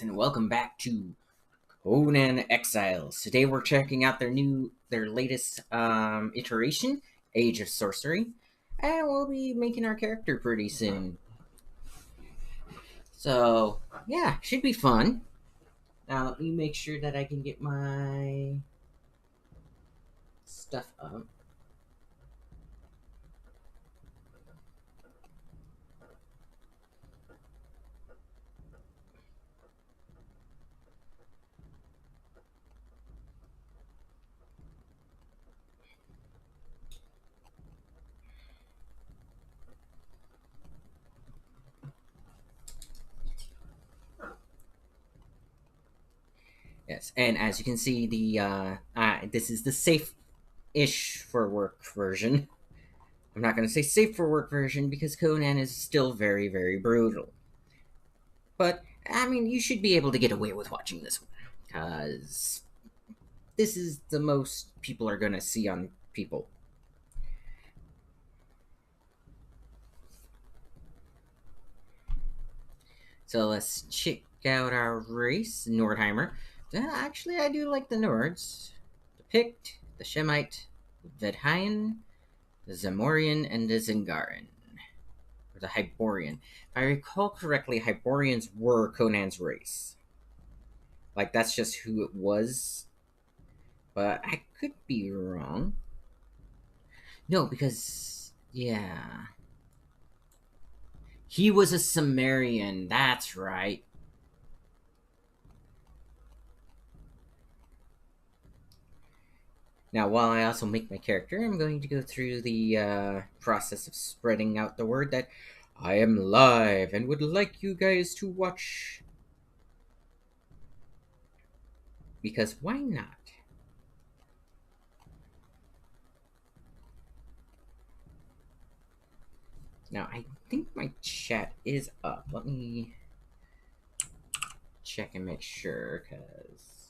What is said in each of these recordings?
And welcome back to Conan Exiles. Today we're checking out their latest iteration, Age of Sorcery, and we'll be making our character pretty soon. So yeah, should be fun. Now let me make sure that I can get my stuff up. Yes, and as you can see, this is the safe-ish for work version. I'm not going to say safe for work version because Conan is still very, very brutal. But I mean, you should be able to get away with watching this one because this is the most people are going to see on people. So let's check out our race, Nordheimer. Actually, I do like the Nords. The Pict, the Shemite, the Vedhain, the Zamorian, and the Zingaran. Or the Hyborian. If I recall correctly, Hyborians were Conan's race. Like, that's just who it was. But I could be wrong. No, because yeah, he was a Sumerian. That's right. Now, while I also make my character, I'm going to go through the process of spreading out the word that I am live and would like you guys to watch. Because why not? Now, I think my chat is up. Let me check and make sure, because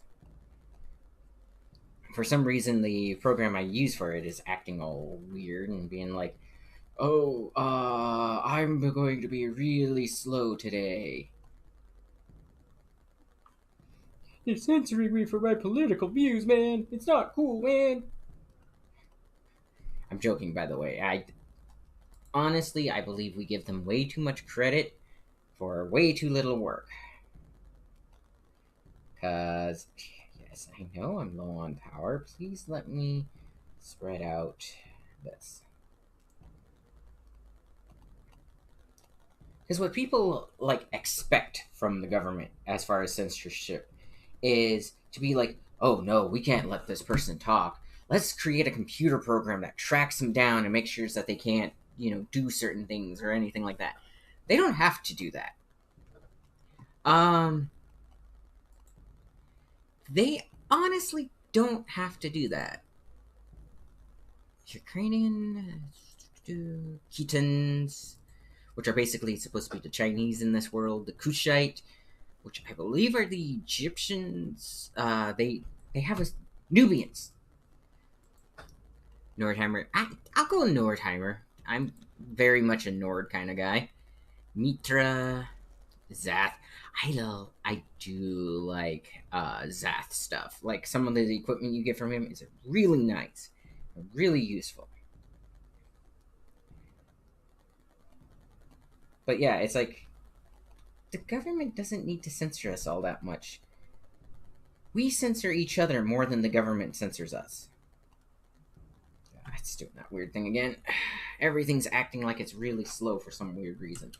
for some reason the program I use for it is acting all weird and being like, oh, I'm going to be really slow today. They're censoring me for my political views, man. It's not cool, man. I'm joking, by the way. I honestly, I believe we give them way too much credit for way too little work. Cause, yes, I know I'm low on power. Please let me spread out this. Because what people like expect from the government as far as censorship is to be like, oh no, we can't let this person talk. Let's create a computer program that tracks them down and makes sure that they can't, do certain things or anything like that. They don't have to do that. Um, they honestly don't have to do that. Ukrainian, Khitans, which are basically supposed to be the Chinese in this world, the Kushite, which I believe are the Egyptians. They have a Nubians. Nordheimer. I'll go Nordheimer. I'm very much a Nord kind of guy. Mitra, Zath. I do like Zath stuff. Like some of the equipment you get from him is really nice, really useful. But yeah, it's like the government doesn't need to censor us all that much. We censor each other more than the government censors us. It's doing that weird thing again. Everything's acting like it's really slow for some weird reason.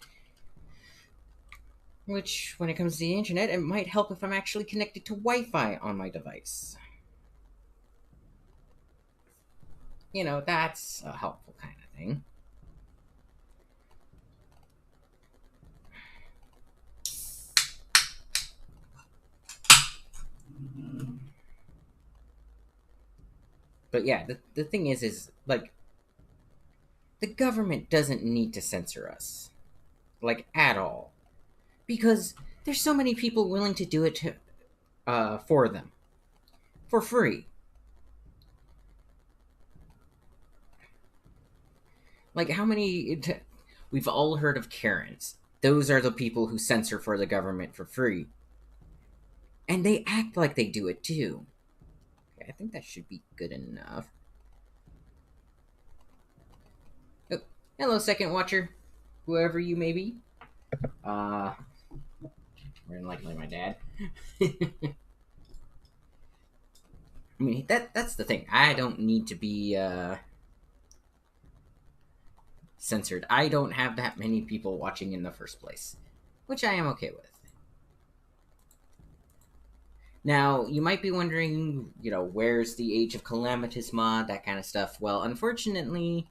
Which, when it comes to the internet, it might help if I'm actually connected to Wi Fi on my device. That's a helpful kind of thing. But yeah, the thing is like, the government doesn't need to censor us. Like, at all. Because there's so many people willing to do it for them. For free. Like, how many. We've all heard of Karens. Those are the people who censor for the government for free. And they act like they do it too. Okay, I think that should be good enough. Oh, hello, second watcher, whoever you may be. More than likely my dad. I mean, that's the thing. I don't need to be censored. I don't have that many people watching in the first place, which I am okay with. Now, you might be wondering, where's the Age of Calamitous mod, that kind of stuff. Well, unfortunately,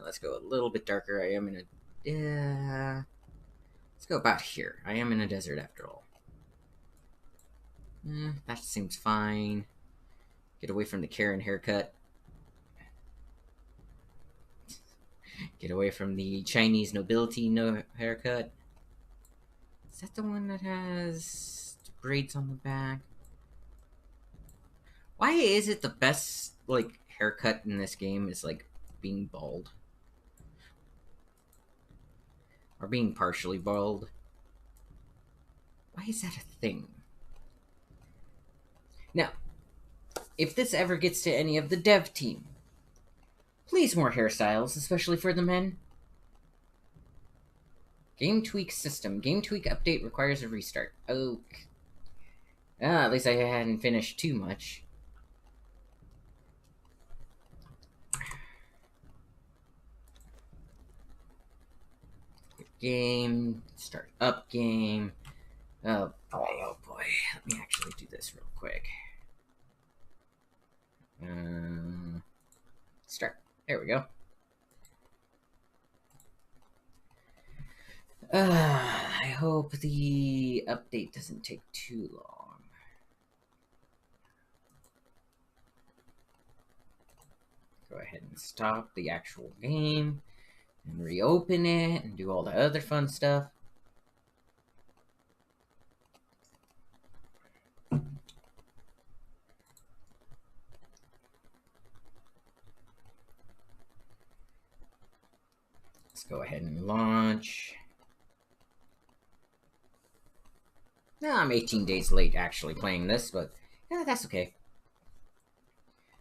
let's go a little bit darker. I am in a. Let's go about here. I am in a desert after all. That seems fine. Get away from the Karen haircut. Get away from the Chinese nobility haircut. Is that the one that has braids on the back? Why is it the best haircut in this game is being bald or being partially bald? Why is that a thing? Now, if this ever gets to any of the dev team, please more hairstyles, especially for the men. Game tweak system. Game tweak update requires a restart. Okay. At least I hadn't finished too much. Game. Start up game. Oh boy, oh boy. Let me actually do this real quick. Start. There we go. I hope the update doesn't take too long. Go ahead and stop the actual game and reopen it and do all the other fun stuff. Let's go ahead and launch. Now, I'm 18 days late actually playing this, but yeah, that's okay.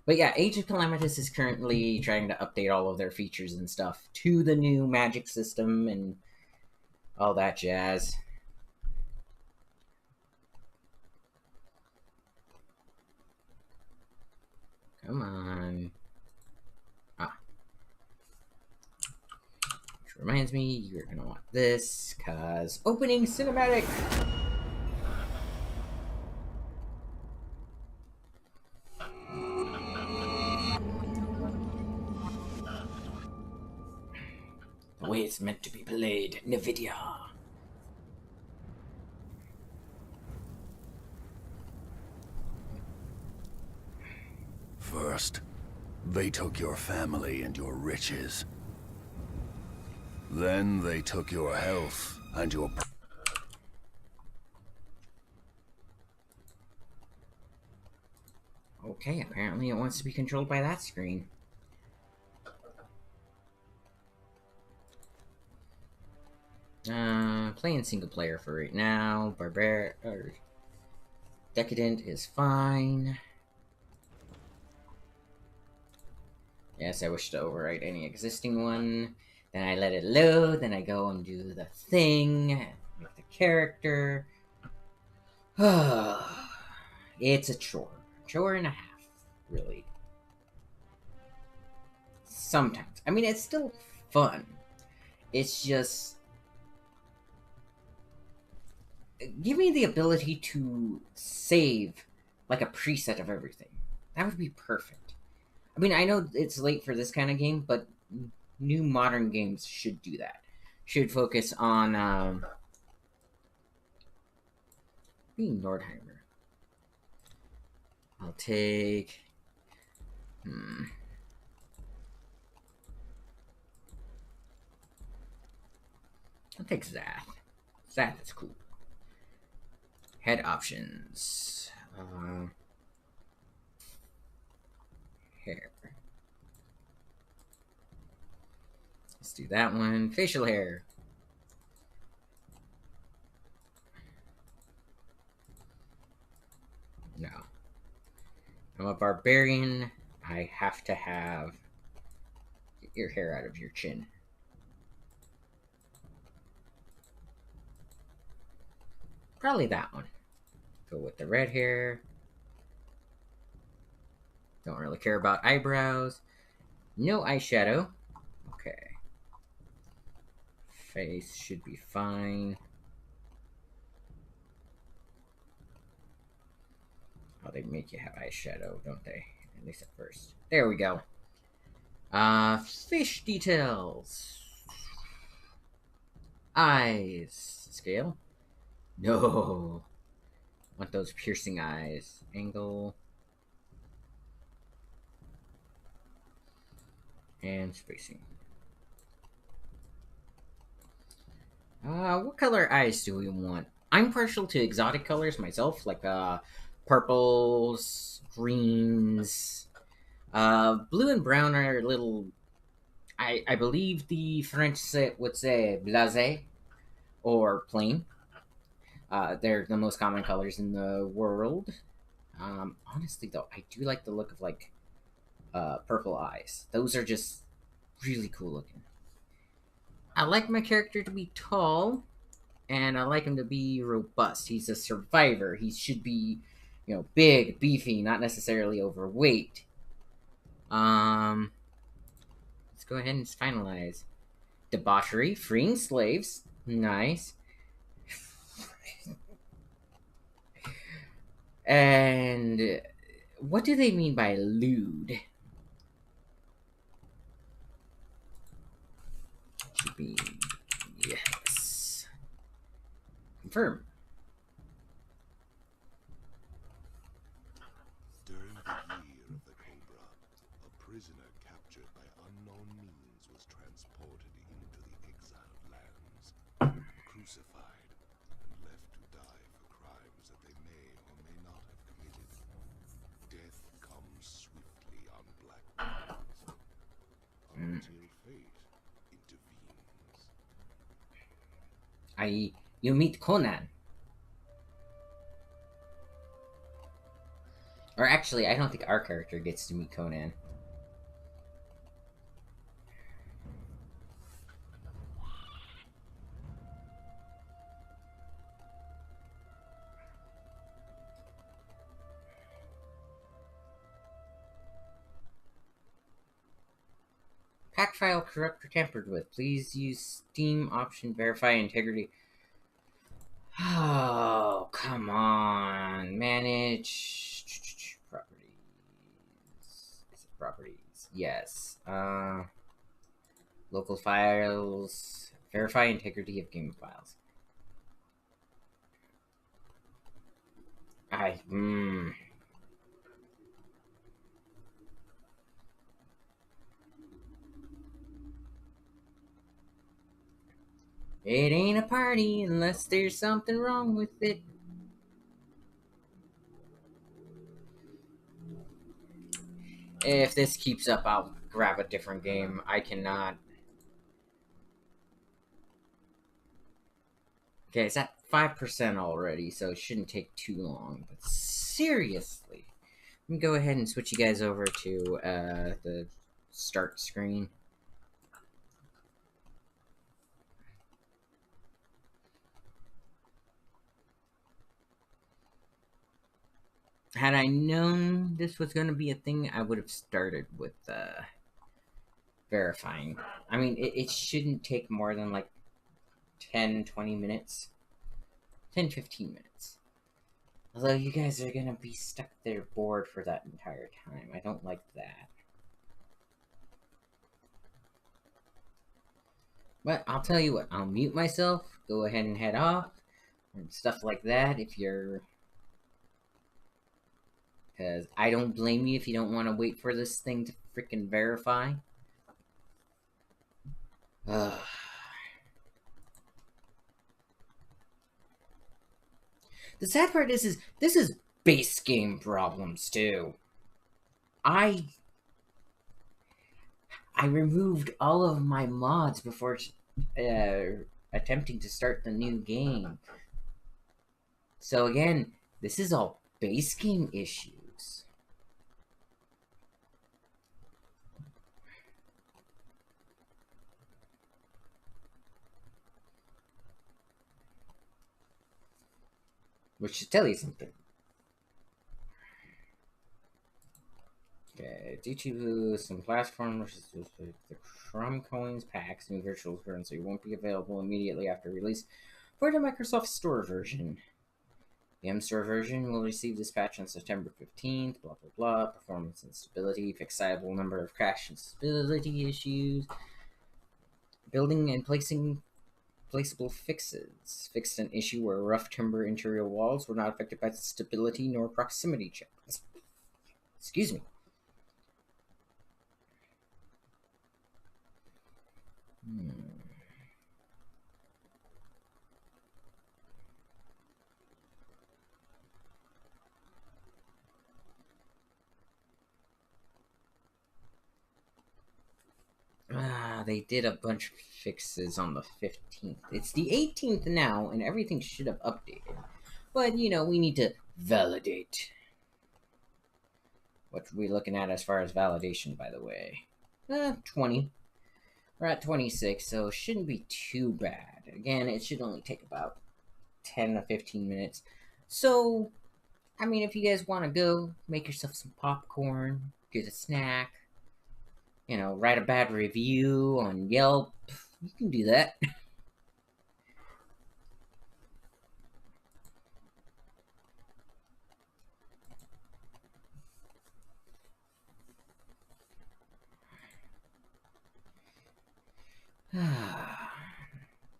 But yeah, Age of Calamitous is currently trying to update all of their features and stuff to the new magic system and all that jazz. Come on. Which reminds me, you're gonna want this, cause opening cinematic! The way it's meant to be played, NVIDIA. First, they took your family and your riches. Then they took your health and your... Okay, apparently it wants to be controlled by that screen. Playing single player for right now. Decadent is fine. Yes, I wish to overwrite any existing one. Then I let it load. Then I go and do the thing. Make the character. It's a chore. Chore and a half, really. Sometimes. I mean, it's still fun. It's just... give me the ability to save like a preset of everything. That would be perfect. I mean, I know it's late for this kind of game, but new modern games should do that. Should focus on being Nordheimer. I'll take... I'll take Zath. Zath is cool. Head options. Hair. Let's do that one. Facial hair. No. I'm a barbarian. I have to have get your hair out of your chin. Probably that one. Go with the red hair. Don't really care about eyebrows. No eyeshadow. Okay. Face should be fine. Oh, they make you have eyeshadow, don't they? At least at first. There we go. Fish details. Eyes. Scale? No. Want those piercing eyes. Angle. And spacing. What color eyes do we want? I'm partial to exotic colors myself, like purples, greens. Blue and brown are a little. I believe the French would say blasé or plain. They're the most common colors in the world. Honestly, though, I do like the look of like purple eyes. Those are just really cool looking. I like my character to be tall, and I like him to be robust. He's a survivor. He should be, big, beefy, not necessarily overweight. Um, let's go ahead and finalize. Debauchery, freeing slaves, nice. And what do they mean by lewd? Should be yes. Confirm. During the year of the Cobra, a prisoner captured by unknown means was transported into the exiled lands, crucified, and left to die for crimes that they may or may not have committed. Death comes swiftly on black minds, until fate intervenes. You meet Conan. Or actually, I don't think our character gets to meet Conan. Pack file corrupt or tampered with. Please use Steam option verify integrity. Oh, come on. Manage properties. Is it properties? Yes. Local files. Verify integrity of game files. It ain't a party unless there's something wrong with it. If this keeps up, I'll grab a different game. I cannot. Okay, it's at 5% already, so it shouldn't take too long. But seriously, let me go ahead and switch you guys over to the start screen. Had I known this was going to be a thing, I would have started with verifying. I mean, it shouldn't take more than like 10, 20 minutes. 10, 15 minutes. Although you guys are going to be stuck there bored for that entire time. I don't like that. But I'll tell you what, I'll mute myself, go ahead and head off, and stuff like that if you're... Because I don't blame you if you don't want to wait for this thing to freaking verify. Ugh. The sad part is this is base game problems too. I removed all of my mods before attempting to start the new game. So again, this is all Base game issues. Which should tell you something. Okay, due to some platforms, the Crumb Coins packs, new virtual currency won't be available immediately after release for the Microsoft Store version. The M-Store version will receive this patch on September 15th, blah blah blah, performance and stability, fixable number of crash and stability issues, building and placing placeable fixes. Fixed an issue where rough timber interior walls were not affected by stability nor proximity checks. Excuse me. They did a bunch of fixes on the 15th. It's the 18th now, and everything should have updated. But, you know, we need to validate. What are we looking at as far as validation, by the way? 20. We're at 26, so it shouldn't be too bad. Again, it should only take about 10 to 15 minutes. So, I mean, if you guys want to go, make yourself some popcorn, get a snack, you know, write a bad review on Yelp, you can do that.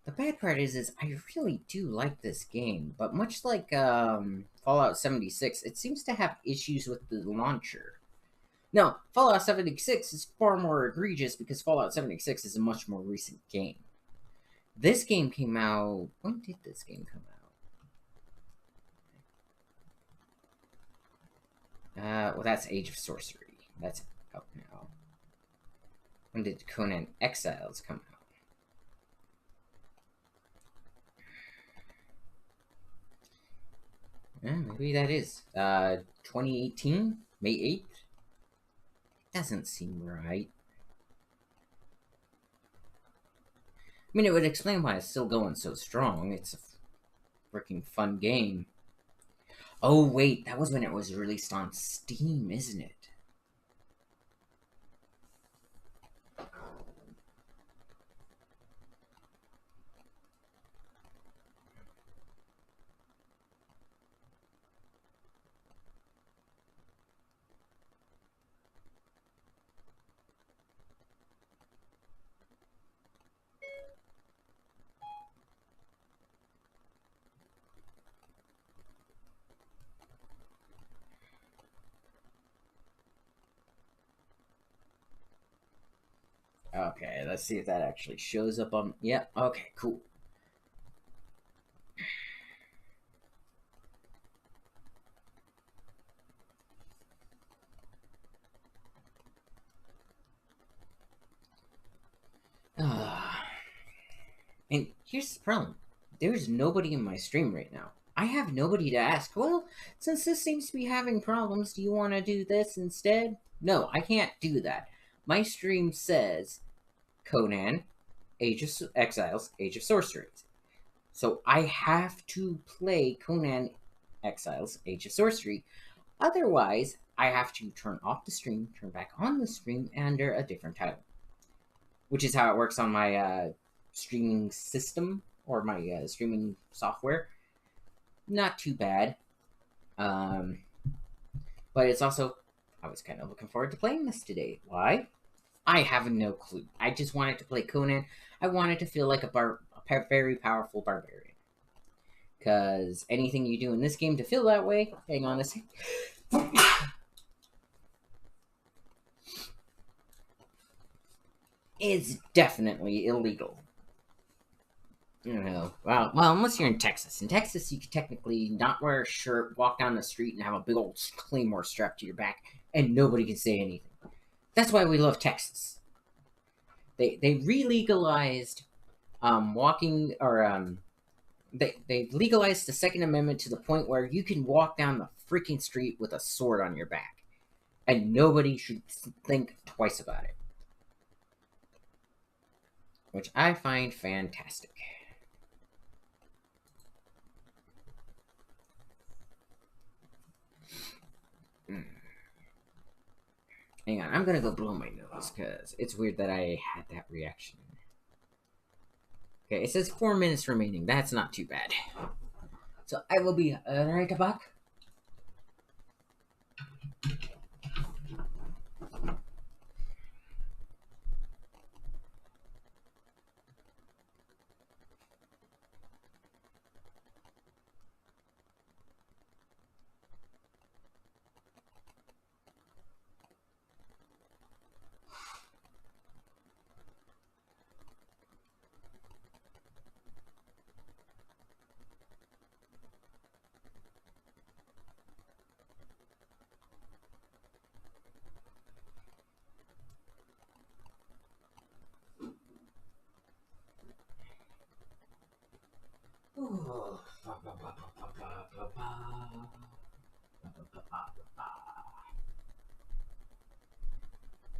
The bad part is I really do like this game, but much like Fallout 76, it seems to have issues with the launcher. No, Fallout 76 is far more egregious because Fallout 76 is a much more recent game. This game came out... When did this game come out? Well, that's Age of Sorcery. That's out now. When did Conan Exiles come out? Maybe that is 2018, May 8th. Doesn't seem right. I mean, it would explain why it's still going so strong. It's a freaking fun game. Oh wait, that was when it was released on Steam, isn't it? Okay, let's see if that actually shows up on... Yeah, okay, cool. And here's the problem. There's nobody in my stream right now. I have nobody to ask, well, since this seems to be having problems, do you want to do this instead? No, I can't do that. My stream says Conan, Exiles, Age of Sorcery. So I have to play Conan Exiles, Age of Sorcery. Otherwise, I have to turn off the stream, turn back on the stream under a different title. Which is how it works on my streaming system or my streaming software. Not too bad. But it's also, I was kind of looking forward to playing this today. Why? I have no clue. I just wanted to play Conan. I wanted to feel like a very powerful barbarian. Because anything you do in this game to feel that way, hang on a second. Is definitely illegal. You know, well, unless you're in Texas. In Texas, you could technically not wear a shirt, walk down the street, and have a big old claymore strapped to your back, and nobody can say anything. That's why we love Texas. They re-legalized walking or They've legalized the Second Amendment to the point where you can walk down the freaking street with a sword on your back, and nobody should think twice about it, which I find fantastic. Mm. Hang on, I'm gonna go blow my nose because it's weird that I had that reaction. Okay, it says 4 minutes remaining. That's not too bad. So I will be right back.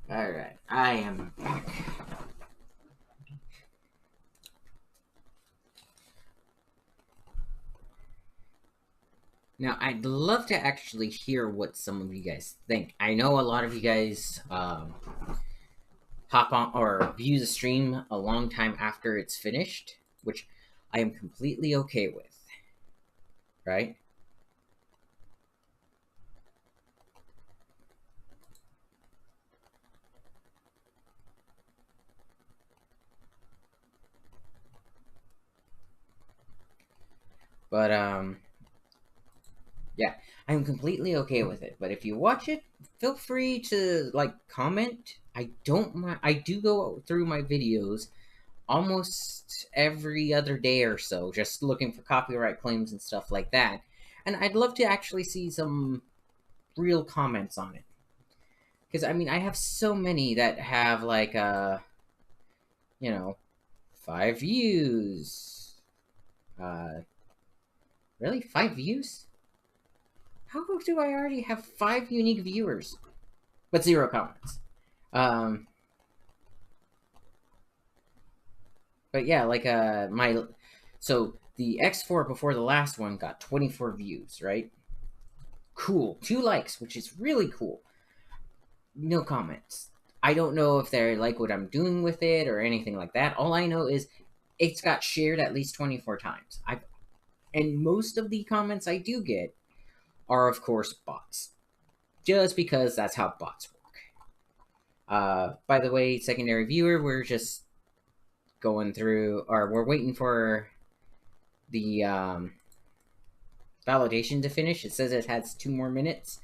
Alright, I am back. Now, I'd love to actually hear what some of you guys think. I know a lot of you guys hop on or view the stream a long time after it's finished, which I am completely okay with, right? But yeah, I'm completely okay with it. But if you watch it, feel free to like comment. I don't mind. I do go through my videos almost every other day or so, just looking for copyright claims and stuff like that. And I'd love to actually see some real comments on it. Because I mean, I have so many that have like you know, 5 views. Really, 5 views? How do I already have 5 unique viewers, but 0 comments? Um, but yeah, like so the X4 before the last one got 24 views, right? Cool, 2 likes, which is really cool. No comments. I don't know if they like what I'm doing with it or anything like that. All I know is it's got shared at least 24 times. And most of the comments I do get are, of course, bots, just because that's how bots work. By the way, secondary viewer, we're just going through, or we're waiting for the validation to finish. It says it has 2 more minutes,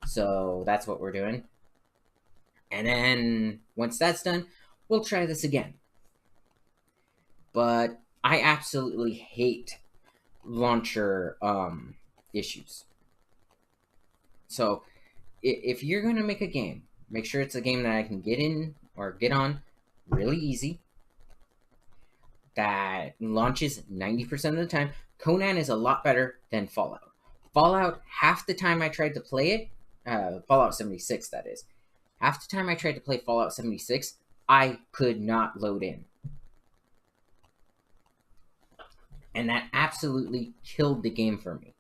so that's what we're doing. And then once that's done, we'll try this again. But I absolutely hate launcher issues. So if you're gonna make a game, make sure it's a game that I can get in or get on really easy, that launches 90% of the time. Conan is a lot better than Fallout. Fallout, half the time I tried to play it, Fallout 76 that is, half the time I tried to play Fallout 76, I could not load in. And that absolutely killed the game for me.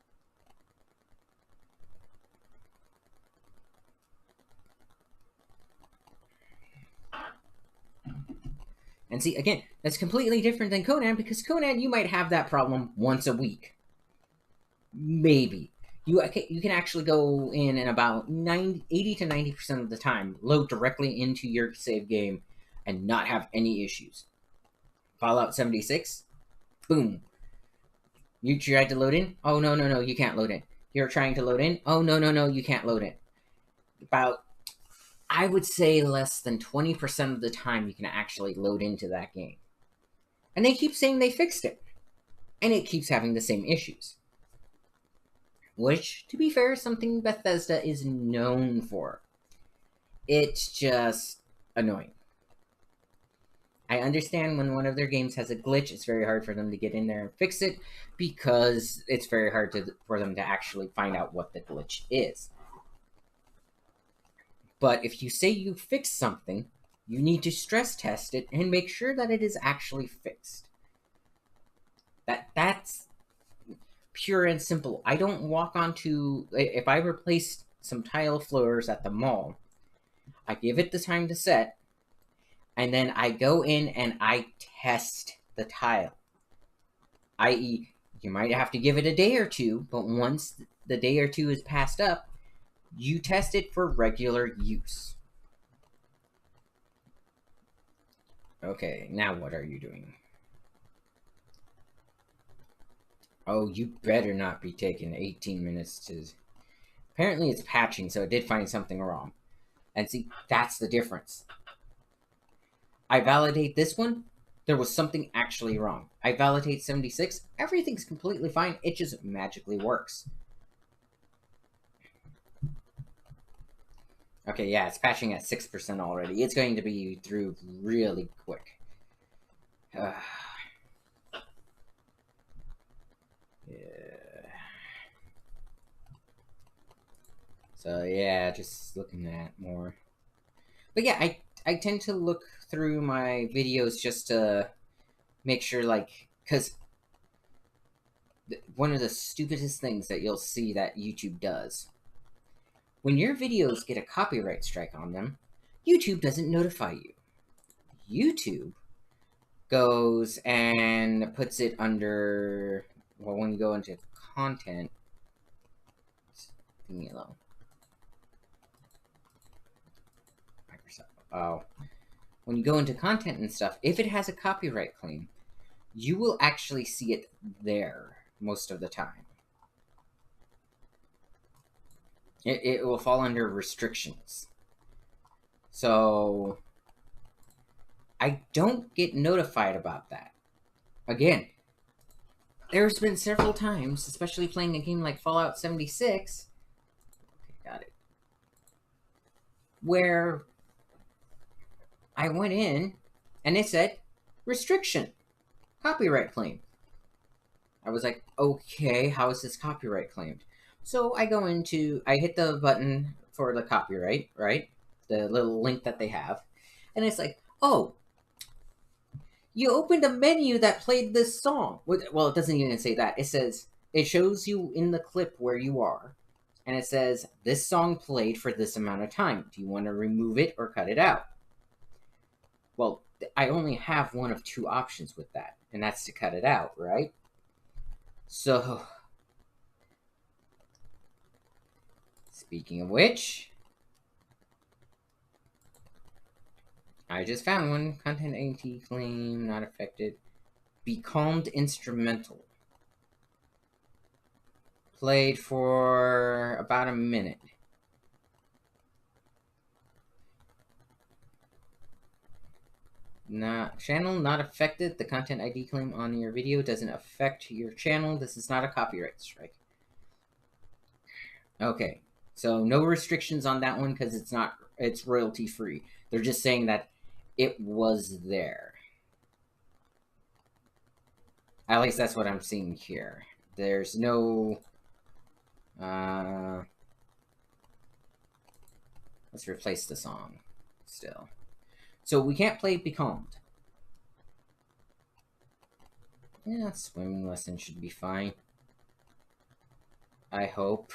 And see, again, that's completely different than Conan, because Conan, you might have that problem once a week. Maybe. You can actually go in and about 80 to 90% of the time load directly into your save game and not have any issues. Fallout 76, boom. You tried to load in? Oh, no, you can't load in. You're trying to load in? Oh, no, you can't load in. About, I would say, less than 20% of the time you can actually load into that game. And they keep saying they fixed it. And it keeps having the same issues. Which, to be fair, is something Bethesda is known for. It's just annoying. I understand when one of their games has a glitch, it's very hard for them to get in there and fix it because it's very hard for them to actually find out what the glitch is. But if you say you fixed something, you need to stress test it and make sure that it is actually fixed. That's pure and simple. I don't walk onto, if I replace some tile floors at the mall, I give it the time to set, and then I go in and I test the tile. I.e., you might have to give it a day or two, but once the day or two is passed up, you test it for regular use. Okay, now what are you doing? Oh, you better not be taking 18 minutes to... Apparently it's patching, so it did find something wrong. And see, that's the difference. I validate this one, there was something actually wrong. I validate 76, everything's completely fine, it just magically works. Okay, yeah, it's patching at 6% already. It's going to be through really quick. Yeah. So yeah, just looking at more. But yeah, I tend to look through my videos just to make sure, like, because one of the stupidest things that you'll see that YouTube does, when your videos get a copyright strike on them, YouTube doesn't notify you. YouTube goes and puts it under, well, when you go into content, leave me alone. Oh, when you go into content and stuff, if it has a copyright claim, you will actually see it there most of the time. It will fall under restrictions. So I don't get notified about that. Again, there's been several times, especially playing a game like Fallout 76, okay, got it, where I went in and it said restriction, copyright claim. I was like, okay, how is this copyright claimed? So I hit the button for the copyright, right? The little link that they have. And it's like, oh, you opened a menu that played this song. Well, it doesn't even say that. It shows you in the clip where you are. And it says, this song played for this amount of time. Do you want to remove it or cut it out? Well, I only have one of two options with that. And that's to cut it out, right? So, speaking of which, I just found one. Content AT claim not affected. Be Calmed instrumental. Played for about a minute. Channel not affected. The content ID claim on your video doesn't affect your channel. This is not a copyright strike. Okay, so no restrictions on that one because it's royalty free. They're just saying that it was there. At least that's what I'm seeing here. There's no let's replace the song still. So we can't play Be Calmed. Yeah, swimming lesson should be fine. I hope.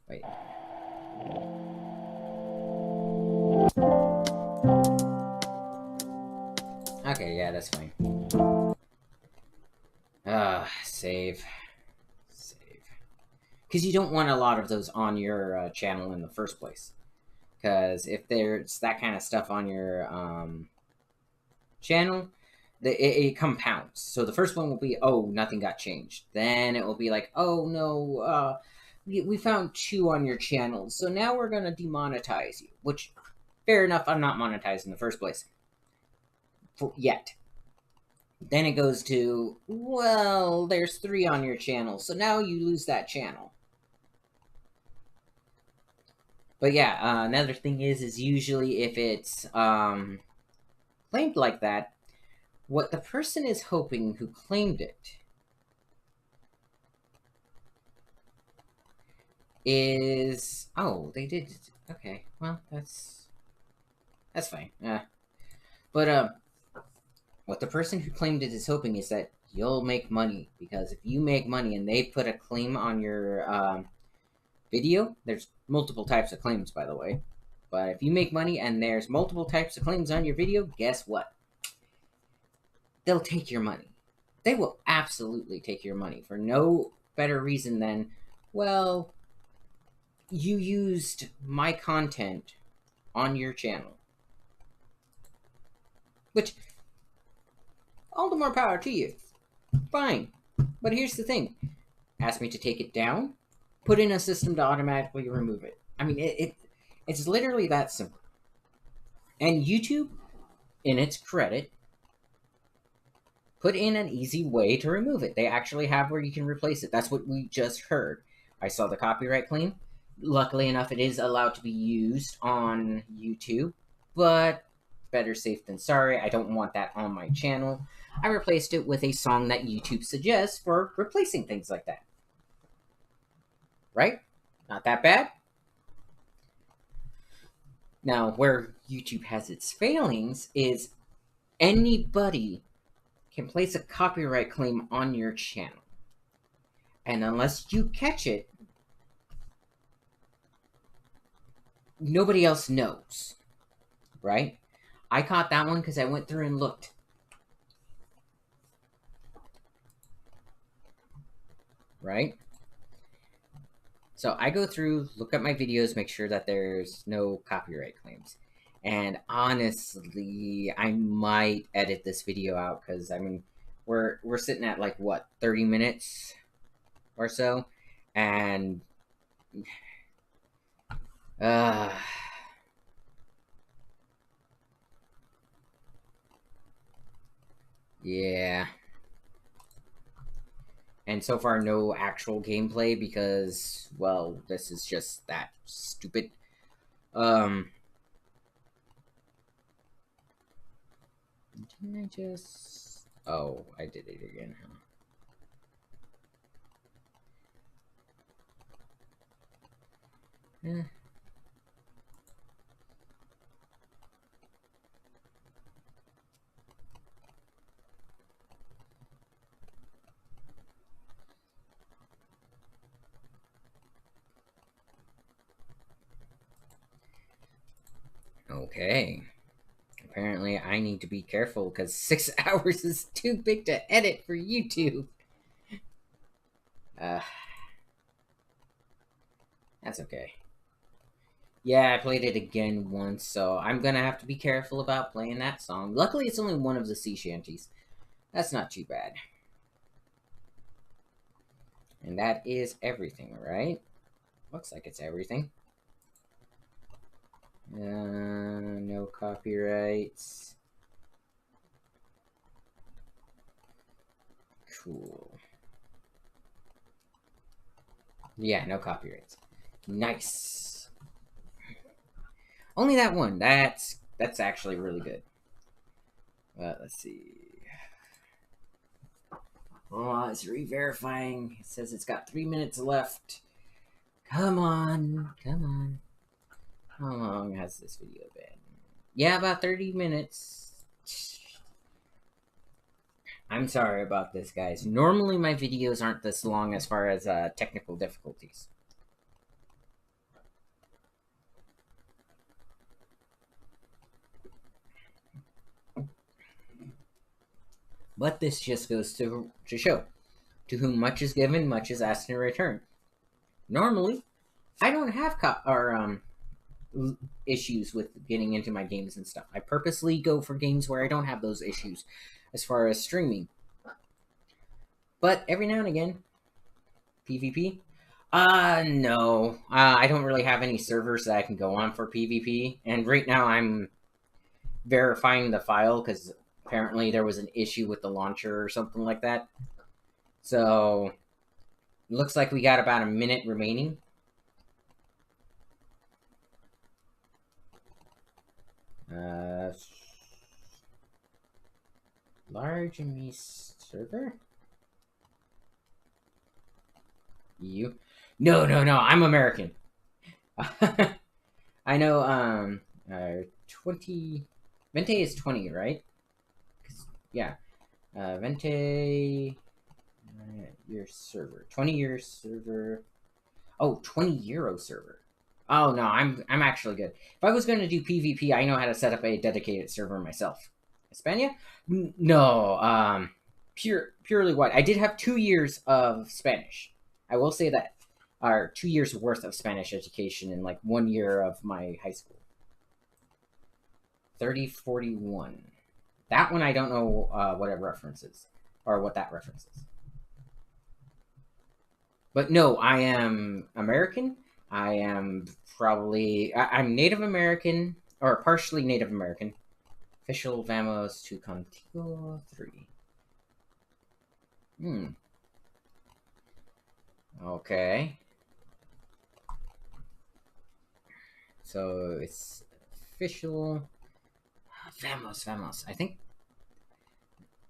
Wait. Okay, yeah, that's fine. Save. Because you don't want a lot of those on your channel in the first place. Because if there's that kind of stuff on your channel, it compounds. So the first one will be, oh, nothing got changed. Then it will be like, oh, no, we found 2 on your channel, so now we're going to demonetize you. Which, fair enough, I'm not monetized in the first place. Yet. Then it goes to, well, there's 3 on your channel, so now you lose that channel. But yeah, another thing is usually if it's claimed like that, what the person is hoping who claimed it is, oh, they did, okay, well, that's fine. But what the person who claimed it is hoping is that you'll make money, because if you make money and they put a claim on your video, there's multiple types of claims, by the way. But if you make money and there's multiple types of claims on your video, guess what? They'll take your money. They will absolutely take your money for no better reason than, well, you used my content on your channel. Which, all the more power to you. Fine. But here's the thing. Ask me to take it down, put in a system to automatically remove it. I mean, it's literally that simple. And YouTube, in its credit, put in an easy way to remove it. They actually have where you can replace it. That's what we just heard. I saw the copyright claim. Luckily enough, it is allowed to be used on YouTube, but better safe than sorry. I don't want that on my channel. I replaced it with a song that YouTube suggests for replacing things like that. Right? Not that bad. Now, where YouTube has its failings is anybody can place a copyright claim on your channel. And unless you catch it, nobody else knows. Right? I caught that one because I went through and looked. Right? So I go through, look at my videos, make sure that there's no copyright claims. And honestly, I might edit this video out because I mean, we're sitting at like what, 30 minutes or so, and uh, yeah. And so far, no actual gameplay because, well, this is just that stupid. Didn't I just? Oh, I did it again, huh? Eh. Okay. Apparently, I need to be careful because 6 hours is too big to edit for YouTube. Uh, that's okay. Yeah, I played it again once, so I'm gonna have to be careful about playing that song. Luckily, it's only one of the sea shanties. That's not too bad. And that is everything, right? Looks like it's everything. No copyrights. Cool. Yeah, no copyrights. Nice. Only that one. That's actually really good. Let's see. Oh, it's re-verifying. It says it's got 3 minutes left. Come on. Come on. How long has this video been? Yeah, about 30 minutes. I'm sorry about this, guys. Normally my videos aren't this long as far as technical difficulties. But this just goes to show, to whom much is given, much is asked in return. Normally, I don't have issues with getting into my games and stuff. I purposely go for games where I don't have those issues as far as streaming. But every now and again, PvP? No. I don't really have any servers that I can go on for PvP. And right now I'm verifying the file because apparently there was an issue with the launcher or something like that. So, looks like we got about a minute remaining. Uh, large me server? You? No, no, no. I'm American. I know. 20. Vente is 20, right? Yeah. Vente. Your server. 20-year server. Oh, 20 euro server. Oh no, I'm actually good. If I was going to do PvP, I know how to set up a dedicated server myself. Hispania? No, purely white. I did have 2 years of Spanish. I will say that, or 2 years worth of Spanish education in like 1 year of my high school. 3041. That one I don't know what it references or what that references. But no, I am American. I am I'm Native American or partially Native American. Official Vamos to Contigo 3. Hmm. Okay. So it's official Vamos. I think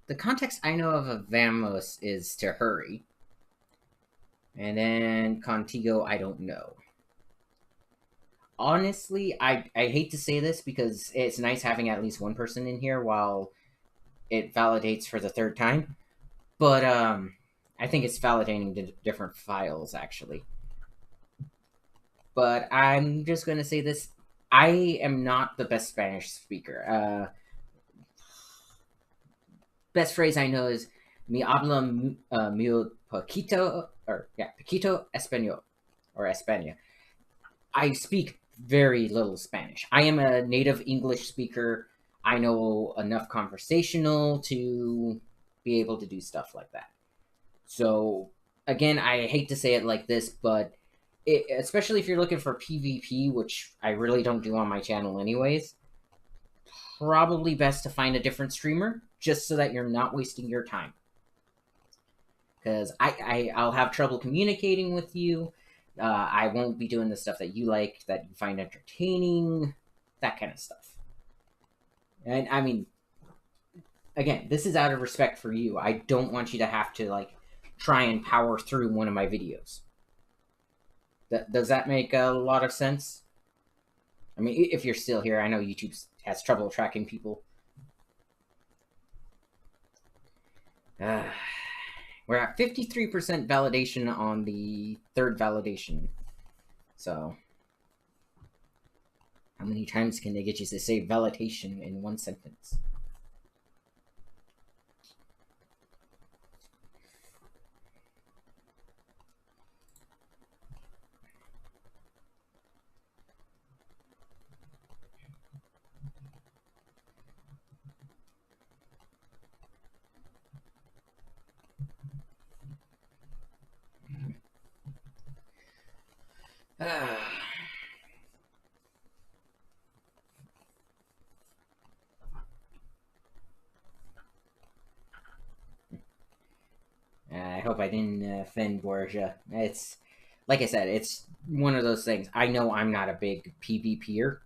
the context I know of Vamos is to hurry. And then Contigo, I don't know. Honestly, I hate to say this because it's nice having at least one person in here while it validates for the third time. But I think it's validating the different files actually. But I'm just gonna say this: I am not the best Spanish speaker. Best phrase I know is "Mi habla muy poquito" or yeah, poquito español or España. I speak very little Spanish. I am a native English speaker. I know enough conversational to be able to do stuff like that. So again, I hate to say it like this, but especially if you're looking for PvP, which I really don't do on my channel anyways, probably best to find a different streamer just so that you're not wasting your time. Because I'll have trouble communicating with you. I won't be doing the stuff that you like, that you find entertaining, that kind of stuff. And I mean, again, this is out of respect for you. I don't want you to have to like try and power through one of my videos. Does that make a lot of sense? I mean, if you're still here, I know YouTube has trouble tracking people. We're at 53% validation on the third validation. So, how many times can they get you to say validation in one sentence? I hope I didn't offend Borgia. It's like I said, it's one of those things. I know I'm not a big PvPer,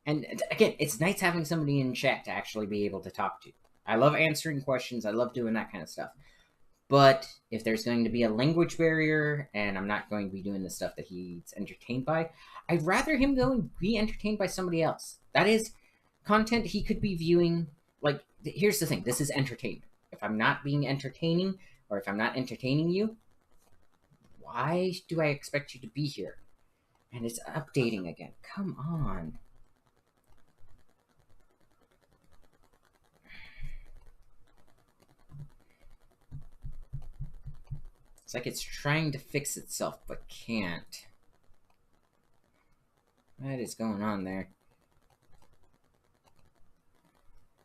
and again, it's nice having somebody in chat to actually be able to talk to. I love answering questions. I love doing that kind of stuff. But if there's going to be a language barrier, and I'm not going to be doing the stuff that he's entertained by, I'd rather him go and be entertained by somebody else. That is content he could be viewing. Like, here's the thing: this is entertainment. If I'm not being entertaining, or if I'm not entertaining you, why do I expect you to be here? And it's updating again. Come on. It's like it's trying to fix itself, but can't. What is going on there?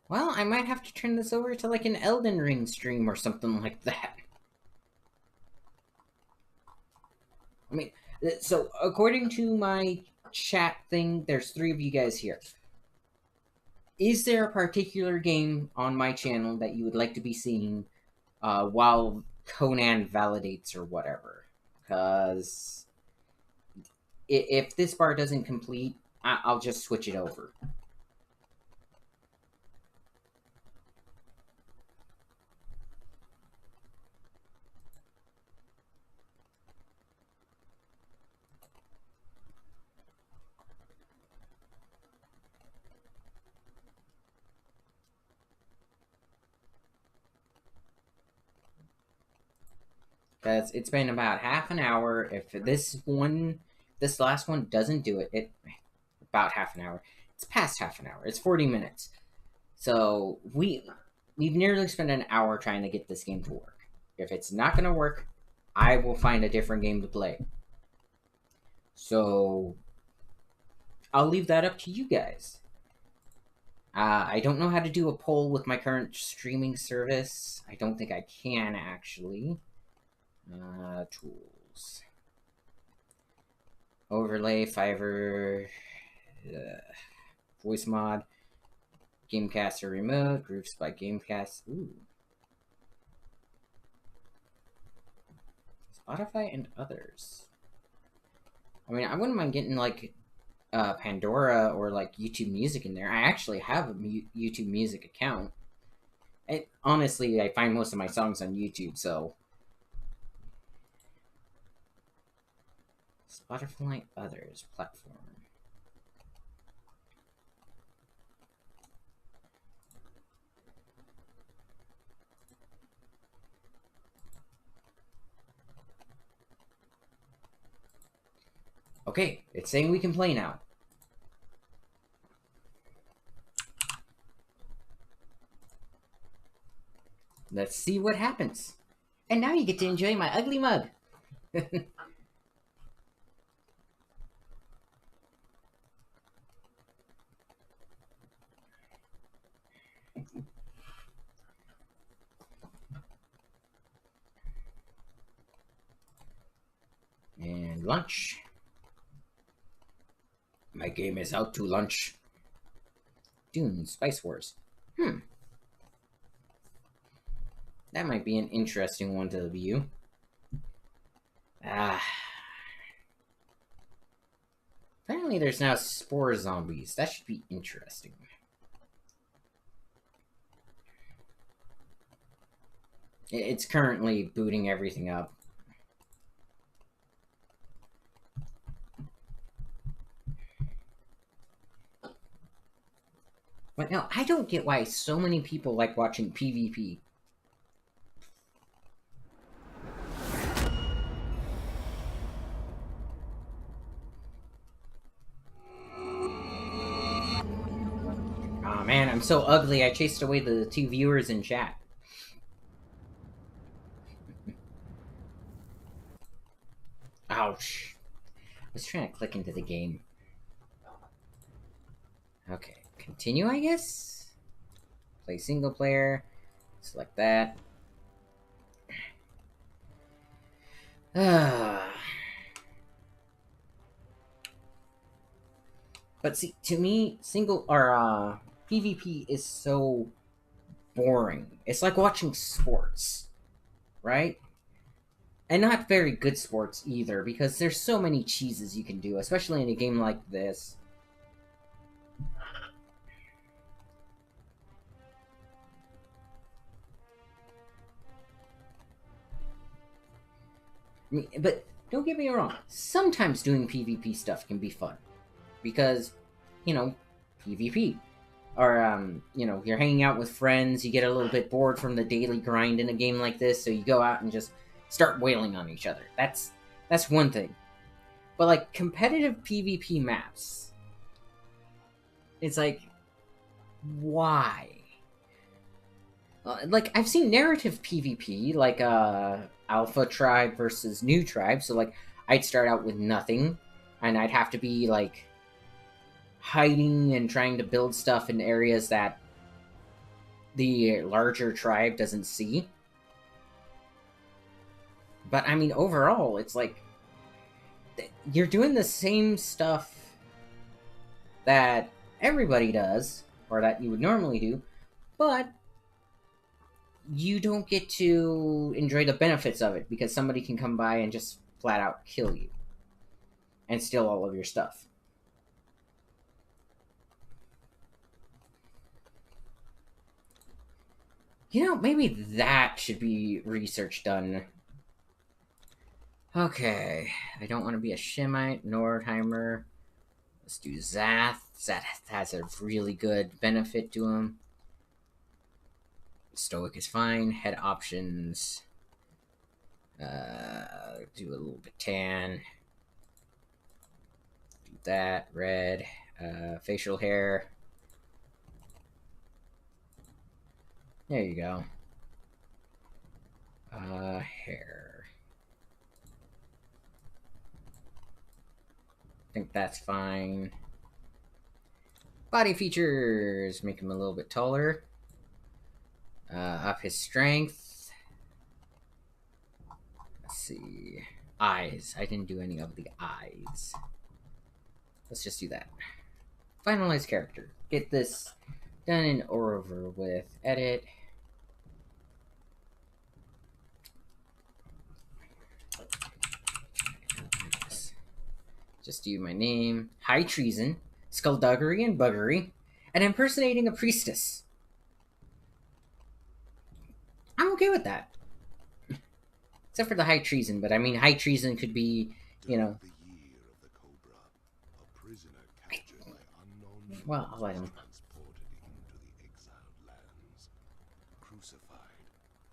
Well, I might have to turn this over to like an Elden Ring stream or something like that. I mean, so according to my chat thing, there's 3 of you guys here. Is there a particular game on my channel that you would like to be seeing while Conan validates or whatever? Because if this bar doesn't complete, I'll just switch it over. because it's been about half an hour. If this last one doesn't do it, about half an hour. It's past half an hour. It's 40 minutes. So we've nearly spent an hour trying to get this game to work. If it's not going to work, I will find a different game to play. So I'll leave that up to you guys. I don't know how to do a poll with my current streaming service. I don't think I can, actually. Tools. Overlay, Fiverr, voice mod, Gamecaster remote, groups by Gamecast. Ooh. Spotify and others. I mean, I wouldn't mind getting like Pandora or like YouTube Music in there. I actually have a YouTube Music account. And honestly, I find most of my songs on YouTube, so Spotify others platform. Okay, it's saying we can play now. Let's see what happens. And now you get to enjoy my ugly mug. And lunch. My game is out to lunch. Dune Spice Wars. That might be an interesting one to view. Apparently there's now spore zombies. That should be interesting. It's currently booting everything up. But no, I don't get why so many people like watching PvP. Aw, man, I'm so ugly. I chased away the 2 viewers in chat. Ouch. I was trying to click into the game. Okay, continue, I guess? Play single player. Select that. But see, to me, PvP is so boring. It's like watching sports, right? And not very good sports either, because there's so many cheeses you can do, especially in a game like this. But don't get me wrong, sometimes doing PvP stuff can be fun. Because, PvP. Or, you're hanging out with friends, you get a little bit bored from the daily grind in a game like this, so you go out and just start wailing on each other. That's one thing. But, like, competitive PvP maps, it's like, why? Like, I've seen narrative PvP, like, Alpha Tribe versus New Tribe, so, like, I'd start out with nothing, and I'd have to be, like, hiding and trying to build stuff in areas that the larger tribe doesn't see. But I mean, overall, it's like you're doing the same stuff that everybody does, or that you would normally do, but you don't get to enjoy the benefits of it because somebody can come by and just flat out kill you and steal all of your stuff. Maybe that should be research done. Okay, I don't want to be a Shemite, Nordheimer. Let's do Zath. Zath has a really good benefit to him. Stoic is fine. Head options. Do a little bit tan. Do that. Red. Facial hair. There you go. Hair. I think that's fine. Body features. Make him a little bit taller. Up his strength. Let's see. Eyes. I didn't do any of the eyes. Let's just do that. Finalize character. Get this done and over with. Edit. Just do my name. High treason, skullduggery and buggery, and impersonating a priestess. I'm okay with that. Except for the high treason, but I mean, high treason could be, you know. The year of the Cobra, a prisoner captured by unknown means Well, I'll let him. transported into the exiled lands, crucified,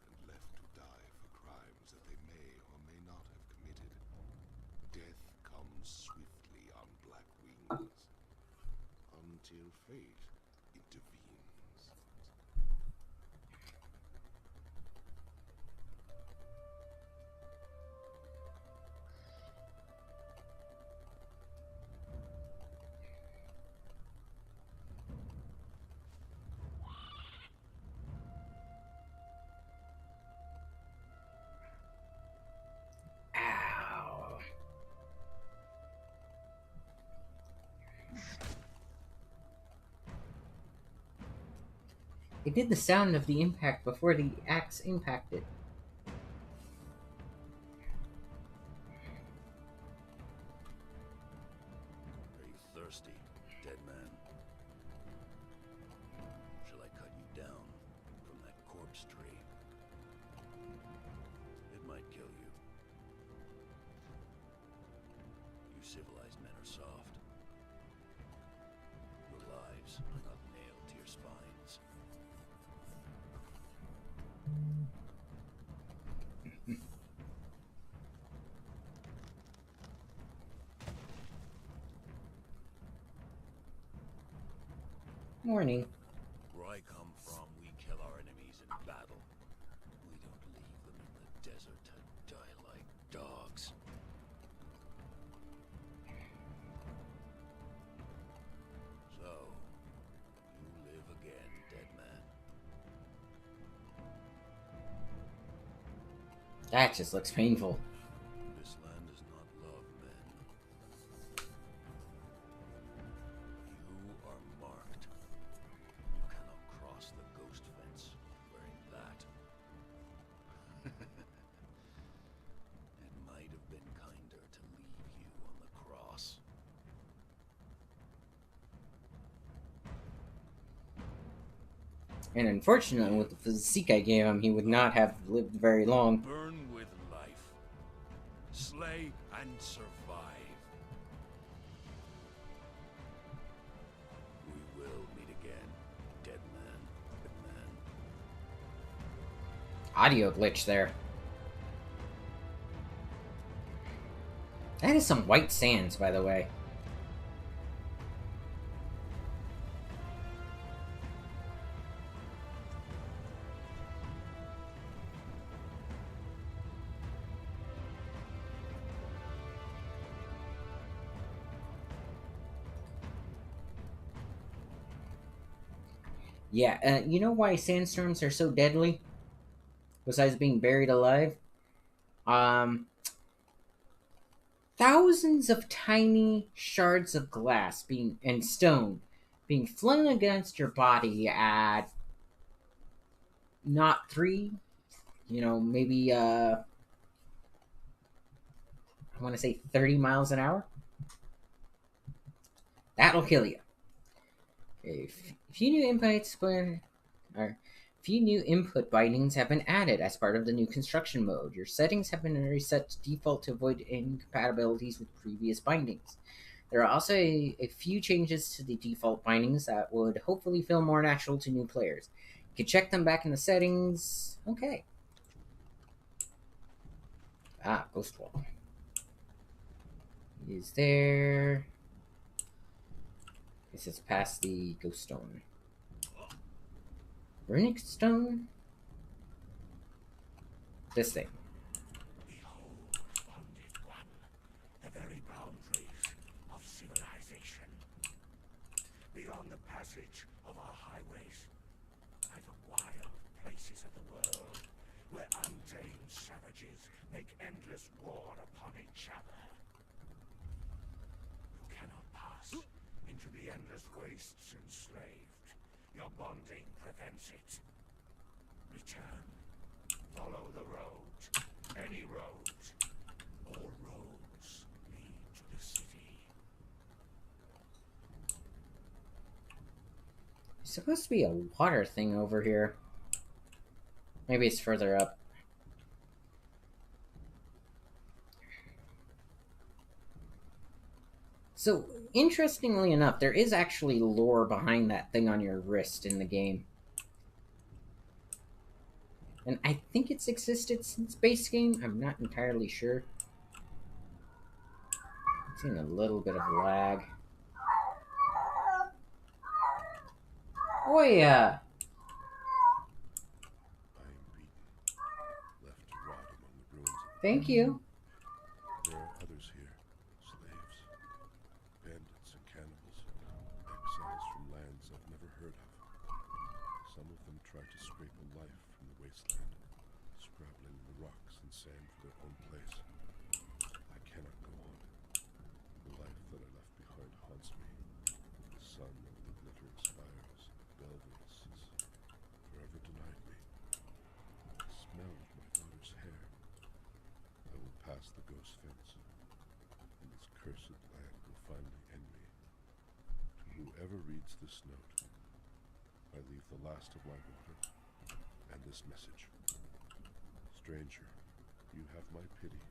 and left to die for crimes that they may or may not have committed. Death comes swiftly on black wings, until fate intervenes. Ow. It did the sound of the impact before the axe impacted. Are you thirsty, dead man? Shall I cut you down from that corpse tree? It might kill you. You civilized men are soft. Your lives are not nailed to your spines. Morning. Where I come from, we kill our enemies in battle. We don't leave them in the desert to die like dogs. So, you live again, dead man. That just looks painful. This land does not love men. You are marked. You cannot cross the ghost fence wearing that. It might have been kinder to leave you on the cross. And unfortunately, with the physique I gave him, he would not have lived very long. Burn with life. Slay and survive. We will meet again, dead man. Dead man. Audio glitch there. That is some white sands, by the way. Yeah, you know why sandstorms are so deadly? Besides being buried alive? Um, thousands of tiny shards of glass being and stone being flung against your body at not three, maybe I want to say 30 miles an hour. That'll kill you. If you new inputs or few new input bindings have been added as part of the new construction mode. Your settings have been reset to default to avoid incompatibilities with previous bindings. There are also a few changes to the default bindings that would hopefully feel more natural to new players. You can check them back in the settings. Okay. Ah, ghost wall. Is there? This is past the ghost stone. Runic stone? This thing. Behold, responded one, the very boundaries of civilization. Beyond the passage of our highways lie the wild places of the world, where untamed savages make endless war upon each other. You cannot pass into the endless wastes enslaved. Your bonding prevents it. Return. Follow the road. Any road. All roads lead to the city. There's supposed to be a water thing over here. Maybe it's further up. So, interestingly enough, there is actually lore behind that thing on your wrist in the game. And I think it's existed since base game. I'm not entirely sure. I'm seeing a little bit of lag. Oh yeah. I am beaten, left to rot among the ruins of the Thank you. There are others here, slaves, bandits and cannibals, exiles from lands I've never heard of. Some of them try to scrape a life from the wasteland, scrabbling the rocks and sand for their own place. I cannot go on. The life that I left behind haunts me. The sun over the glittering spires of Belvius has forever denied me. The smell of my daughter's hair. I will pass the ghost fence, and this cursed land will finally end me. To whoever reads this note, I leave the last of my water and this message. Stranger, you have my pity.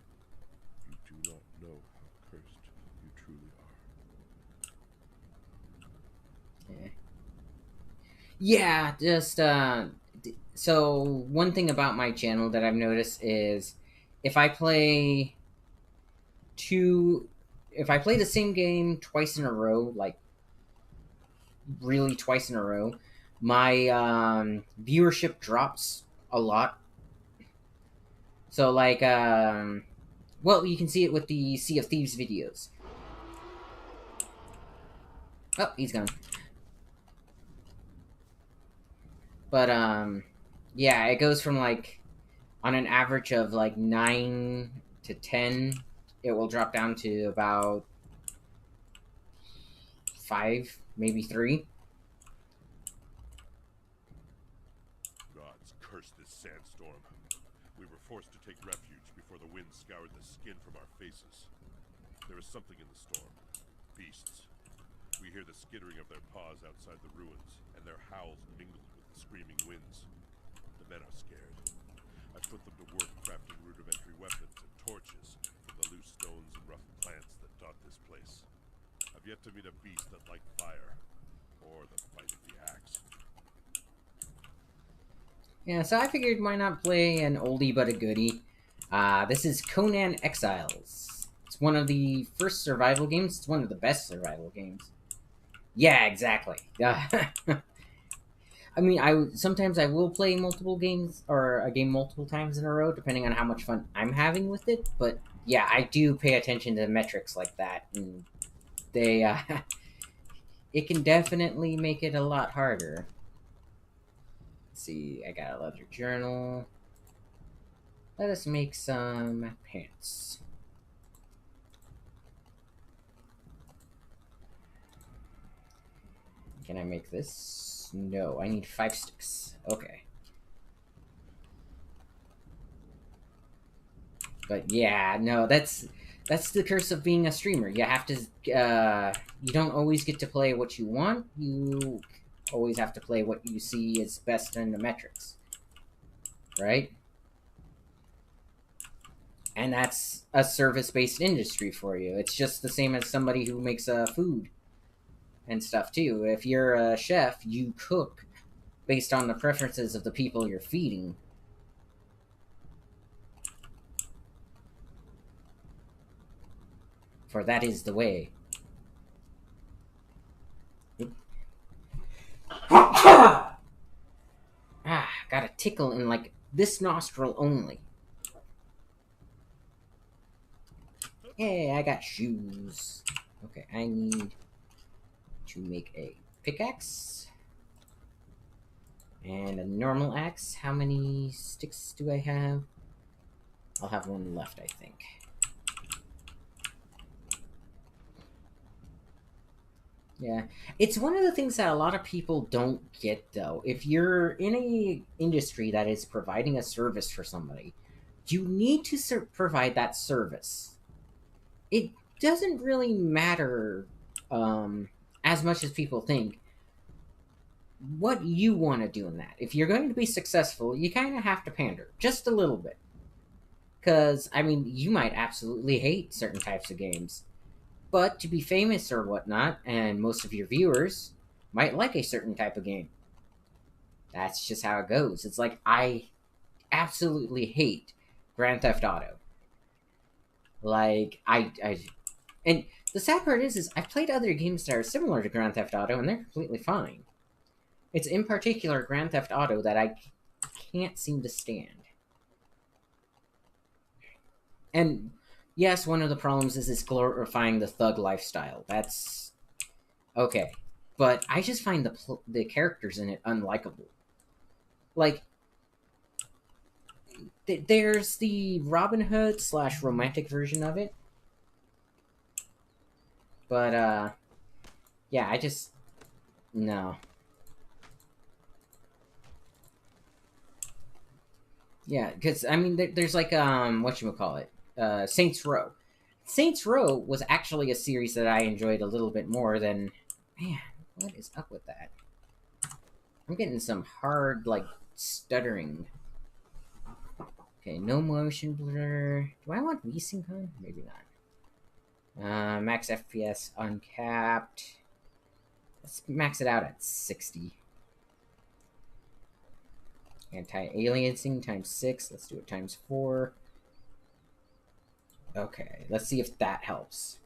You do not know how cursed you truly are. Yeah, just so one thing about my channel that I've noticed is if I play the same game twice in a row, like really twice in a row, my viewership drops a lot. So like well, you can see it with the Sea of Thieves videos. Oh, he's gone. But yeah, it goes from like on an average of like 9 to 10, it will drop down to about 5, maybe 3. Gods curse this sandstorm. We were forced to take refuge before the wind scoured the skin from our faces. There is something in the storm. Beasts. We hear the skittering of their paws outside the ruins, and their howls mingled with the screaming winds. The men are scared. I've put them to work crafting rudimentary weapons and torches from the loose stones and rough plants that dot this place. I've yet to meet a beast that liked fire, or the fight of the axe. Yeah, so I figured why not play an oldie but a goodie. This is Conan Exiles. It's one of the first survival games. It's one of the best survival games. Yeah, exactly. I mean, sometimes I will play multiple games or a game multiple times in a row, depending on how much fun I'm having with it. But yeah, I do pay attention to metrics like that, and they it can definitely make it a lot harder. Let's see, I got a leather journal. Let us make some pants. Can I make this? No, I need 5 sticks. Okay. But yeah, no, that's the curse of being a streamer. You have to, you don't always get to play what you want. You always have to play what you see is best in the metrics, right? And that's a service-based industry for you. It's just the same as somebody who makes food and stuff too. If you're a chef, you cook based on the preferences of the people you're feeding. for that is the way. Ah, got a tickle in like this nostril only. Hey, I got shoes. Okay, I need to make a pickaxe and a normal axe. How many sticks do I have? I'll have one left, I think. Yeah, it's one of the things that a lot of people don't get, though. If you're in a industry that is providing a service for somebody, you need to provide that service. It doesn't really matter as much as people think what you want to do in that. If you're going to be successful, you kind of have to pander just a little bit. Because, I mean, you might absolutely hate certain types of games. But to be famous or whatnot, and most of your viewers might like a certain type of game. That's just how it goes. It's like, I absolutely hate Grand Theft Auto. Like, and the sad part is I've played other games that are similar to Grand Theft Auto, and they're completely fine. It's in particular Grand Theft Auto that I can't seem to stand. And yes, one of the problems is it's glorifying the thug lifestyle. That's okay, but I just find the characters in it unlikable. Like, there's the Robin Hood / romantic version of it, but yeah, I just no. Yeah, because I mean, there's like whatchamacallit, Saints Row. Saints Row was actually a series that I enjoyed a little bit more than. Man, what is up with that? I'm getting some hard like stuttering. Okay, no motion blur. Do I want VSync on? Maybe not. Max FPS uncapped. Let's max it out at 60. Anti-aliasing times 6. Let's do it times 4. Okay, let's see if that helps.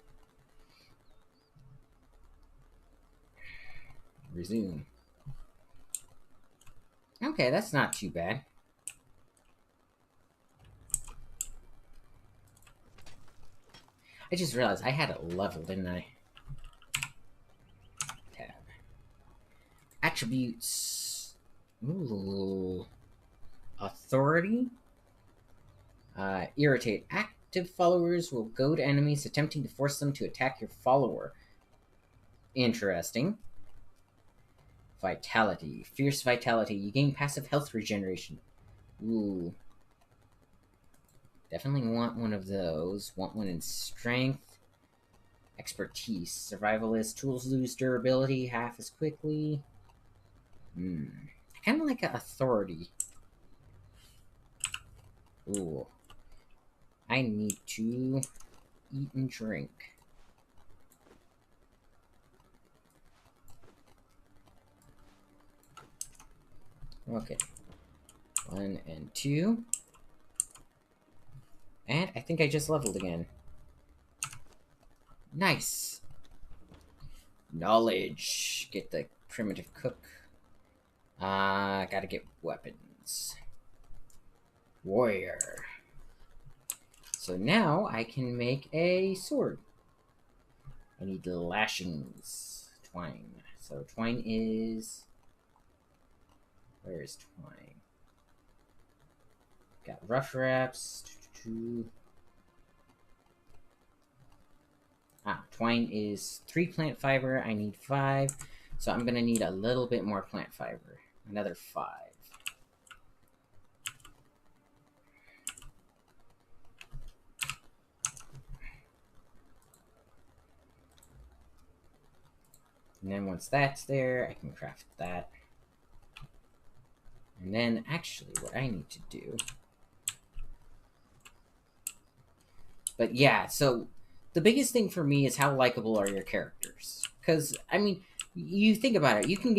Resume. Okay, that's not too bad. I just realized I had it leveled, didn't I? Tab. Attributes. Ooh. Authority. Irritate. Active followers will goad enemies, attempting to force them to attack your follower. Interesting. Vitality. Fierce vitality. You gain passive health regeneration. Ooh. Definitely want one of those. Want one in strength. Expertise. Survivalist. Tools lose durability half as quickly. I kind of like an authority. Ooh. I need to eat and drink. Okay. 1 and 2. And I think I just leveled again. Nice. Knowledge. Get the primitive cook. Gotta get weapons. Warrior. So now I can make a sword. I need lashings. Twine. So twine is... Where is twine? Got rough wraps. Twine is 3 plant fiber. I need 5. So I'm gonna need a little bit more plant fiber. Another 5. And then once that's there, I can craft that. And then actually what I need to do... But yeah, so the biggest thing for me is how likable are your characters. Because, I mean, you think about it, you can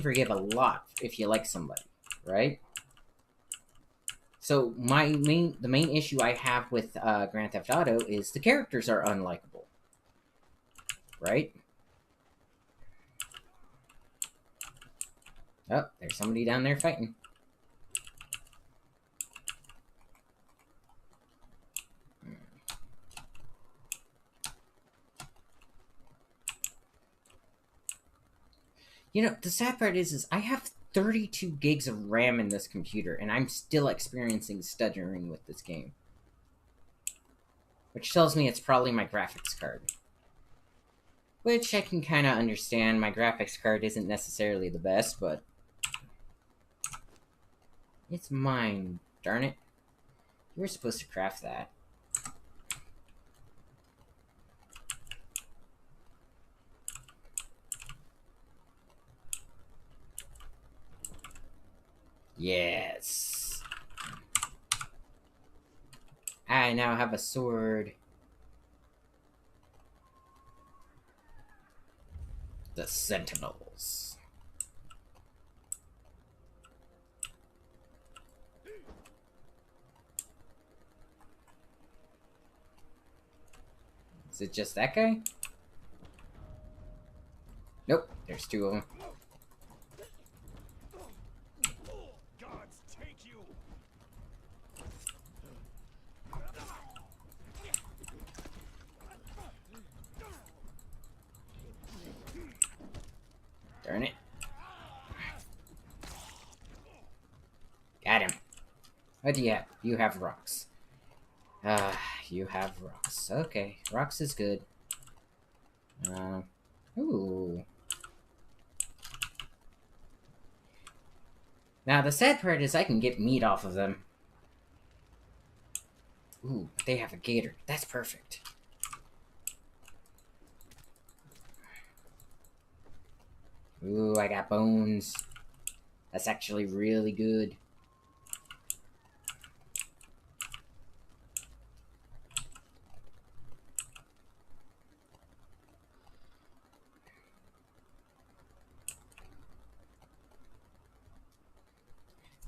forgive a lot if you like somebody, right? So the main issue I have with Grand Theft Auto is the characters are unlikable, right? Oh, there's somebody down there fighting. You know, the sad part is I have 32 gigs of RAM in this computer, and I'm still experiencing stuttering with this game. Which tells me it's probably my graphics card. Which I can kind of understand. My graphics card isn't necessarily the best, but it's mine, darn it. You were supposed to craft that. Yes. I now have a sword. The Sentinels. Is it just that guy? Nope, there's two of them. Gods take you! Darn it. Got him. What do you have? You have rocks. You have rocks. Okay, rocks is good. Ooh. Now, the sad part is I can get meat off of them. Ooh, they have a gator. That's perfect. Ooh, I got bones. That's actually really good.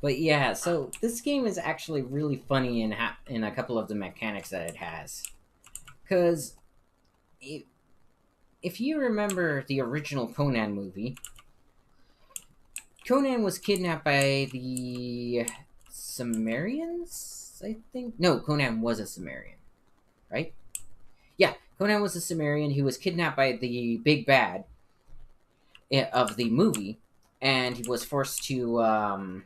But yeah, so this game is actually really funny in a couple of the mechanics that it has. Because if you remember the original Conan movie, Conan was kidnapped by the Sumerians, I think? No, Conan was a Sumerian, right? Yeah, Conan was a Sumerian. He was kidnapped by the big bad of the movie, and he was forced to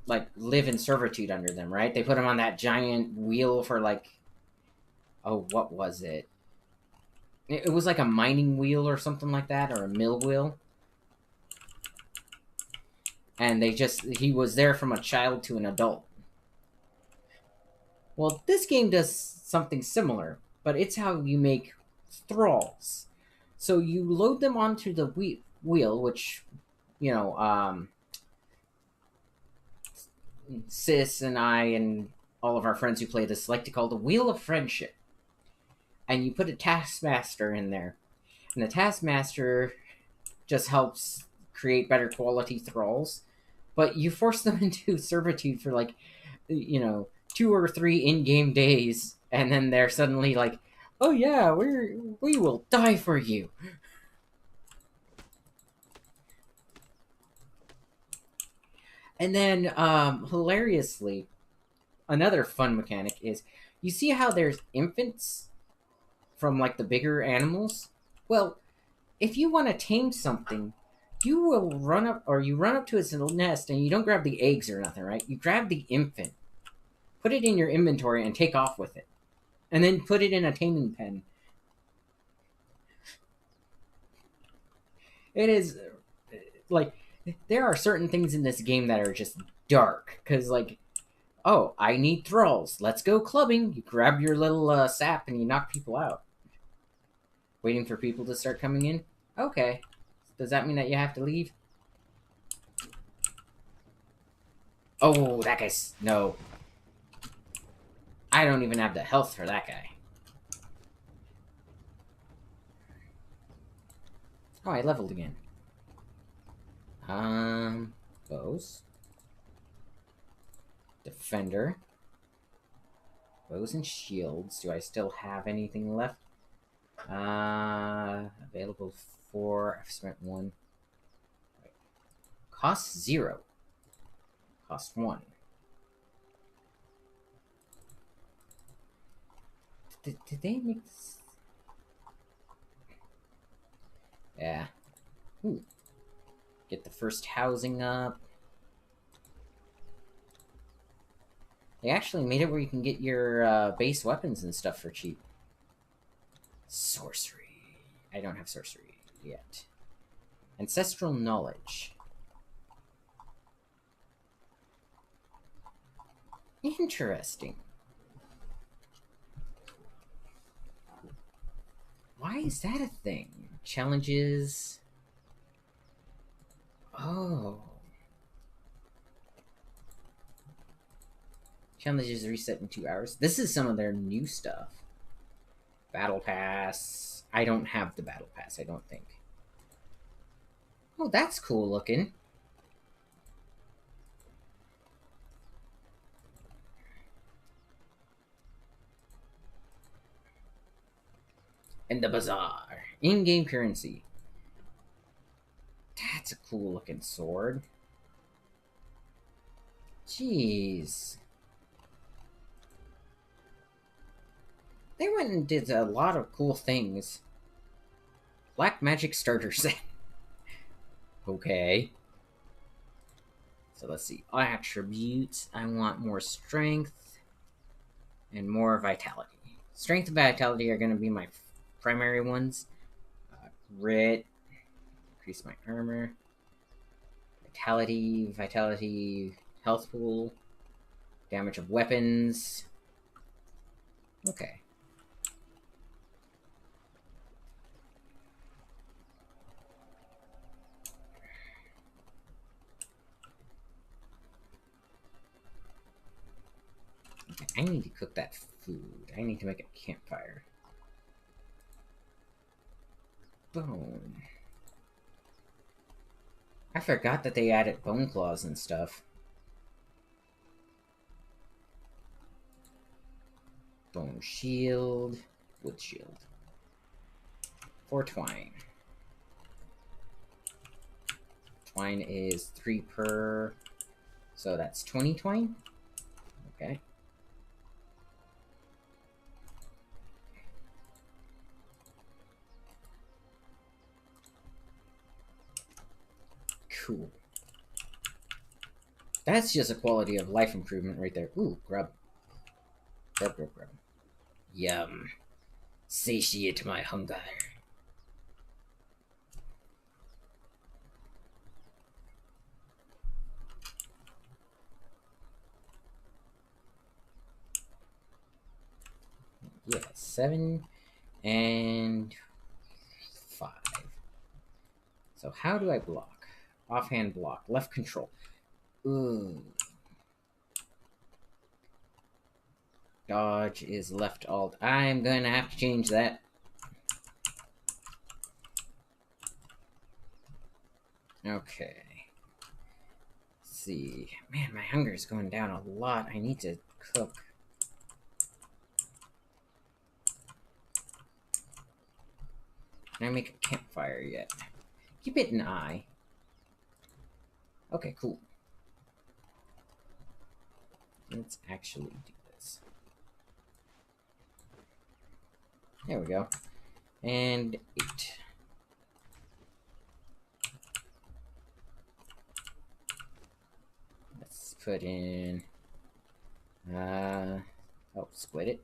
like live in servitude under them, right? They put him on that giant wheel for like, oh, what was it? It was like a mining wheel or something like that, or a mill wheel. And he was there from a child to an adult. Well, this game does something similar, but it's how you make thralls. So you load them onto the wheel, which, you know, Sis and I and all of our friends who play this like to call the Wheel of Friendship. And you put a taskmaster in there. And the taskmaster just helps create better quality thralls. But you force them into servitude for like, you know, 2 or 3 in-game days, and then they're suddenly like, "Oh yeah, we will die for you." And then, hilariously, another fun mechanic is you see how there's infants from like the bigger animals. Well, if you want to tame something, you will run up to its nest, and you don't grab the eggs or nothing, right? You grab the infant, put it in your inventory, and take off with it. And then put it in a taming pen. It is like there are certain things in this game that are just dark because like, oh, I need thralls, let's go clubbing. You grab your little sap and you knock people out. Waiting for people to start coming in. Okay, does that mean that you have to leave? Oh, that guy's no. I don't even have the health for that guy. Oh, I leveled again. Bows. Defender. Bows and shields. Do I still have anything left? Available 4. I've spent 1. Cost 0. Cost 1. Did they make this? Yeah. Ooh. Get the first housing up. They actually made it where you can get your base weapons and stuff for cheap. Sorcery. I don't have sorcery yet. Ancestral knowledge. Interesting. Why is that a thing? Challenges. Oh. Challenges reset in 2 hours. This is some of their new stuff. Battle Pass. I don't have the Battle Pass, I don't think. Oh, that's cool looking. And the Bazaar. In-game currency. That's a cool looking sword. Jeez. They went and did a lot of cool things. Black Magic Starter Set. Okay. So let's see. Attributes. I want more strength and more vitality. Strength and vitality are going to be my primary ones. Grit. Increase my armor. Vitality, health pool. Damage of weapons. Okay. I need to cook that food. I need to make a campfire. Bone. I forgot that they added bone claws and stuff. Bone shield. Wood shield. 4 twine. Twine is 3 per. So that's 20 twine. Okay. Cool. That's just a quality of life improvement right there. Ooh, grub. Grub. Yum. Satiate my hunger. Yeah, 7 and 5. So how do I block? Offhand block. Left control. Ooh. Dodge is left alt. I'm gonna have to change that. Okay. Let's see. Man, my hunger is going down a lot. I need to cook. Can I make a campfire yet? Keep it an eye. Okay, cool. Let's actually do this. There we go. And 8. Let's put in... split it.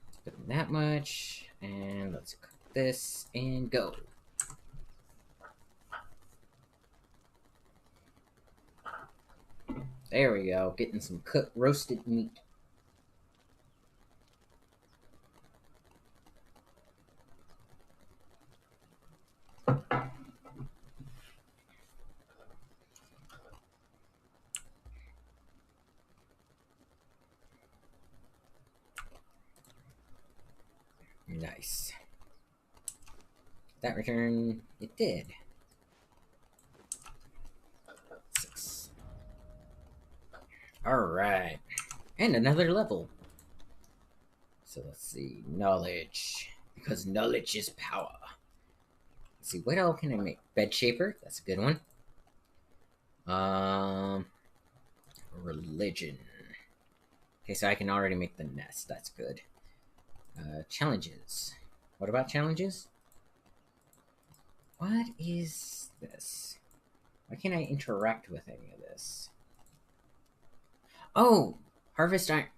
Let's put in that much. And let's cook this and go. There we go. Getting some cooked roasted meat. Nice. That return, it did. 6. Alright. And another level. So let's see. Knowledge. Because knowledge is power. Let's see, what else can I make? Bed shaper. That's a good one. Religion. Okay, so I can already make the nest. That's good. Challenges. What about challenges? What is this? Why can't I interact with any of this? Oh! Harvest iron.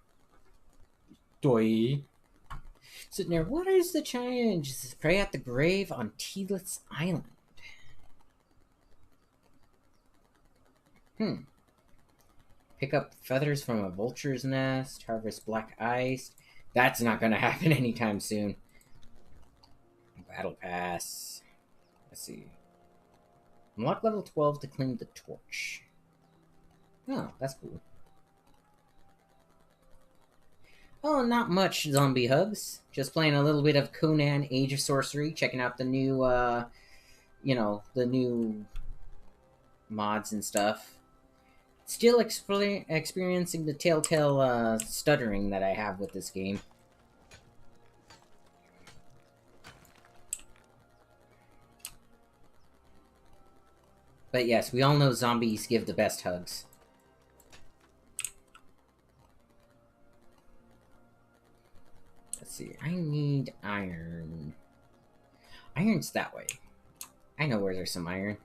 Doi. Sitting there, what is the challenge? This is pray at the grave on Teelitz Island. Pick up feathers from a vulture's nest. Harvest black ice. That's not going to happen anytime soon. Battle pass. Let's see. Unlock level 12 to claim the torch. Oh, that's cool. Oh, not much zombie hugs. Just playing a little bit of Conan Age of Sorcery. Checking out the new, the new mods and stuff. Still experiencing the telltale stuttering that I have with this game. But yes, we all know zombies give the best hugs. Let's see, I need iron. Iron's that way. I know where there's some iron.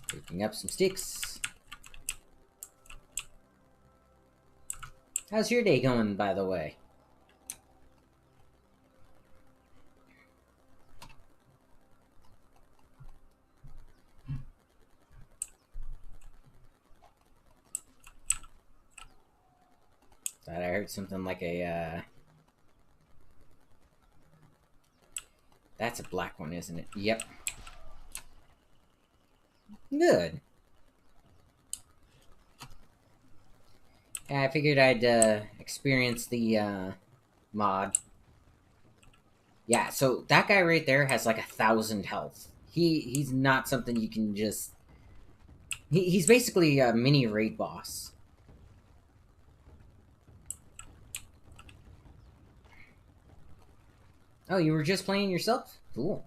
Picking up some sticks. How's your day going, by the way? Thought I heard something like a, That's a black one, isn't it? Yep. Good. I figured I'd experience the mod. Yeah, so that guy right there has like 1,000 health. He's not something you can just... He's basically a mini raid boss. Oh, you were just playing yourself? Cool.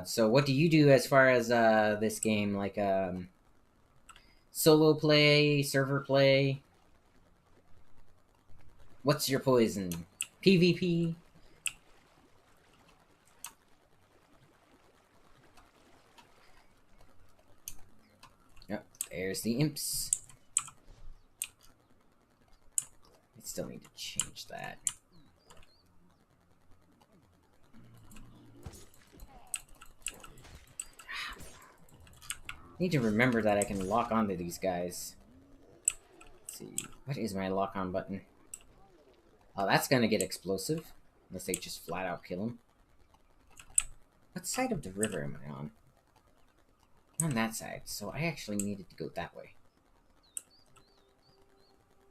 So what do you do as far as this game? Like, solo play, server play? What's your poison? PvP? Yep, there's the imps. I still need to change that. Need to remember that I can lock onto these guys. Let's see, what is my lock on button? Oh, that's gonna get explosive. Unless they just flat out kill him. What side of the river am I on? On that side, so I actually needed to go that way.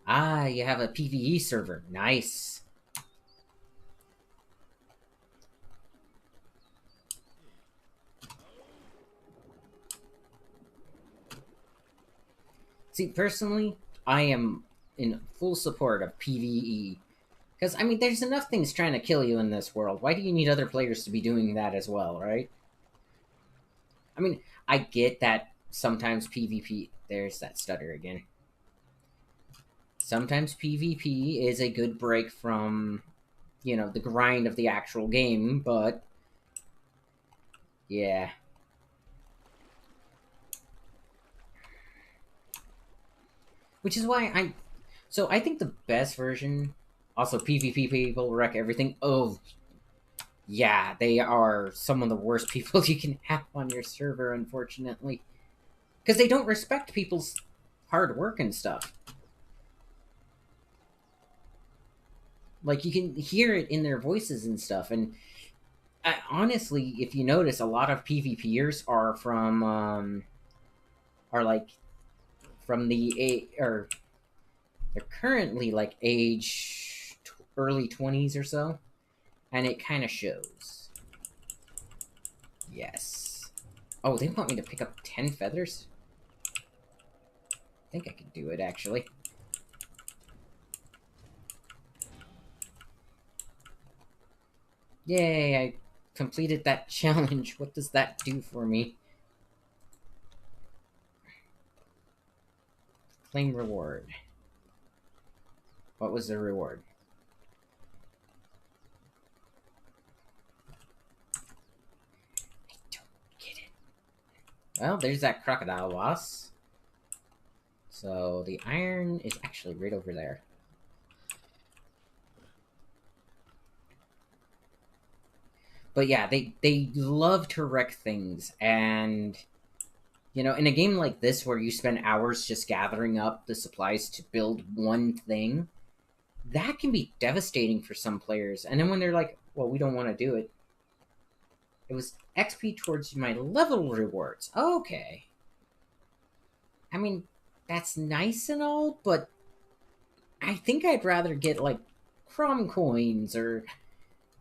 Ah, you have a PvE server. Nice. See, personally, I am in full support of PvE. Because, I mean, there's enough things trying to kill you in this world. Why do you need other players to be doing that as well, right? I mean, I get that sometimes PvP... There's that stutter again. Sometimes PvP is a good break from, you know, the grind of the actual game, but... yeah. Which is why So I think the best version... Also, PvP people wreck everything. Oh, yeah, they are some of the worst people you can have on your server, unfortunately. Because they don't respect people's hard work and stuff. Like, you can hear it in their voices and stuff. And honestly, if you notice, a lot of PvPers are from, from the... or They're currently like early 20s or so, and it kind of shows. Yes. Oh, they want me to pick up 10 feathers? I think I could do it, actually. Yay, I completed that challenge. What does that do for me? Claim reward. What was the reward? I don't get it. Well, there's that crocodile boss. So the iron is actually right over there. But yeah, they love to wreck things, and you know, in a game like this where you spend hours just gathering up the supplies to build one thing, that can be devastating for some players. And then when they're like, well, we don't want to do it. It was XP towards my level rewards. Okay. I mean, that's nice and all, but I think I'd rather get like Crom coins or,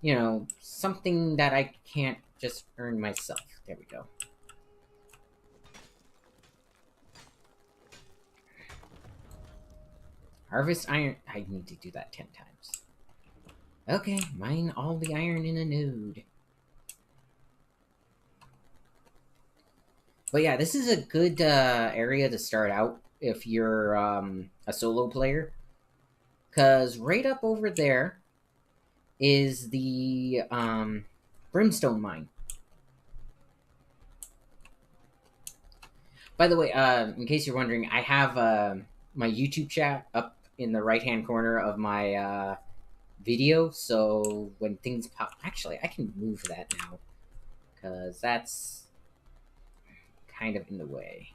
you know, something that I can't just earn myself. There we go. Harvest iron. I need to do that 10 times. Okay, mine all the iron in a node. But yeah, this is a good area to start out if you're a solo player. Because right up over there is the brimstone mine. By the way, in case you're wondering, I have my YouTube chat up in the right-hand corner of my video. So when things pop... Actually, I can move that now. Because that's kind of in the way.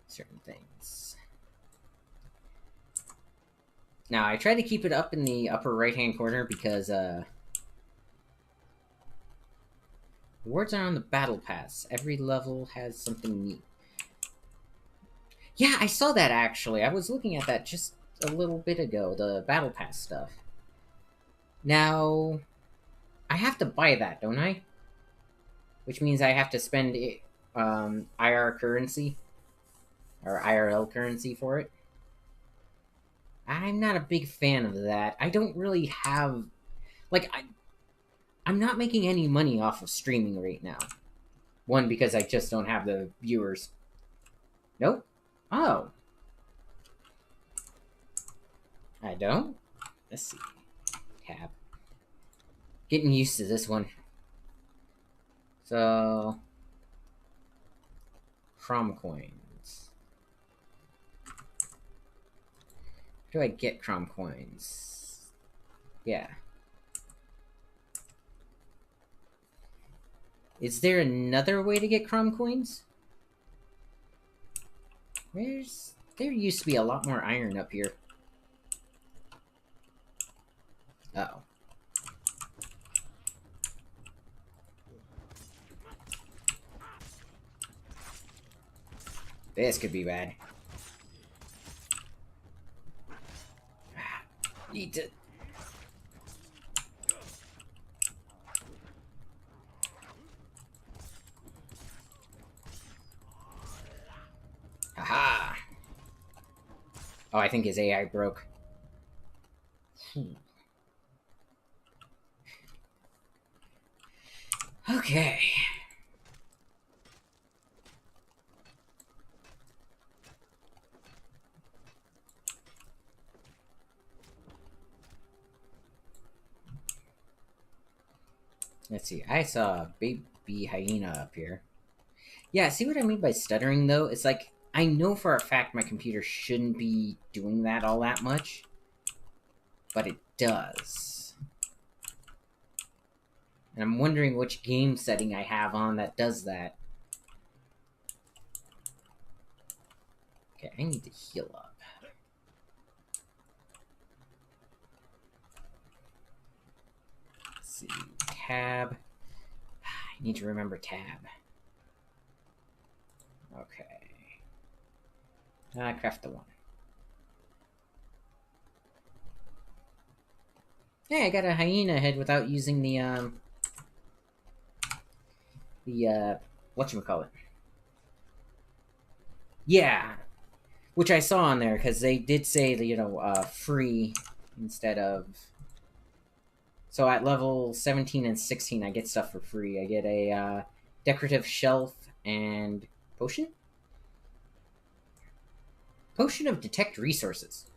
Certain things. Now, I try to keep it up in the upper right-hand corner because rewards are on the battle pass. Every level has something neat. Yeah, I saw that actually. I was looking at that just a little bit ago, the battle pass stuff. Now, I have to buy that, don't I? Which means I have to spend IR currency or IRL currency for it. I'm not a big fan of that. I don't really have like I'm not making any money off of streaming right now. One, because I just don't have the viewers. Nope. Oh. I don't? Let's see. Tab. Getting used to this one. So... Crom coins. Where do I get Crom coins? Yeah. Is there another way to get Crom coins? There used to be a lot more iron up here. Uh-oh. This could be bad. Need to... Haha! Oh, I think his AI broke. Okay. Let's see. I saw a baby hyena up here. Yeah, see what I mean by stuttering, though? It's like, I know for a fact my computer shouldn't be doing that all that much, but it does. And I'm wondering which game setting I have on that does that. Okay, I need to heal up. Let's see. Tab. I need to remember tab. Okay. Craft the one. Hey, I got a hyena head without using the whatchamacallit. Yeah, which I saw on there because they did say that, free instead of. So at level 17 and 16, I get stuff for free. I get a decorative shelf and potion. Potion of detect resources.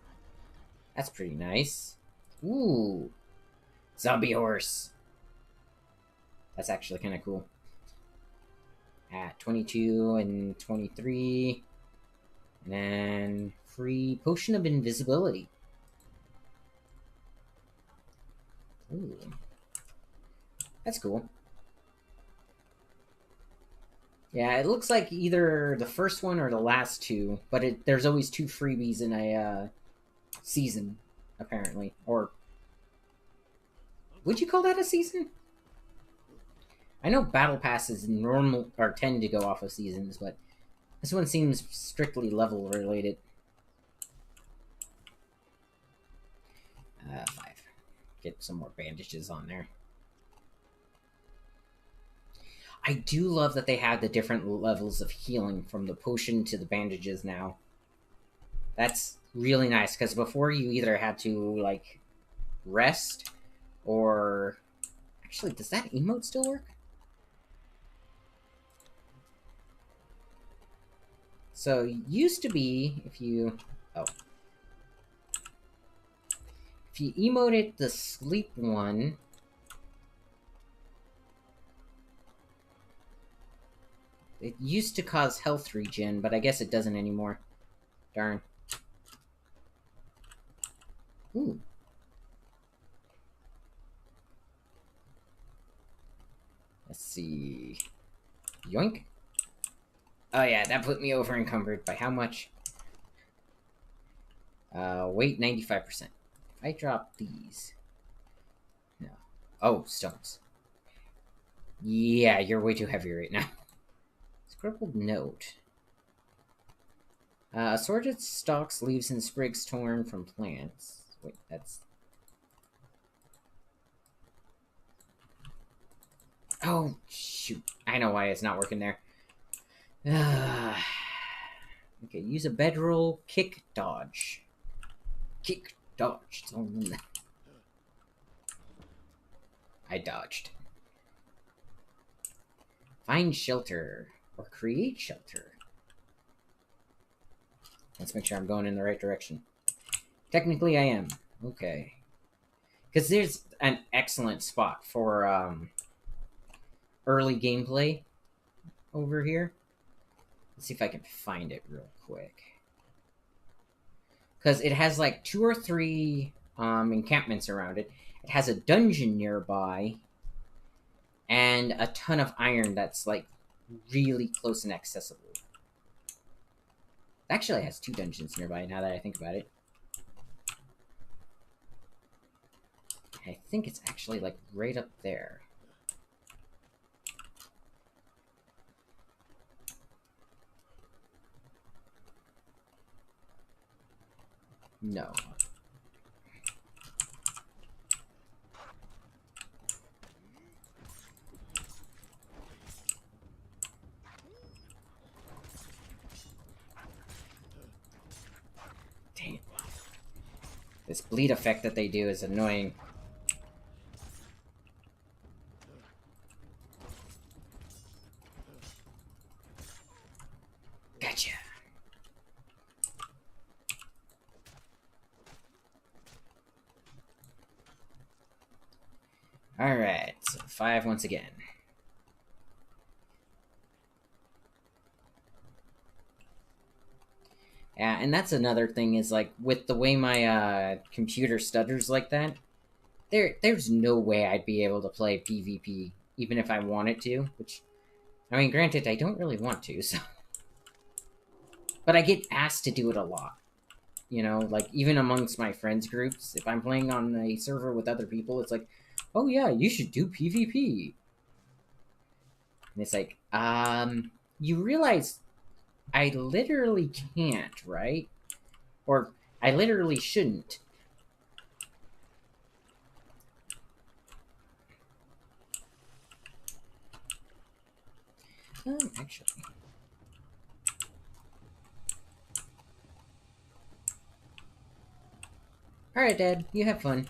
That's pretty nice. Ooh, zombie horse. That's actually kind of cool. At 22 and 23, and then free potion of invisibility. Ooh, that's cool. Yeah, it looks like either the first one or the last two, but there's always two freebies in a season, apparently. Or would you call that a season? I know battle passes normal or tend to go off of seasons, but this one seems strictly level related. 5. Get some more bandages on there. I do love that they have the different levels of healing from the potion to the bandages now. That's really nice because before you either had to like rest or actually does that emote still work? So used to be if you emoted the sleep one, it used to cause health regen, but I guess it doesn't anymore. Darn. Ooh. Let's see. Yoink. Oh yeah, that put me over encumbered by how much? Weight 95%. If I drop these. No. Oh, stones. Yeah, you're way too heavy right now. Scribbled note. Assorted stalks, leaves, and sprigs torn from plants. Wait, that's... Oh, shoot. I know why it's not working there. Okay, use a bedroll, kick, dodge. Kick, dodge. I dodged. Find shelter. Or create shelter. Let's make sure I'm going in the right direction. Technically, I am. Okay. Because there's an excellent spot for early gameplay over here. Let's see if I can find it real quick. Because it has like 2 or 3 encampments around it. It has a dungeon nearby. And a ton of iron that's like really close and accessible. It actually has 2 dungeons nearby now that I think about it. I think it's actually like right up there. No. Dang it. This bleed effect that they do is annoying. Gotcha. Alright, so 5 once again. Yeah, and that's another thing is like with the way my computer stutters like that, there's no way I'd be able to play PvP even if I wanted to, which I mean granted I don't really want to, so but I get asked to do it a lot. You know, like even amongst my friends groups, if I'm playing on a server with other people, it's like, "Oh yeah, you should do PvP." And it's like, you realize I literally can't, right? Or I literally shouldn't. Actually. Alright, Dad, you have fun.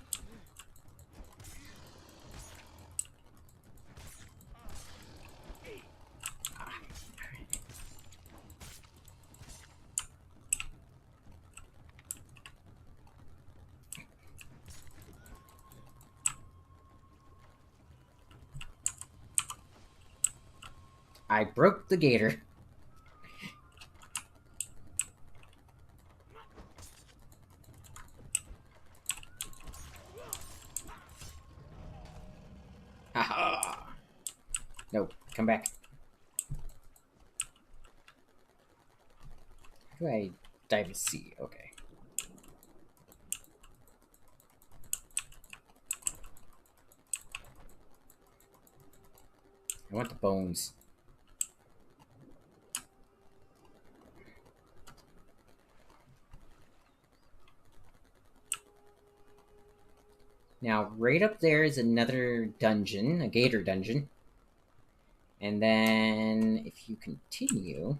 I broke the gator. Haha. Nope, come back. How do I dive a sea? Okay. I want the bones. Now, right up there is another dungeon, a gator dungeon. And then, if you continue...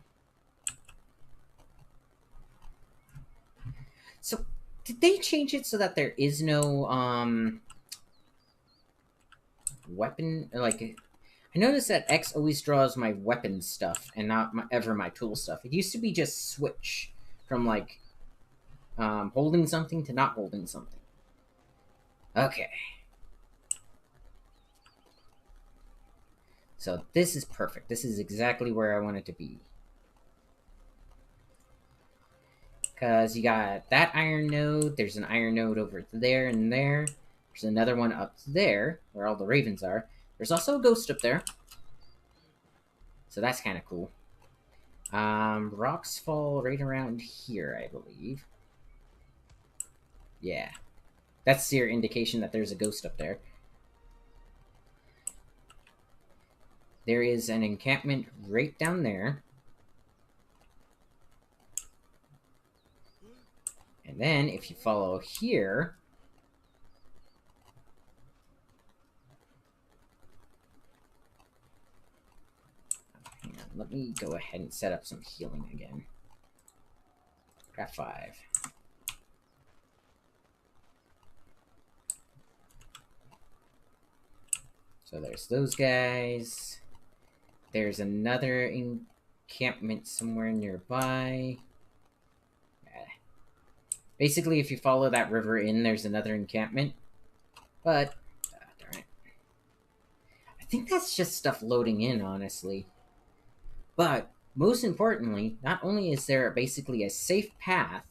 So, did they change it so that there is no, weapon? Like, I noticed that X always draws my weapon stuff and not ever my tool stuff. It used to be just switch from, like, holding something to not holding something. Okay. So this is perfect. This is exactly where I want it to be. Because you got that iron node. There's an iron node over there and there. There's another one up there, where all the ravens are. There's also a ghost up there. So that's kind of cool. Rocks fall right around here, I believe. Yeah. That's your indication that there's a ghost up there. There is an encampment right down there. And then, if you follow here... Hang on, let me go ahead and set up some healing again. Got 5. So there's those guys. There's another encampment somewhere nearby. Basically, if you follow that river in, there's another encampment. But, darn it. I think that's just stuff loading in, honestly. But, most importantly, not only is there basically a safe path,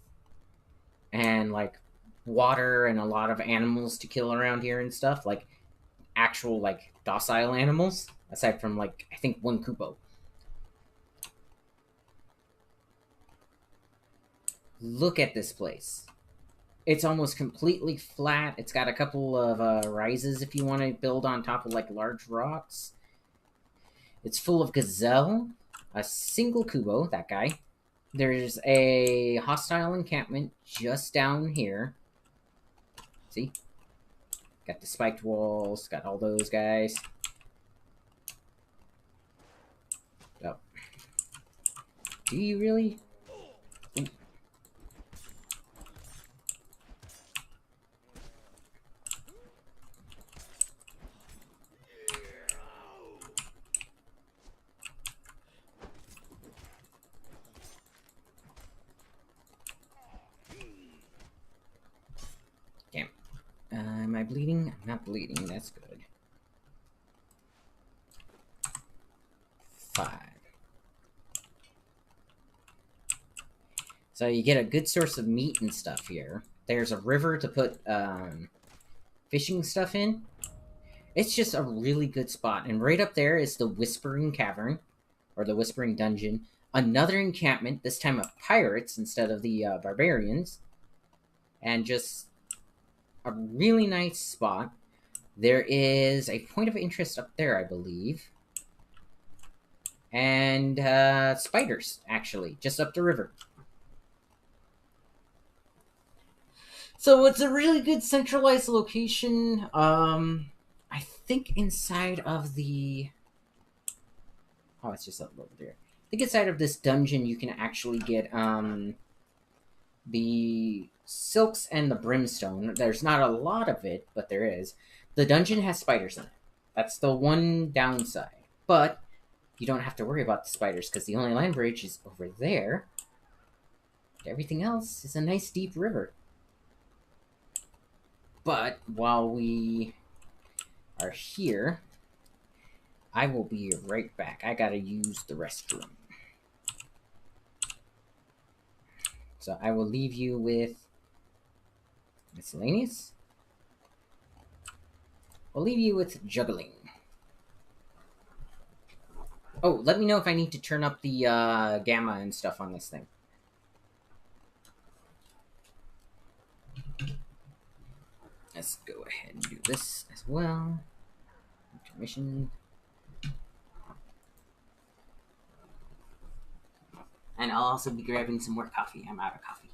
and, like, water and a lot of animals to kill around here and stuff, like, actual, like, docile animals, aside from, like, I think one Kupo. Look at this place. It's almost completely flat. It's got a couple of rises if you want to build on top of, like, large rocks. It's full of gazelle, a single kubo, that guy. There's a hostile encampment just down here. See? Got the spiked walls, got all those guys. Oh. Do you really? Ooh. Damn. Am I bleeding? I'm not bleeding, that's good. 5. So you get a good source of meat and stuff here. There's a river to put fishing stuff in. It's just a really good spot. And right up there is the Whispering Cavern, or the Whispering Dungeon. Another encampment, this time of pirates instead of the barbarians. And just a really nice spot. There is a point of interest up there, I believe. And spiders, actually, just up the river. So it's a really good centralized location. I think inside of the Oh, it's just up over there. I think inside of this dungeon you can actually get the silks and the brimstone. There's not a lot of it, but there is. The dungeon has spiders in it. That's the one downside. But you don't have to worry about the spiders because the only land bridge is over there. Everything else is a nice deep river. But while we are here, I will be right back. I gotta use the restroom. So I will leave you with miscellaneous. We'll leave you with juggling. Oh, let me know if I need to turn up the gamma and stuff on this thing. Let's go ahead and do this as well. Intermission. And I'll also be grabbing some more coffee. I'm out of coffee.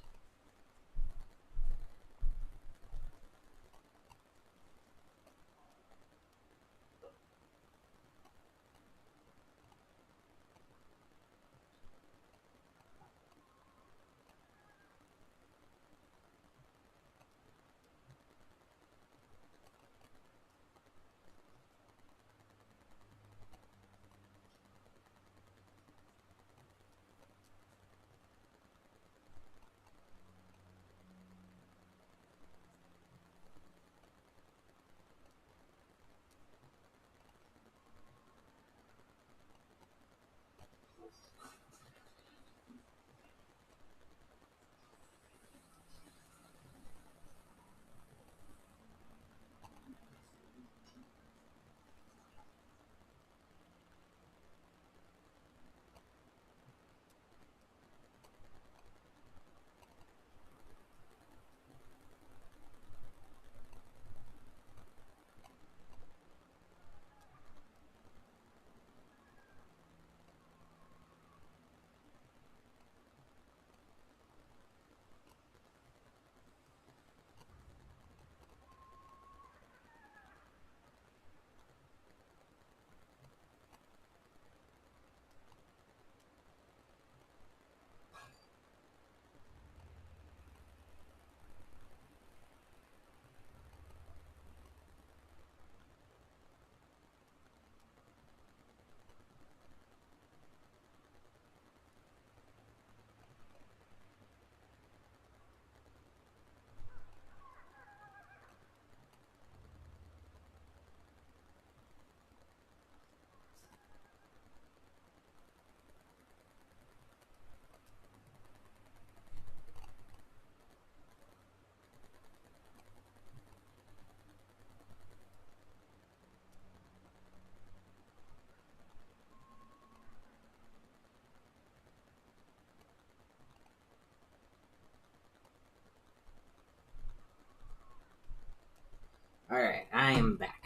Alright, I am back.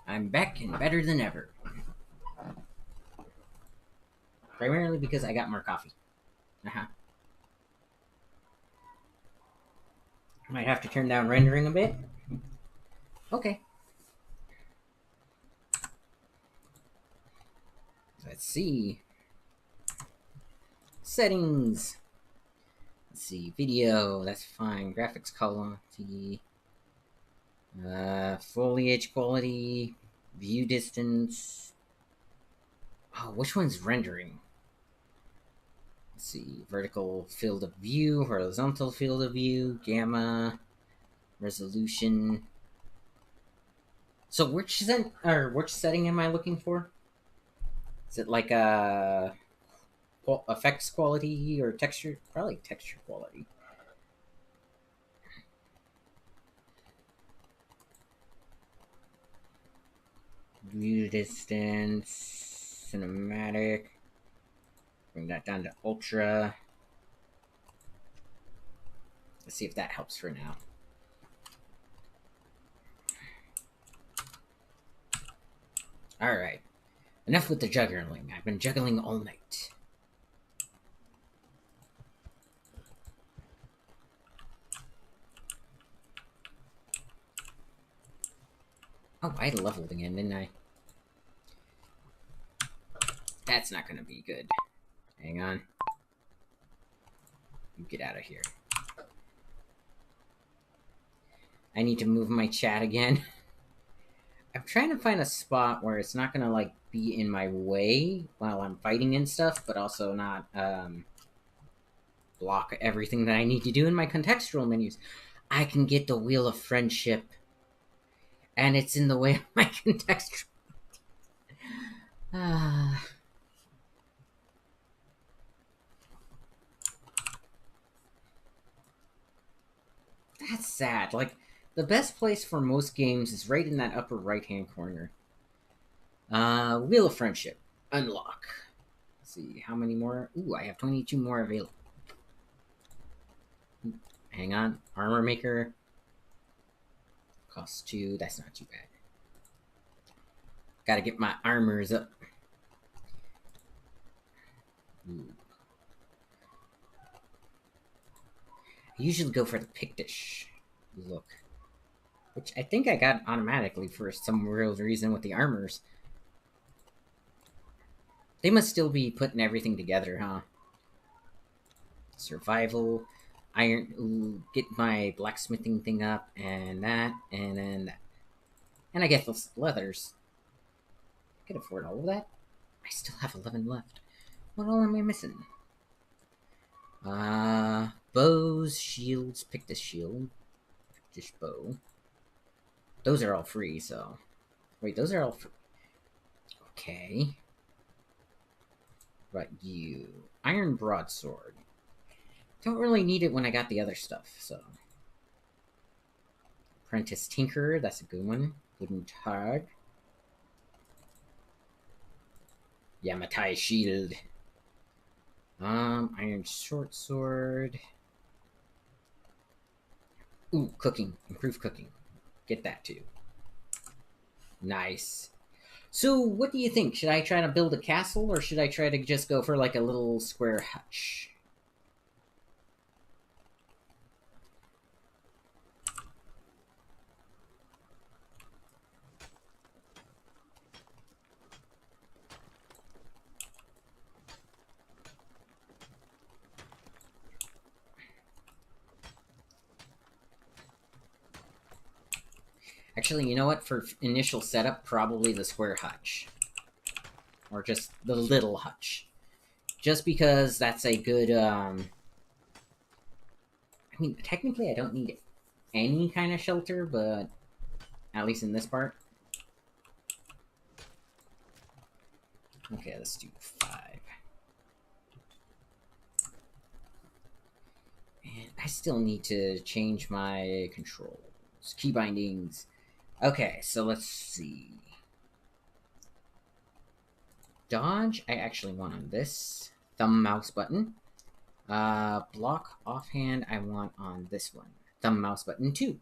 I'm back and better than ever. Primarily because I got more coffee. I might have to turn down rendering a bit. Okay. Let's see. Settings. Let's see. Video. That's fine. Graphics quality. Foliage quality. View distance. Oh, which one's rendering? Let's see. Vertical field of view. Horizontal field of view. Gamma. Resolution. So which setting am I looking for? Is it like a effects quality or texture? Probably texture quality. View distance, cinematic. Bring that down to ultra. Let's see if that helps for now. Alright. Enough with the juggling. I've been juggling all night. Oh, I leveled again, didn't I? That's not gonna be good. Hang on. You get out of here. I need to move my chat again. I'm trying to find a spot where it's not gonna, like, be in my way while I'm fighting and stuff, but also not, block everything that I need to do in my contextual menus. I can get the Wheel of Friendship, and it's in the way of my contextual. Ah. That's sad. Like, the best place for most games is right in that upper right-hand corner. Wheel of Friendship. Unlock. Let's see, how many more? Ooh, I have 22 more available. Hang on. Armor Maker. Costs 2. That's not too bad. Gotta get my armors up. Ooh. I usually go for the Pictish look, which I think I got automatically for some real reason with the armors. They must still be putting everything together, huh? Survival, iron. Ooh, get my blacksmithing thing up, and that, and then that. And I get those leathers. I can afford all of that. I still have 11 left. What all am I missing? Bows, shields, pick this shield. Pictish bow. Those are all free, so. Wait, those are all free. Okay. But you. Iron broadsword. Don't really need it when I got the other stuff, so. Apprentice Tinkerer, that's a good one. Wooden Tag. Yamatai Shield. Iron Short Sword. Ooh, cooking. Improve cooking. Get that too. Nice. So, what do you think? Should I try to build a castle, or should I try to just go for like a little square hutch? Actually, you know what? For initial setup, probably the square hutch. Or just the little hutch. Just because that's a good, I mean, technically I don't need any kind of shelter, but at least in this part. Okay, let's do 5. And I still need to change my controls. Key bindings. Okay, so let's see. Dodge, I actually want on this. Thumb mouse button. Block offhand, I want on this one. Thumb mouse button 2.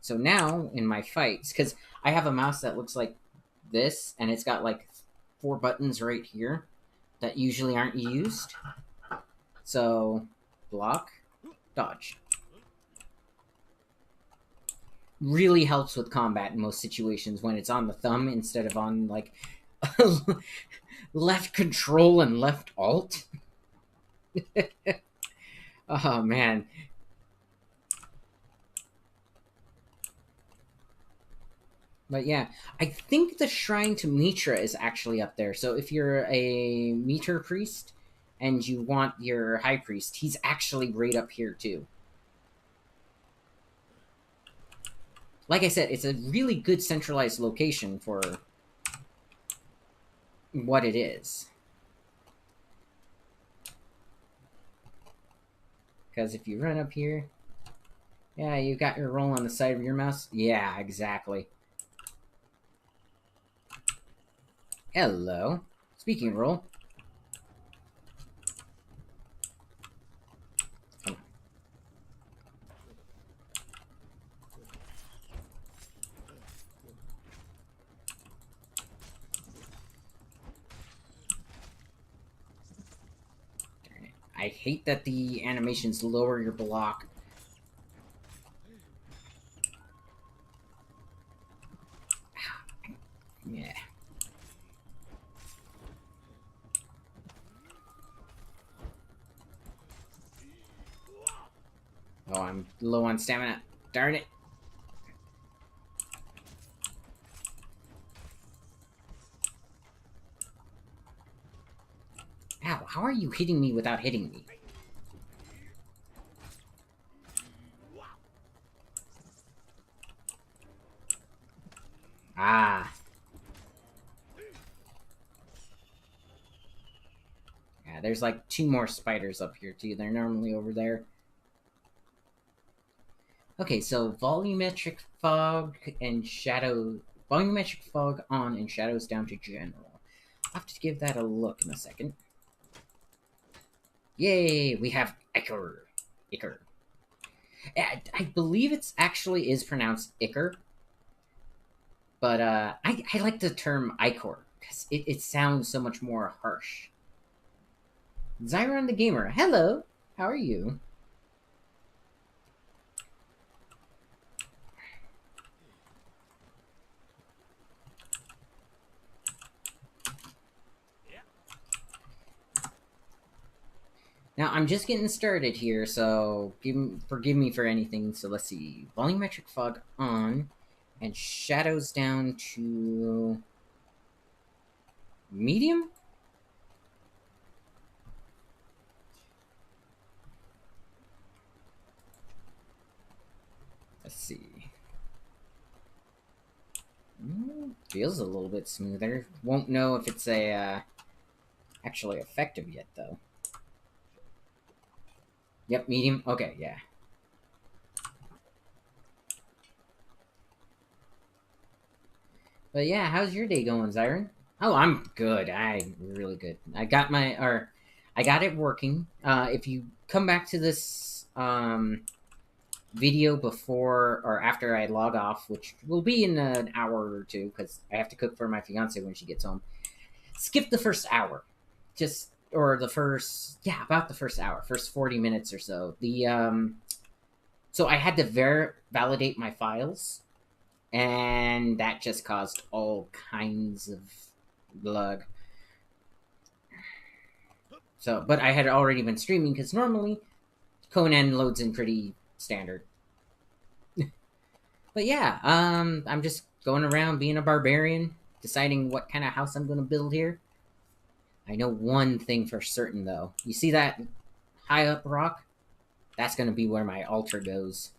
So now, in my fights, because I have a mouse that looks like this, and it's got like 4 buttons right here that usually aren't used. So, block, dodge. Really helps with combat in most situations when it's on the thumb instead of on, like, left control and left alt. Oh, man. But yeah, I think the Shrine to Mitra is actually up there. So if you're a Meter Priest and you want your High Priest, he's actually right up here too. Like I said, it's a really good centralized location for what it is. Because if you run up here, yeah, you got your roll on the side of your mouse. Yeah, exactly. Hello. Speaking of roll. Come on. Darn it. I hate that the animations lower your block. Oh, I'm low on stamina. Darn it. Ow, how are you hitting me without hitting me? Ah. Yeah, there's like 2 more spiders up here too. They're normally over there. Okay, so volumetric fog and shadow... Volumetric fog on and shadows down to general. I'll have to give that a look in a second. Yay, we have Ichor. Ichor. I believe it's actually is pronounced Ichor. But I like the term Ichor, because it sounds so much more harsh. Zyron the Gamer, hello! How are you? Now, I'm just getting started here, so forgive me for anything. So let's see. Volumetric fog on, and shadows down to... medium? Let's see. Feels a little bit smoother. Won't know if it's actually effective yet, though. Yep, medium. Okay, yeah. But yeah, how's your day going, Zyron? Oh, I'm good. I'm really good. I got it working. If you come back to this video before or after I log off, which will be in an hour or two, because I have to cook for my fiance when she gets home. Skip the first hour, or the first, yeah, about the first hour, first 40 minutes or so. So I had to validate my files, and that just caused all kinds of glug. So, but I had already been streaming because normally Conan loads in pretty standard. But yeah, I'm just going around being a barbarian, deciding what kind of house I'm going to build here. I know one thing for certain though. You see that high up rock? That's going to be where my altar goes.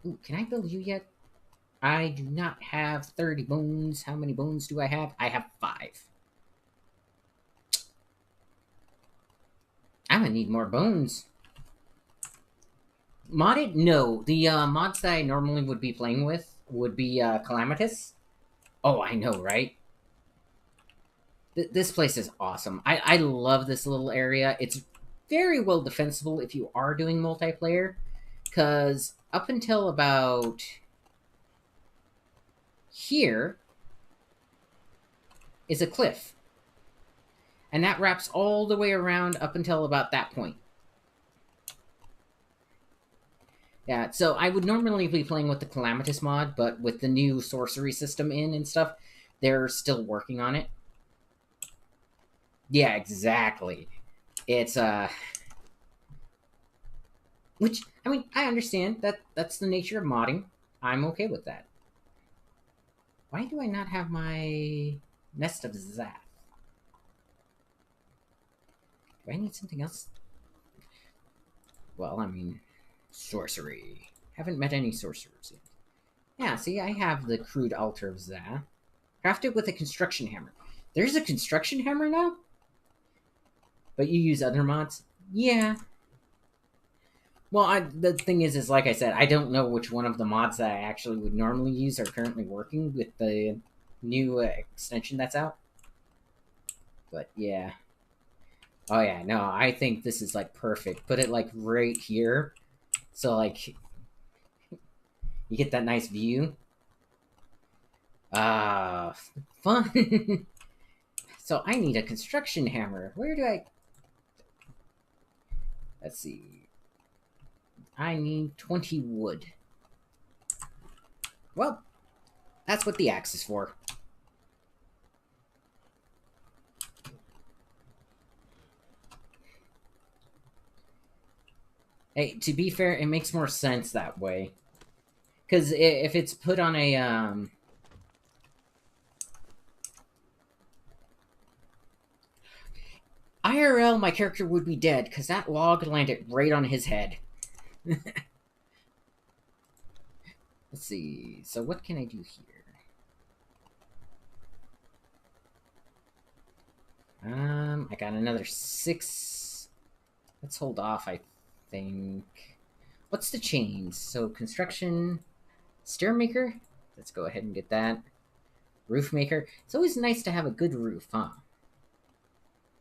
Ooh, can I build you yet? I do not have 30 bones. How many bones do I have? I have 5. I'm gonna need more bones. Modded? No. The mods that I normally would be playing with would be Calamitous. Oh, I know, right? This place is awesome. I love this little area. It's very well defensible if you are doing multiplayer, because up until about here is a cliff. And that wraps all the way around up until about that point. Yeah, so I would normally be playing with the Calamitous mod, but with the new sorcery system in and stuff, they're still working on it. Yeah, exactly. It's which, I mean, I understand that that's the nature of modding. I'm okay with that. Why do I not have my Nest of Zath? Do I need something else? Well, I mean, sorcery. Haven't met any sorcerers yet. Yeah, see, I have the crude altar of Zath. Crafted with a construction hammer. There's a construction hammer now? But you use other mods? Yeah. Well, the thing is like I said, I don't know which one of the mods that I actually would normally use are currently working with the new extension that's out. But yeah. Oh yeah, no, I think this is like perfect. Put it like right here. So like you get that nice view. Fun. So I need a construction hammer. Where do I... Let's see. I need 20 wood. Well, that's what the axe is for. Hey, to be fair, it makes more sense that way. Because if it's put on a IRL, my character would be dead because that log landed right on his head. Let's see. So what can I do here? I got another 6. Let's hold off, I think. What's the chains? So construction, stairmaker. Let's go ahead and get that. Roof maker. It's always nice to have a good roof, huh?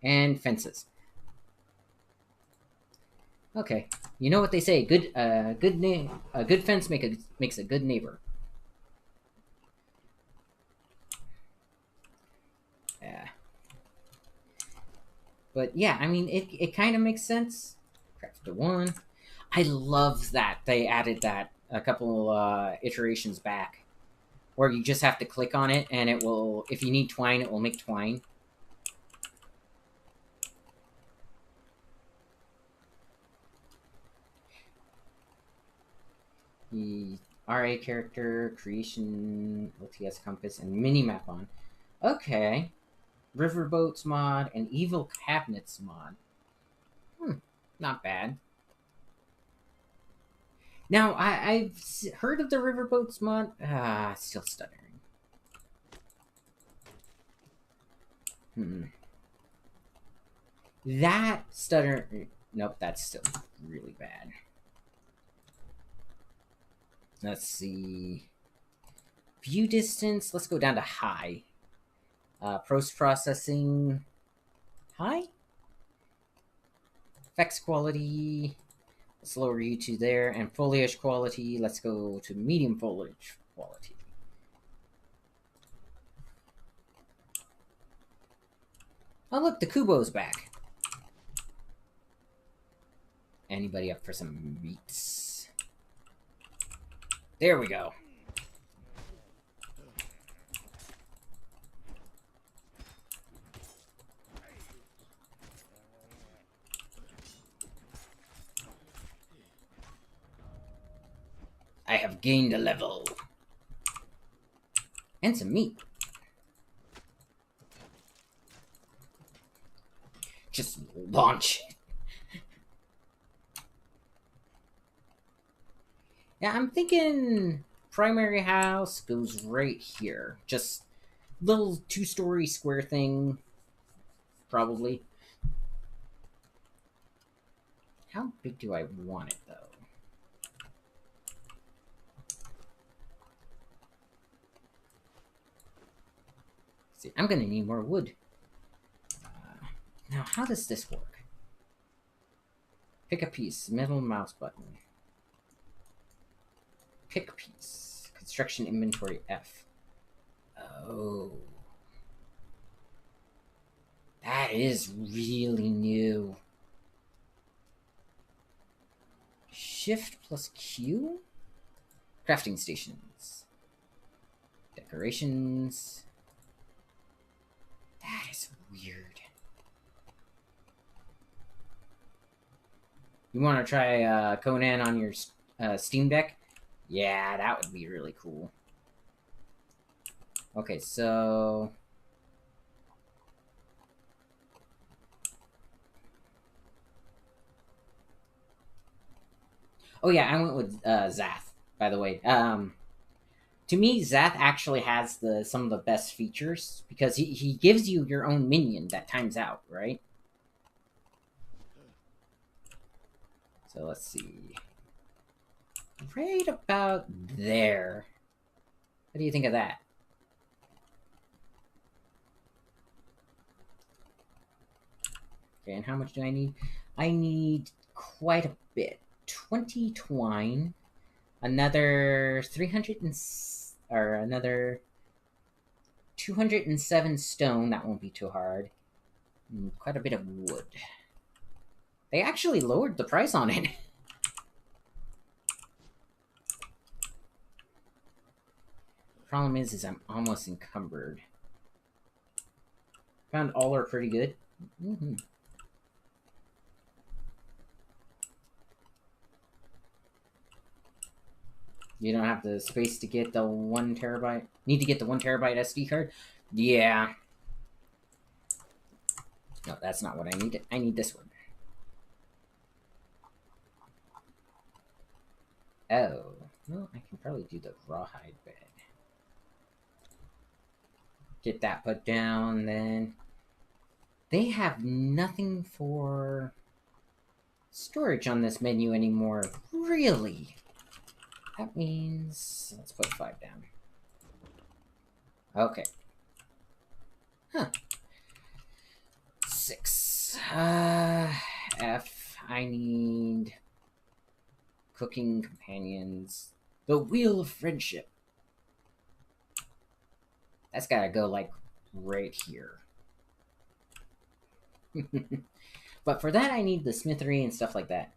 And fences. Okay. You know what they say? A good fence makes a good neighbor. Yeah. But yeah, I mean, it kind of makes sense. Craft 1. I love that they added that a couple iterations back, where you just have to click on it and it will, if you need twine, it will make twine. The RA character, creation, LTS compass, and minimap on. Okay. Riverboats mod and evil cabinets mod. Not bad. Now, I've heard of the riverboats mod. Still stuttering. That stutter. Nope, that's still really bad. Let's see. View distance. Let's go down to high. Post processing. High. Effects quality. Let's lower you to there. And foliage quality. Let's go to medium foliage quality. Oh, look, the Kubo's back. Anybody up for some meats? There we go. I have gained a level. And some meat. Just launch it. Yeah, I'm thinking primary house goes right here. Just little 2-story square thing. Probably. How big do I want it, though? See, I'm gonna need more wood. Now, how does this work? Pick a piece. Middle mouse button. Pick piece. Construction inventory F. Oh. That is really new. Shift plus Q? Crafting stations. Decorations. That is weird. You want to try Conan on your Steam Deck? Yeah, that would be really cool. Okay, so... Oh yeah, I went with Zath, by the way. To me, Zath actually has some of the best features, because he gives you your own minion that times out, right? So let's see. Right about there. What do you think of that? Okay, and how much do I need? I need quite a bit. 20 twine, another 300 or another 207 stone. That won't be too hard. And quite a bit of wood. They actually lowered the price on it. Problem is I'm almost encumbered. Found all are pretty good. You don't have the space to get the 1 TB. Need to get the 1 TB SD card? Yeah. No, that's not what I need. I need this one. Oh. Well, I can probably do the rawhide bed. Get that put down, then. They have nothing for storage on this menu anymore. Really? That means... let's put 5 down. Okay. Huh. 6. F. I need... cooking companions. The Wheel of Friendship. That's gotta go, like, right here. But for that, I need the smithery and stuff like that.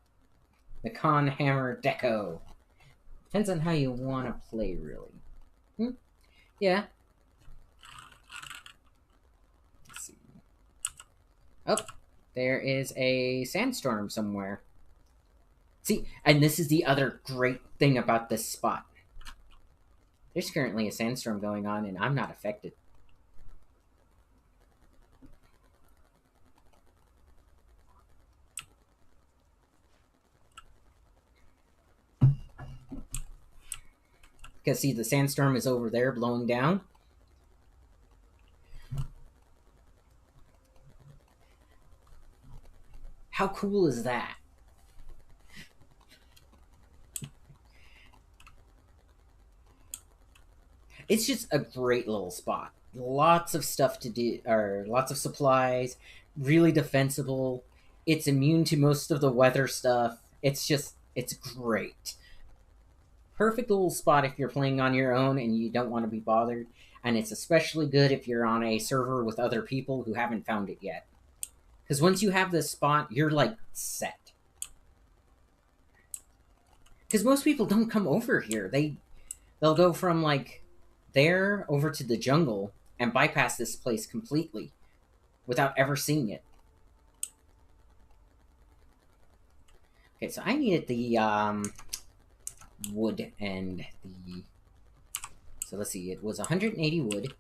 The Con Hammer Deco. Depends on how you want to play, really. Yeah. Let's see. Oh, there is a sandstorm somewhere. See, and this is the other great thing about this spot. There's currently a sandstorm going on, and I'm not affected. Because, see, the sandstorm is over there blowing down. How cool is that? It's just a great little spot. Lots of stuff to do, or lots of supplies, really defensible. It's immune to most of the weather stuff. It's great. Perfect little spot if you're playing on your own and you don't want to be bothered. And it's especially good if you're on a server with other people who haven't found it yet. Because once you have this spot, you're like set. Because most people don't come over here. They'll go from like there over to the jungle and bypass this place completely without ever seeing it. Okay, so I needed the wood and the... So let's see, it was 180 wood.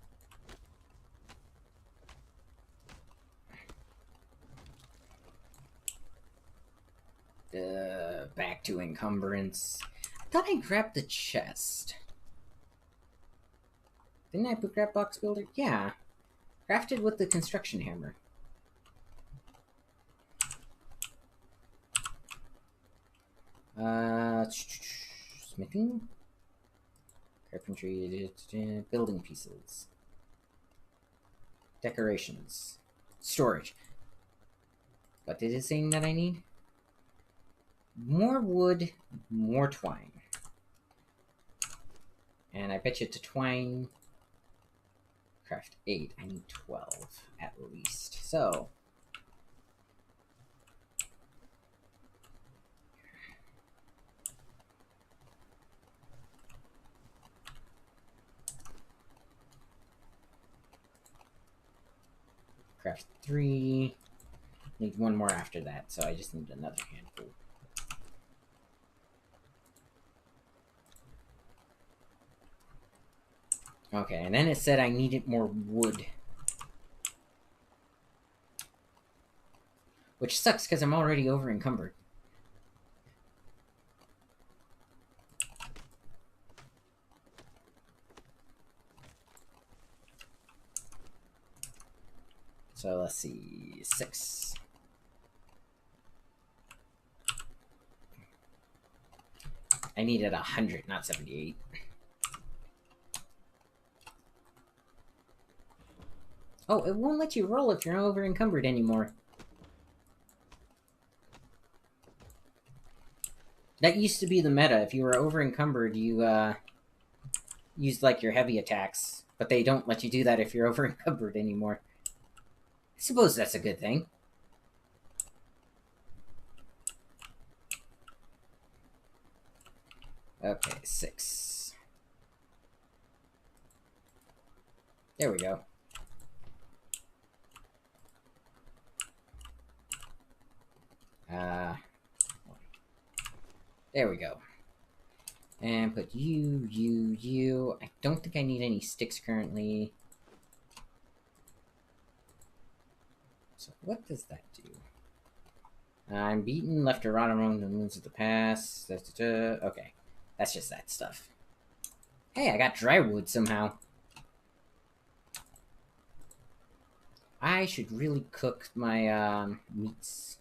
Back to encumbrance. I thought I grabbed the chest. Didn't I put grab box builder? Yeah. Crafted with the construction hammer. Smithing? Carpentry, building pieces. Decorations. Storage. What is it saying that I need? More wood, more twine. And I bet you to twine... Craft 8. I need 12 at least. So... Craft 3. Need one more after that, so I just need another handful. Okay, and then it said I needed more wood. Which sucks, because I'm already over encumbered. So let's see, 6. I needed 100, not 78. Oh, it won't let you roll if you're not over encumbered anymore. That used to be the meta. If you were over encumbered, you used like your heavy attacks, but they don't let you do that if you're over encumbered anymore. I suppose that's a good thing. Okay, 6. There we go. There we go. And put you. I don't think I need any sticks currently. So what does that do? I'm beaten, left to rot around the moons of the past. Okay, that's just that stuff. Hey, I got dry wood somehow. I should really cook my meats.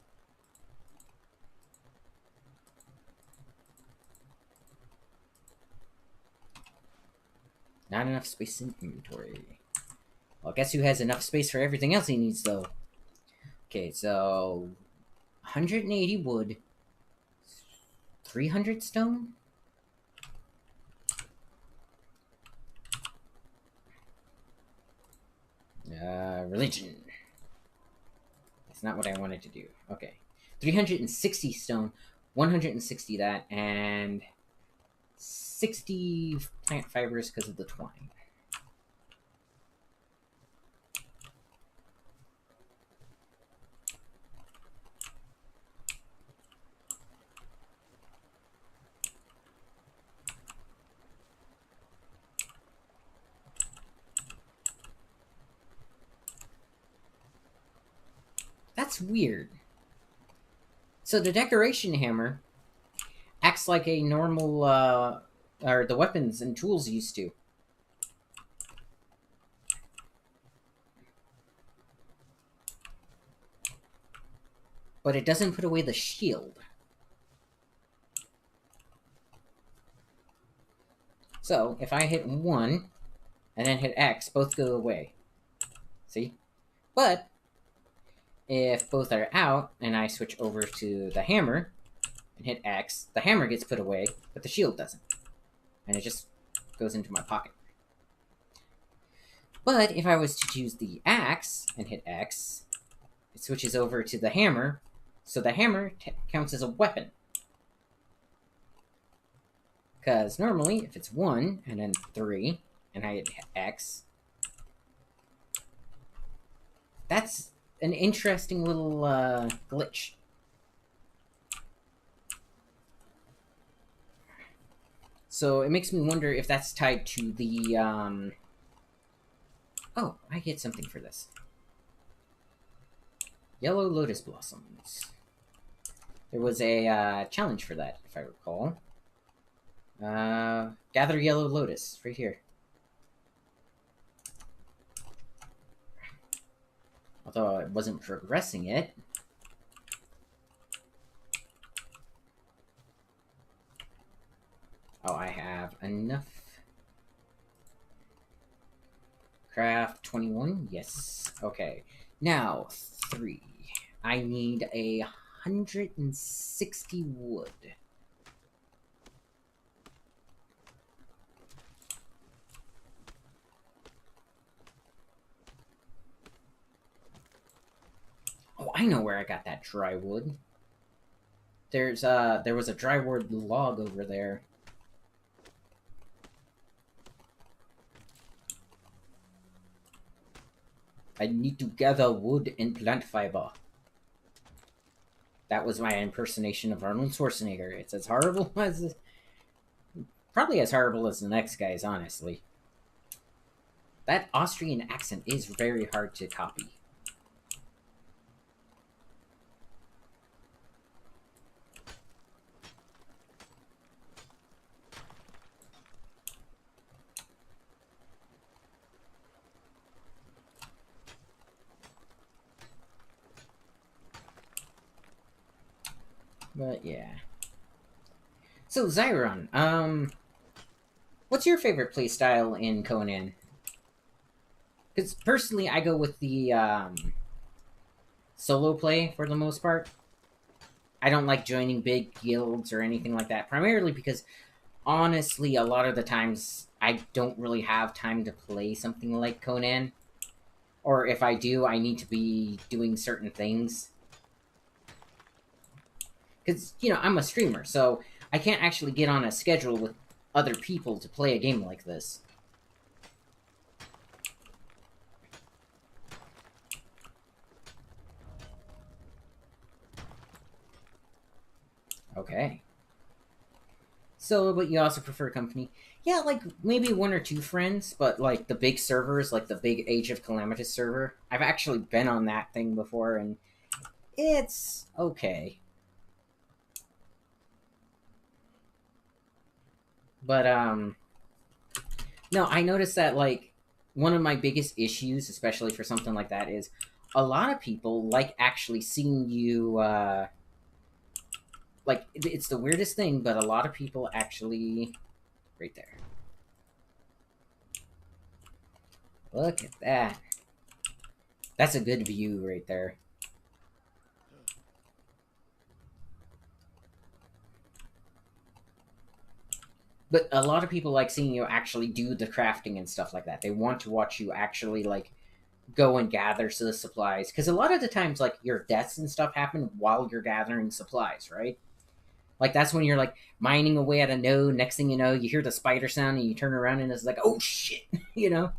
Not enough space in inventory. Well, guess who has enough space for everything else he needs, though? Okay, so 180 wood, 300 stone. Religion. That's not what I wanted to do. Okay, 360 stone, 160 that, and 60 plant fibers because of the twine. That's weird. So the decoration hammer acts like a normal, or the weapons and tools used to. But it doesn't put away the shield. So, if I hit 1, and then hit X, both go away. See? But, if both are out, and I switch over to the hammer, and hit X, the hammer gets put away, but the shield doesn't. And it just goes into my pocket. But, if I was to choose the axe, and hit X, it switches over to the hammer, so the hammer counts as a weapon. Because normally, if it's 1, and then 3, and I hit X, that's an interesting little glitch. So it makes me wonder if that's tied to the... Oh, I get something for this. Yellow lotus blossoms. There was a challenge for that, if I recall. Gather yellow lotus, right here. Although I wasn't progressing it. Oh, I have enough. Craft 21, yes. Okay. Now, 3. I need 160 wood. Oh, I know where I got that dry wood. There was a dry wood log over there. I need to gather wood and plant fiber. That was my impersonation of Arnold Schwarzenegger. It's as horrible as... Probably as horrible as the next guy's, honestly. That Austrian accent is very hard to copy. But yeah. So Zyron, what's your favorite playstyle in Conan? Because personally, I go with the solo play for the most part. I don't like joining big guilds or anything like that. Primarily because, honestly, a lot of the times I don't really have time to play something like Conan. Or if I do, I need to be doing certain things. Because, you know, I'm a streamer, so I can't actually get on a schedule with other people to play a game like this. Okay. So, but you also prefer company? Yeah, like maybe one or two friends, but like the big servers, like the big Age of Calamitous server. I've actually been on that thing before, and it's okay. But no, I noticed that like one of my biggest issues, especially for something like that, is a lot of people like actually seeing you. Like it's the weirdest thing, but a lot of people actually right there. Look at that. That's a good view right there. But a lot of people like seeing you actually do the crafting and stuff like that. They want to watch you actually like go and gather the supplies because a lot of the times like your deaths and stuff happen while you're gathering supplies, right? Like that's when you're like mining away at a node. Next thing you know, you hear the spider sound and you turn around and it's like, oh shit, you know.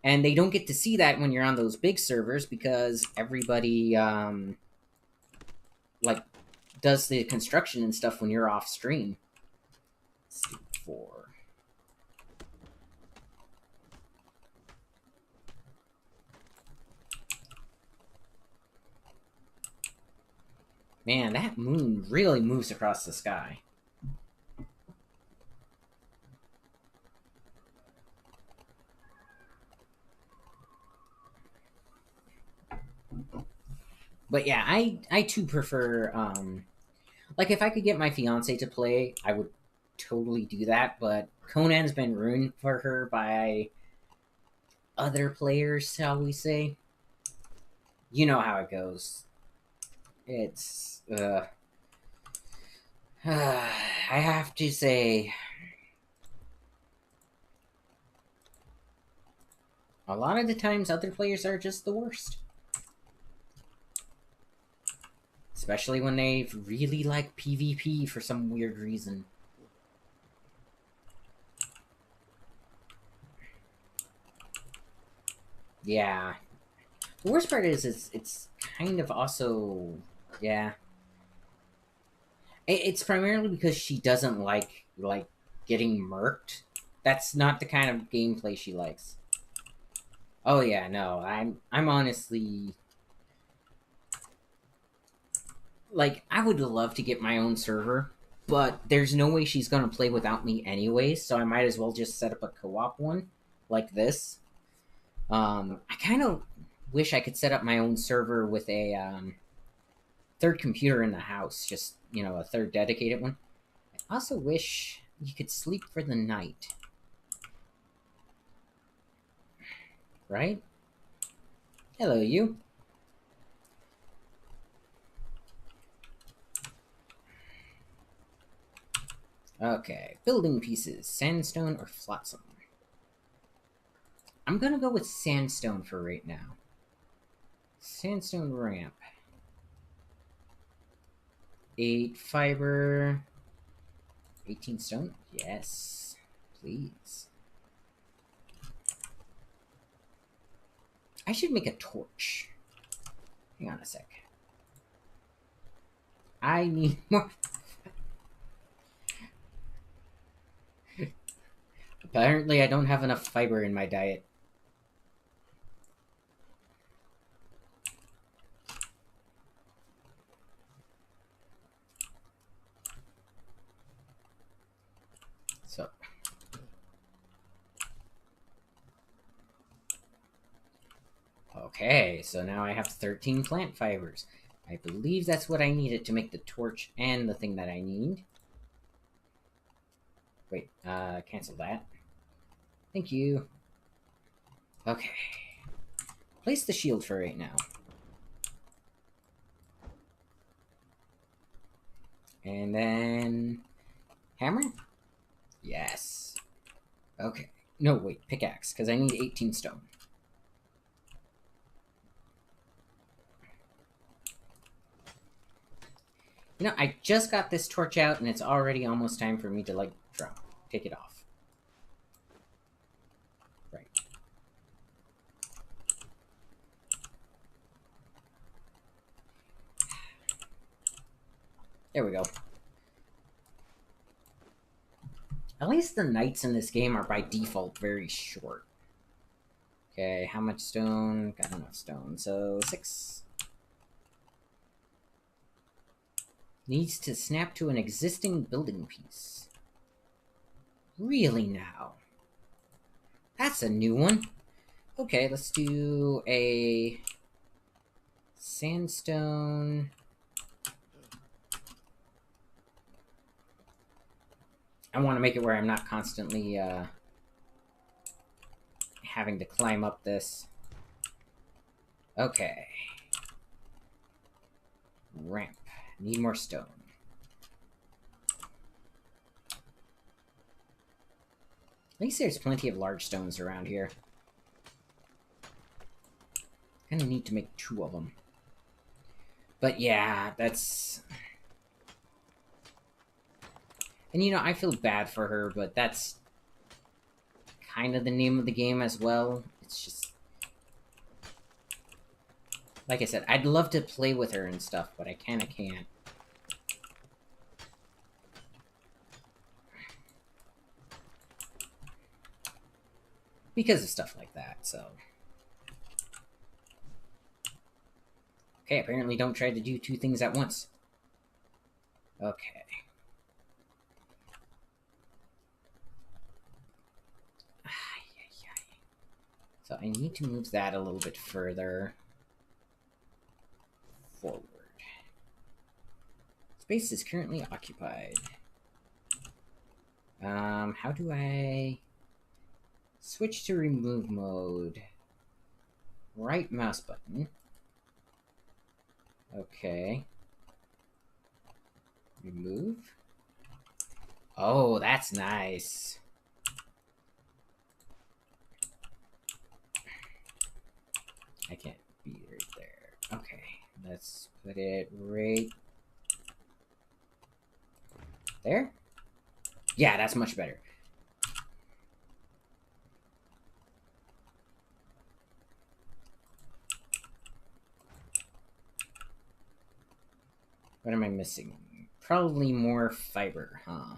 And they don't get to see that when you're on those big servers because everybody like does the construction and stuff when you're off stream. Let's do 4. Man, that moon really moves across the sky. But yeah, I too prefer like if I could get my fiance to play, I would totally do that, but Conan's been ruined for her by other players, shall we say. You know how it goes. It's I have to say a lot of the times other players are just the worst. Especially when they really like PvP for some weird reason. Yeah. The worst part is it's kind of also yeah. It's primarily because she doesn't like getting murked. That's not the kind of gameplay she likes. Oh yeah, no. I'm honestly like I would love to get my own server, but there's no way she's gonna play without me anyways, so I might as well just set up a co-op one like this. I kind of wish I could set up my own server with a third computer in the house, just a third dedicated one. I also wish you could sleep for the night, right? Hello, you. Okay, building pieces, sandstone or flotsam? I'm gonna go with sandstone for right now. Sandstone ramp. 8 fiber. 18 stone? Yes, please. I should make a torch. Hang on a sec. I need more. Apparently, I don't have enough fiber in my diet. So. Okay, so now I have 13 plant fibers. I believe that's what I needed to make the torch and the thing that I need. Wait, cancel that. Thank you. Okay. Place the shield for right now. And then... hammer? Yes. Okay. No, wait, pickaxe, because I need 18 stone. I just got this torch out, and it's already almost time for me to, like, take it off. Right. There we go. At least the knights in this game are by default very short. Okay, how much stone? Got enough stone. So 6. Needs to snap to an existing building piece. Really now? That's a new one. Okay, let's do a sandstone. I want to make it where I'm not constantly having to climb up this. Okay. Ramp. Need more stone. At least there's plenty of large stones around here. Kinda need to make 2 of them. But yeah, that's... And you know, I feel bad for her, but that's kind of the name of the game as well. It's just... Like I said, I'd love to play with her and stuff, but I kinda can't. Because of stuff like that, so... Okay, apparently don't try to do 2 things at once. Okay. So I need to move that a little bit further forward. Space is currently occupied. How do I switch to remove mode? Right mouse button. Okay. Remove. Oh, that's nice. I can't be right there. Okay, let's put it right there. Yeah, that's much better. What am I missing? Probably more fiber, huh?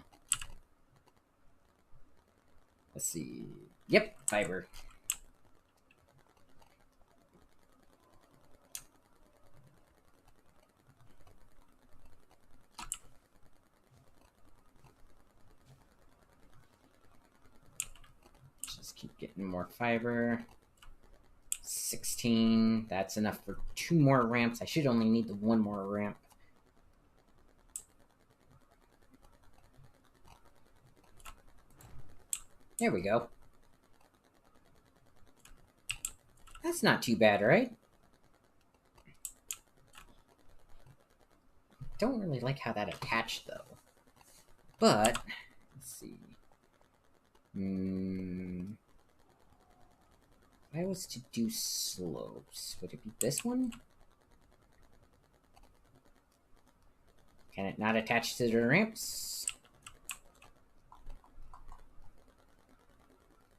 Let's see. Yep, fiber. Just keep getting more fiber. 16. That's enough for 2 more ramps. I should only need the 1 more ramp. There we go. That's not too bad, right? Don't really like how that attached, though. But, let's see. If I was to do slopes, would it be this one? Can it not attach to the ramps?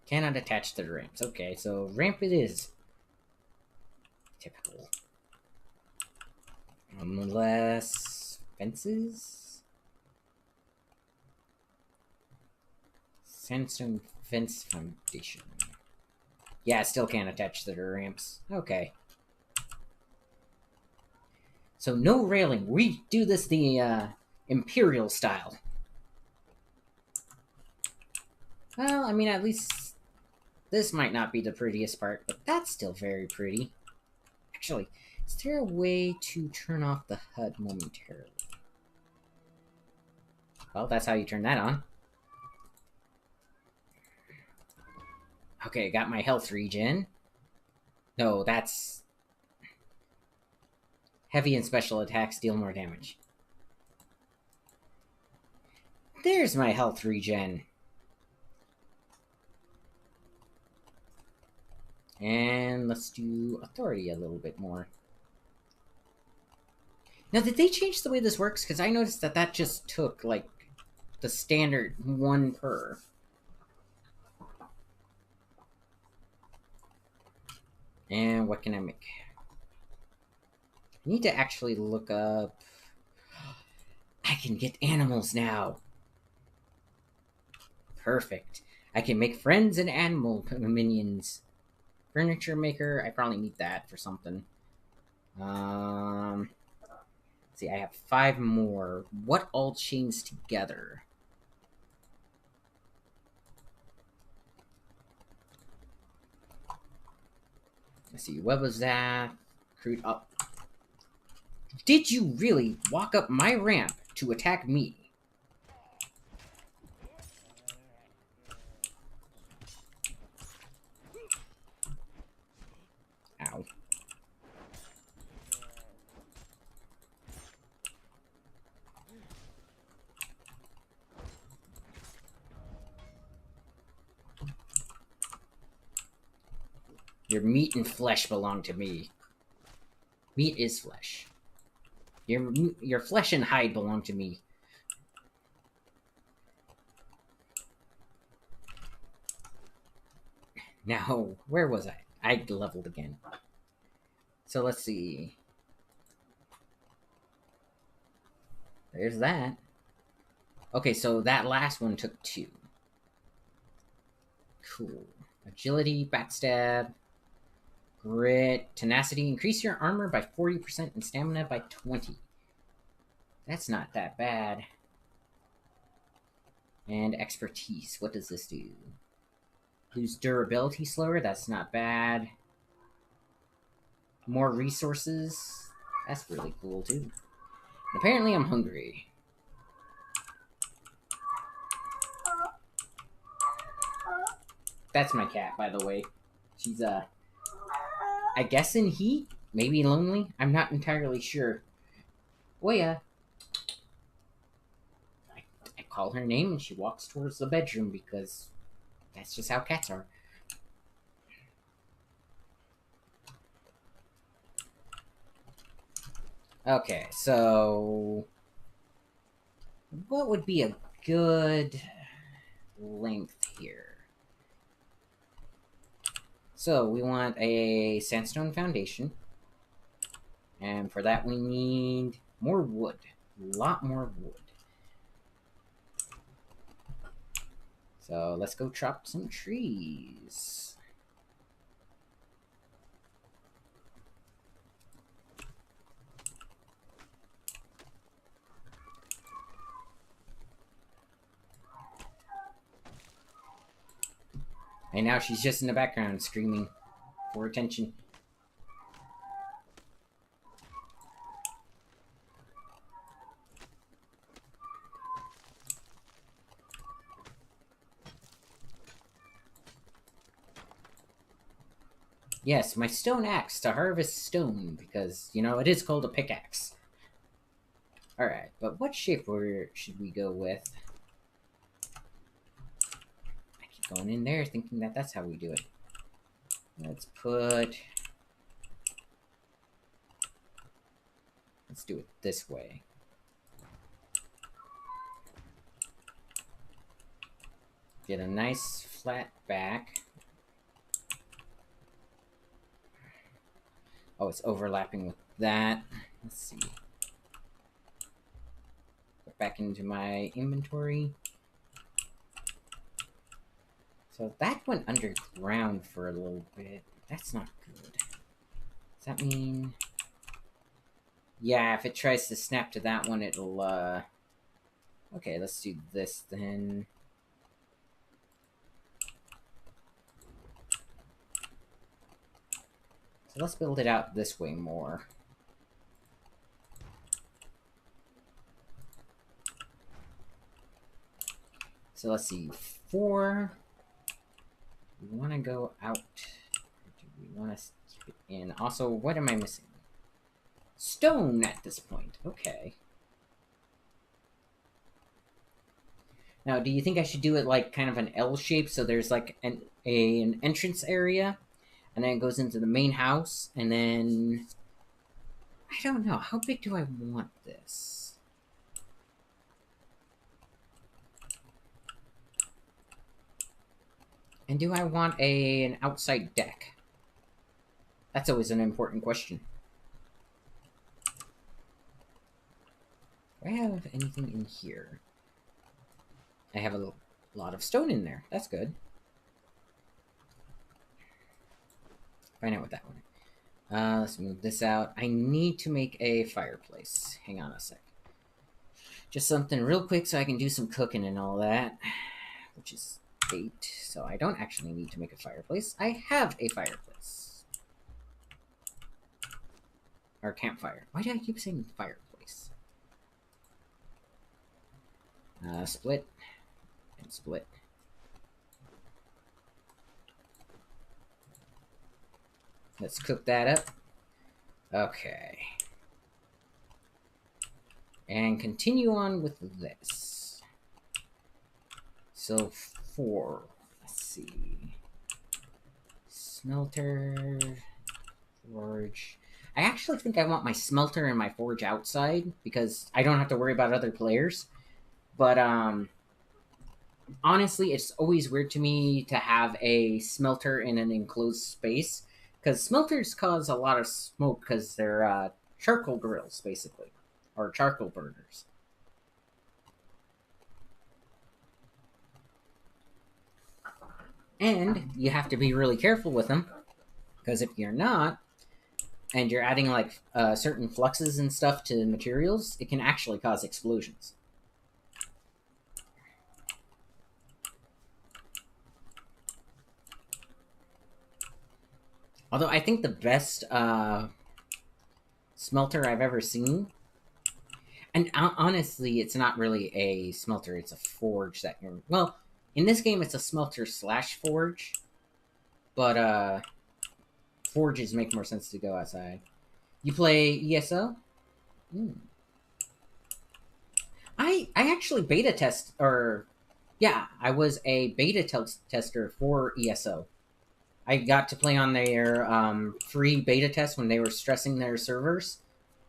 Cannot attach to the ramps. Okay, so ramp it is. Typical. Unless... fences? Sandstone fence foundation. Yeah, still can't attach to the ramps. Okay. So no railing. We do this the Imperial style. Well, I mean, at least this might not be the prettiest part, but that's still very pretty. Actually, is there a way to turn off the HUD momentarily? Well, that's how you turn that on. Okay, got my health regen. No, that's... Heavy and special attacks deal more damage. There's my health regen. And let's do authority a little bit more. Now, did they change the way this works? Because I noticed that that just took, like, the standard 1 per. And what can I make? I need to actually look up... I can get animals now! Perfect. I can make friends and animal minions. Furniture maker. I probably need that for something. Let's see, I have 5 more. What all chains together? Let's see, what was that? Crude up. Did you really walk up my ramp to attack me? Ow. Your meat and flesh belong to me. Meat is flesh. Your flesh and hide belong to me. Now, where was I? I leveled again. So let's see. There's that. Okay, so that last one took 2. Cool. Agility, backstab, grit, tenacity. Increase your armor by 40% and stamina by 20. That's not that bad. And expertise. What does this do? Lose durability slower. That's not bad. More resources. That's really cool, too. And apparently I'm hungry. That's my cat, by the way. She's, I guess in heat? Maybe lonely? I'm not entirely sure. Oya. I call her name and she walks towards the bedroom because that's just how cats are. Okay, so what would be a good length here? So we want a sandstone foundation, and for that we need more wood. A lot more wood. So let's go chop some trees. And now she's just in the background screaming for attention. Yes, my stone axe to harvest stone, because, you know, it is called a pickaxe. Alright, but what shape should we go with? I keep going in there thinking that that's how we do it. Let's do it this way. Get a nice flat back. Oh, it's overlapping with that. Let's see. Get back into my inventory. So that went underground for a little bit. That's not good. Does that mean... Yeah, if it tries to snap to that one, it'll, Okay, let's do this then. So let's build it out this way more. So let's see, 4. We want to go out. Or do we want to keep it in? Also, what am I missing? Stone at this point. Okay. Now, do you think I should do it like kind of an L shape, so there's like an entrance area, and then it goes into the main house, and then... I don't know. How big do I want this? And do I want an outside deck? That's always an important question. Do I have anything in here? I have a A lot of stone in there. That's good. Find out what that one. Let's move this out. I need to make a fireplace. Hang on a sec. Just something real quick so I can do some cooking and all that, which is 8. So I don't actually need to make a fireplace. I have a fireplace. Or campfire. Why do I keep saying fireplace? Split. And split. Let's cook that up. Okay. And continue on with this. So 4. Let's see. Smelter. Forge. I actually think I want my smelter and my forge outside because I don't have to worry about other players. But honestly, it's always weird to me to have a smelter in an enclosed space because smelters cause a lot of smoke because they're charcoal grills, basically, or charcoal burners. And you have to be really careful with them because if you're not, and you're adding like certain fluxes and stuff to materials, it can actually cause explosions. Although I think the best smelter I've ever seen, and honestly, it's not really a smelter; it's a forge that you're. Well, in this game, it's a smelter slash forge, but forges make more sense to go outside. You play ESO? Mm. I actually beta test, or yeah, I was a beta tester for ESO. I got to play on their free beta test when they were stressing their servers,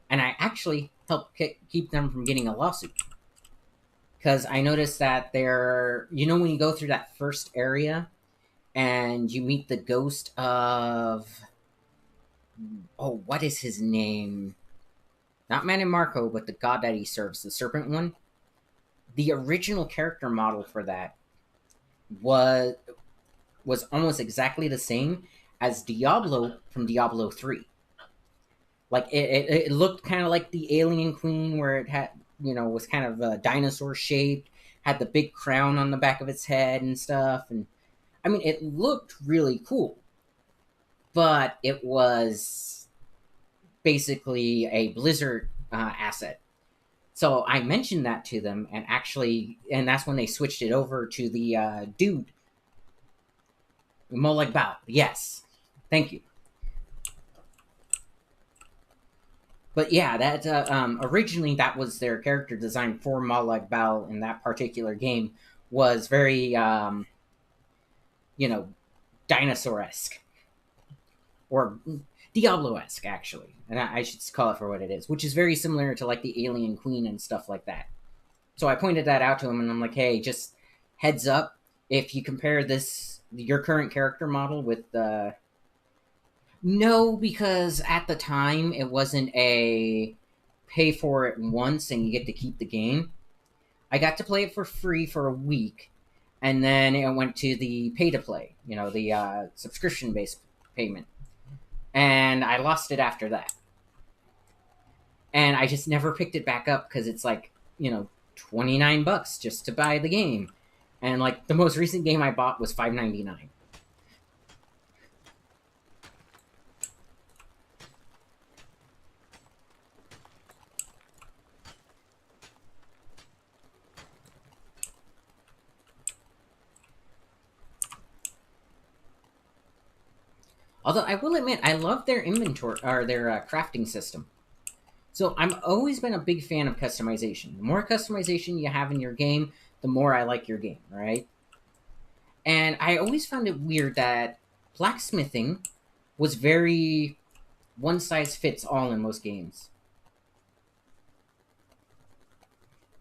and I actually helped keep them from getting a lawsuit. Because I noticed that they're, you know, when you go through that first area and you meet the ghost of, oh, what is his name? Not Man and Marco, but the god that he serves, the serpent one. The original character model for that was almost exactly the same as Diablo from Diablo 3. Like it looked kind of like the Alien Queen, where it had, you know, was kind of dinosaur shaped, had the big crown on the back of its head and stuff, and I mean it looked really cool, but it was basically a Blizzard asset. So I mentioned that to them, and that's when they switched it over to the dude, Molag Bao. Yes, thank you. But yeah, that originally that was their character design for Molag Bao in that particular game, was very you know, dinosaur-esque or Diablo-esque actually, and I should call it for what it is, which is very similar to like the Alien Queen and stuff like that. So I pointed that out to him, and I'm like, hey, just heads up, if you compare your current character model with the no, because at the time it wasn't a pay for it once and you get to keep the game. I got to play it for free for a week, and then it went to the pay to play, you know, the subscription based payment, and I lost it after that. And I just never picked it back up because it's like, you know, $29 just to buy the game, and like the most recent game I bought was $5.99. Although I will admit, I love their inventory or their crafting system. So I've always been a big fan of customization. The more customization you have in your game, the more I like your game, right? And I always found it weird that blacksmithing was very one size fits all in most games.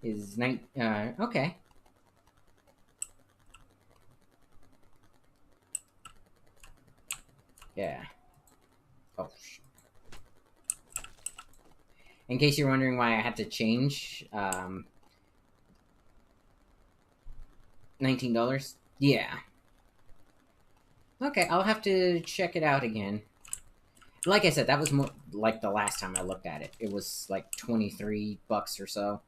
Okay. Yeah. Oh. In case you're wondering why I had to change, $19? Yeah. Okay, I'll have to check it out again. Like I said, that was more like the last time I looked at it. It was like $23 or so.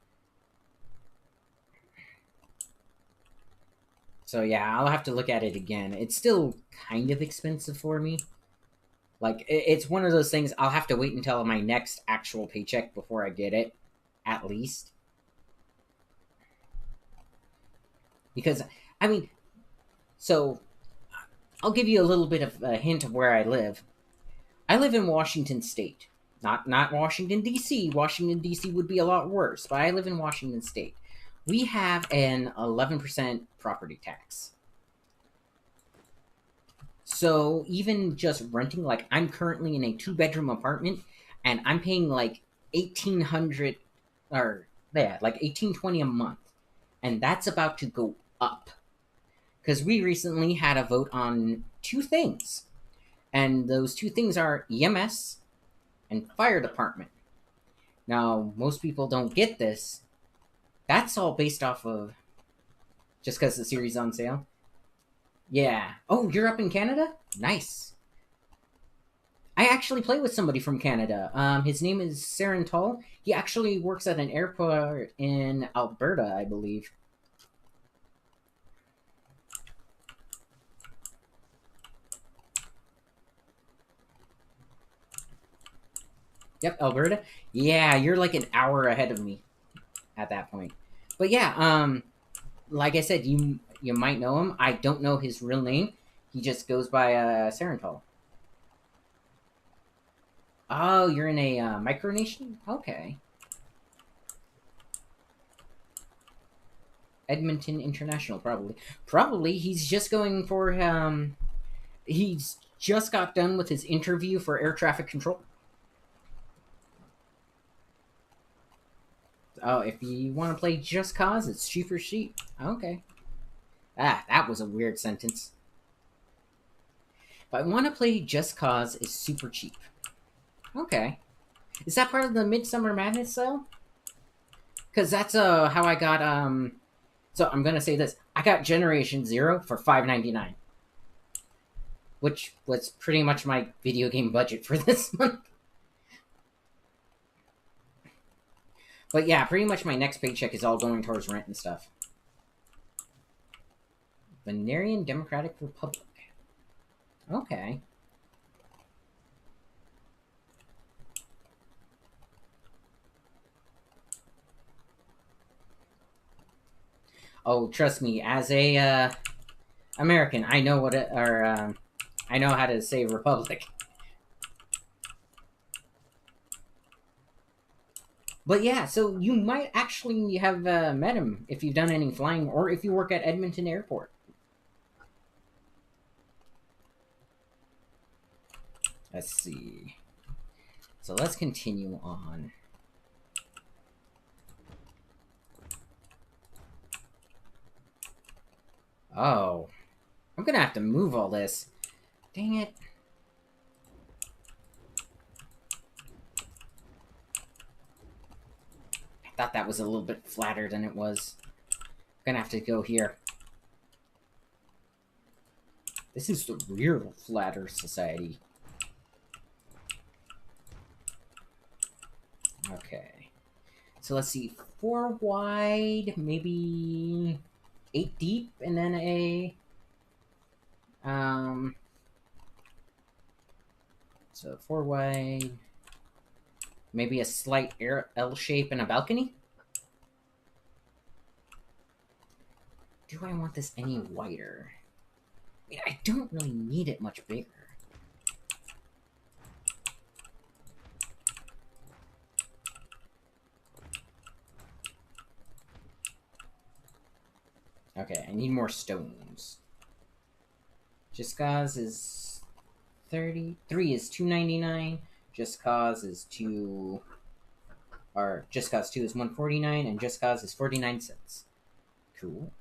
So yeah, I'll have to look at it again. It's still kind of expensive for me. Like it's one of those things I'll have to wait until my next actual paycheck before I get it, at least. Because I mean, so I'll give you a little bit of a hint of where I live. I live in Washington State. Not Washington D.C. Washington D.C. would be a lot worse, but I live in Washington State. We have an 11% property tax. So even just renting, like I'm currently in a 2-bedroom apartment, and I'm paying like 1,800 or yeah, like 1,820 a month, and that's about to go up because we recently had a vote on two things, and those two things are EMS and fire department. Now most people don't get this. That's all based off of just because the series is on sale. Yeah. Oh, you're up in Canada? Nice. I actually play with somebody from Canada. His name is Sarental. He actually works at an airport in Alberta, I believe. Yep, Alberta. Yeah, you're like an hour ahead of me at that point. But yeah, like I said, you might know him. I don't know his real name. He just goes by Sarental. Oh, you're in a micronation? Okay. Edmonton International, probably. Probably he's just going for he's just got done with his interview for air traffic control. Oh, if you want to play Just Cause, it's cheaper sheep. Okay. Ah, that was a weird sentence. If I want to play Just Cause, it's super cheap. Okay. Is that part of the Midsummer Madness sale? Because that's how I got so I'm gonna say this. I got Generation Zero for $5.99. Which was pretty much my video game budget for this month. But yeah, pretty much my next paycheck is all going towards rent and stuff. Venerian Democratic Republic. Okay. Oh, trust me, as a American, I know what it, or I know how to say republic. But yeah, so you might actually have met him if you've done any flying, or if you work at Edmonton Airport. Let's see. So let's continue on. Oh. I'm gonna have to move all this. Dang it. I thought that was a little bit flatter than it was. I'm gonna have to go here. This is the real flatter society. Okay. So let's see. 4 wide, maybe 8 deep, and then a so 4 wide, maybe a slight L shape and a balcony. Do I want this any wider? I mean, I don't really need it much bigger. Okay, I need more stones. Just Cause is 33 is $2.99. Just Cause is 2 or Just Cause 2 is $1.49 and Just Cause is 49 cents. Cool.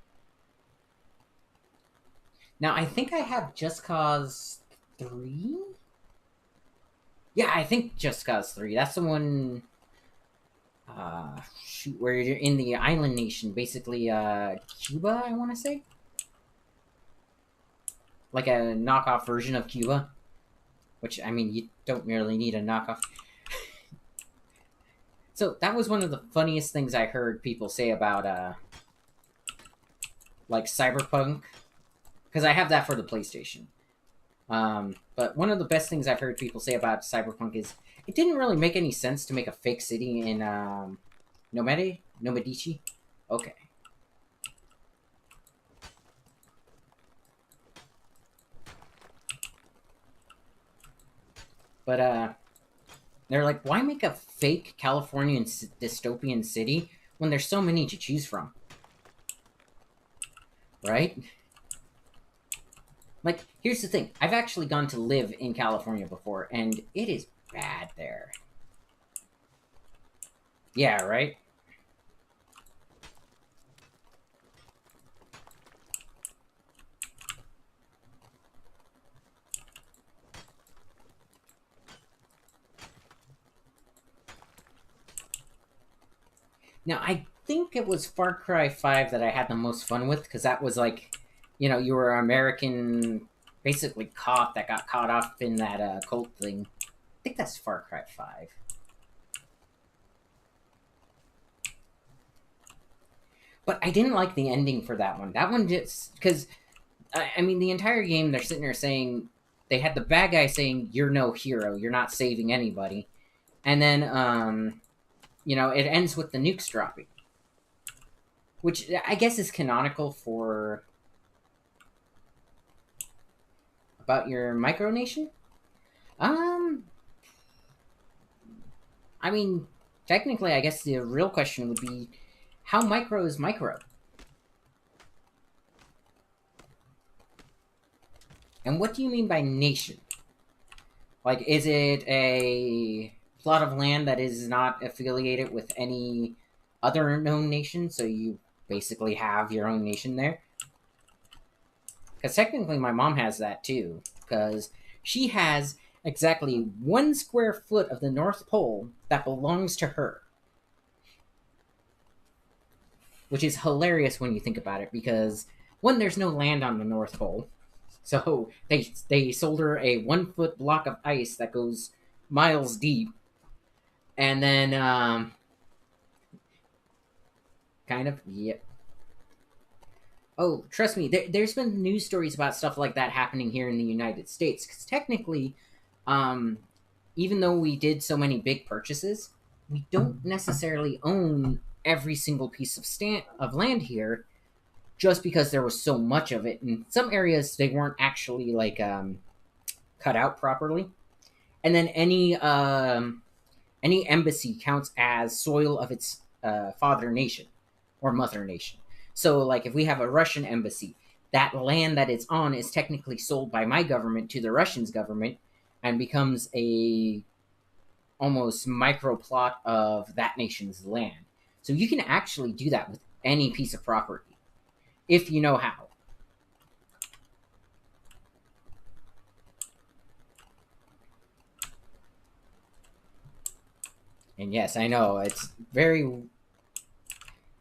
Now I think I have Just Cause 3? Yeah, I think Just Cause 3. That's the one shoot where you're in the island nation, basically Cuba, I want to say. like a knockoff version of Cuba. Which, I mean, you don't really need a knockoff. So that was one of the funniest things I heard people say about like Cyberpunk, because I have that for the PlayStation. But one of the best things I've heard people say about Cyberpunk is it didn't really make any sense to make a fake city in Nomadici. Okay. But they're like, why make a fake Californian dystopian city when there's so many to choose from? Right? Like, here's the thing. I've actually gone to live in California before, and it is bad there. Yeah, right? Now, I think it was Far Cry 5 that I had the most fun with, because that was like, you know, you were an American, basically caught that got caught up in that cult thing. I think that's Far Cry 5. But I didn't like the ending for that one. That one just, because, I mean, the entire game, they're sitting there saying, they had the bad guy saying, you're no hero, you're not saving anybody. And then, you know, it ends with the nukes dropping. Which I guess is canonical for about your micronation. Um, I mean, technically, I guess the real question would be, how micro is micro? And what do you mean by nation? Like, is it a plot of land that is not affiliated with any other known nation, so you basically have your own nation there? Because technically my mom has that too, because she has exactly 1 square foot of the North Pole that belongs to her. Which is hilarious when you think about it, because one, there's no land on the North Pole. So they sold her a 1 foot block of ice that goes miles deep. And then kind of, yep. Oh, trust me, there's been news stories about stuff like that happening here in the United States. Because technically, um, even though we did so many big purchases, we don't necessarily own every single piece of land here, just because there was so much of it. In some areas, they weren't actually like cut out properly, and then any embassy counts as soil of its father nation or mother nation. So, like, if we have a Russian embassy, that land that it's on is technically sold by my government to the Russian's government and becomes a almost micro plot of that nation's land. So you can actually do that with any piece of property if you know how. And yes, I know it's very.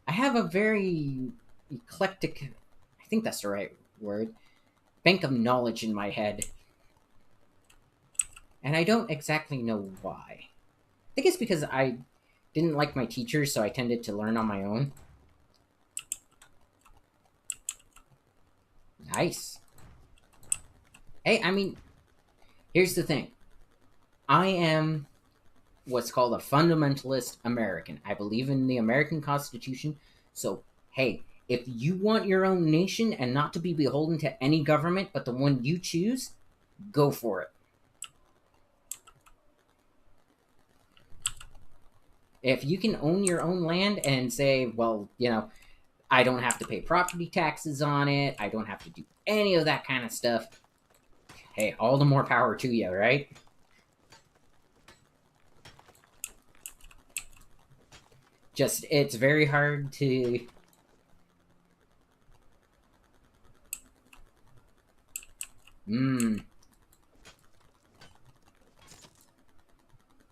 I have a very eclectic. I think that's the right word. Bank of knowledge in my head, and I don't exactly know why. I think it's because I didn't like my teachers, so I tended to learn on my own. Nice. Hey, I mean, here's the thing. I am what's called a fundamentalist American. I believe in the American Constitution. So, hey, if you want your own nation and not to be beholden to any government but the one you choose, go for it. If you can own your own land and say, well, you know, I don't have to pay property taxes on it, I don't have to do any of that kind of stuff, hey, all the more power to you, right? Just, it's very hard to.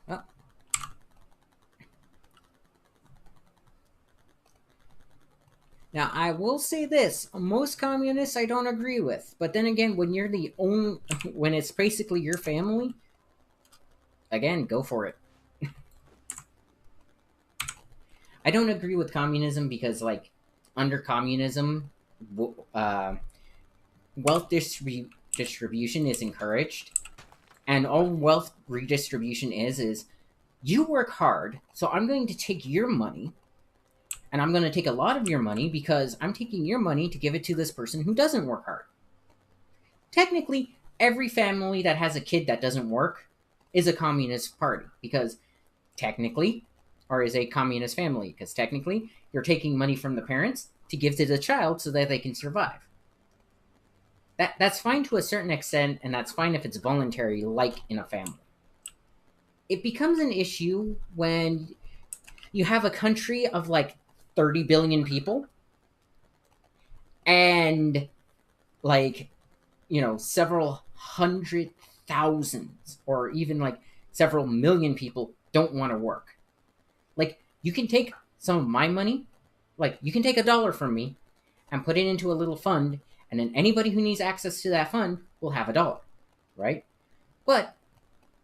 Oh. Now, I will say this: most communists I don't agree with, but then again, when you're the only, when it's basically your family, again, go for it. I don't agree with communism because, like, under communism, uh, distribution is encouraged, and all wealth redistribution is you work hard, so I'm going to take your money, and I'm going to take a lot of your money because I'm taking your money to give it to this person who doesn't work hard. Technically, every family that has a kid that doesn't work is a communist party because technically, or is a communist family because technically you're taking money from the parents to give to the child so that they can survive. That's fine to a certain extent, and that's fine if it's voluntary, like in a family. It becomes an issue when you have a country of like 30 billion people and like, several hundred thousands or even like several million people don't want to work. Like, you can take some of my money, like, you can take $1 from me and put it into a little fund, and then anybody who needs access to that fund will have $1, right? But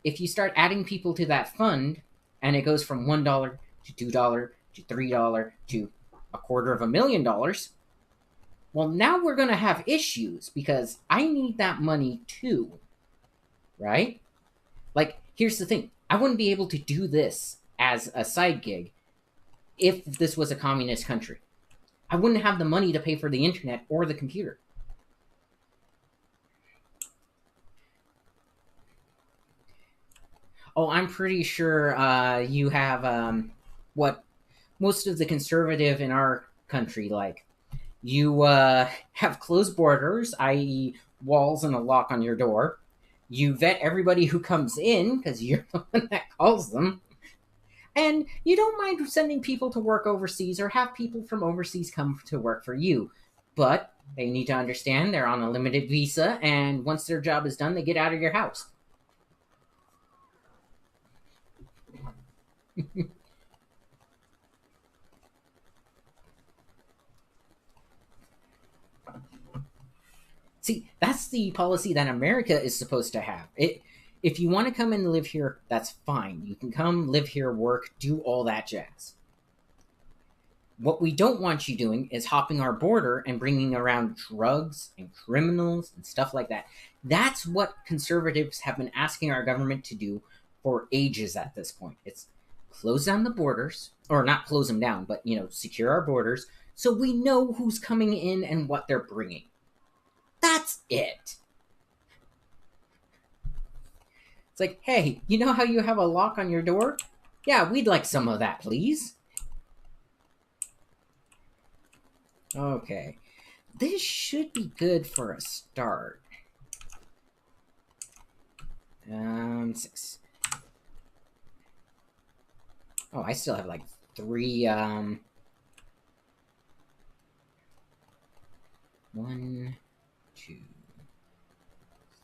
if you start adding people to that fund and it goes from $1 to $2 to $3 to $250,000, well, now we're going to have issues because I need that money too, right? Like, here's the thing: I wouldn't be able to do this as a side gig if this was a communist country. I wouldn't have the money to pay for the internet or the computer. Oh, I'm pretty sure you have what most of the conservative in our country like. You have closed borders, i.e., walls and a lock on your door. You vet everybody who comes in because you're the one that calls them. And you don't mind sending people to work overseas or have people from overseas come to work for you. But they need to understand they're on a limited visa, and once their job is done, they get out of your house. See, that's the policy that America is supposed to have. If you want to come and live here, that's fine. You can come, live here, work, do all that jazz. What we don't want you doing is hopping our border and bringing around drugs and criminals and stuff like that. That's what conservatives have been asking our government to do for ages at this point. It's close down the borders, or not close them down, but, secure our borders so we know who's coming in and what they're bringing. That's it. It's like, hey, you know how you have a lock on your door? Yeah, we'd like some of that, please. Okay. This should be good for a start. 6. Oh, I still have like 3, 1, 2,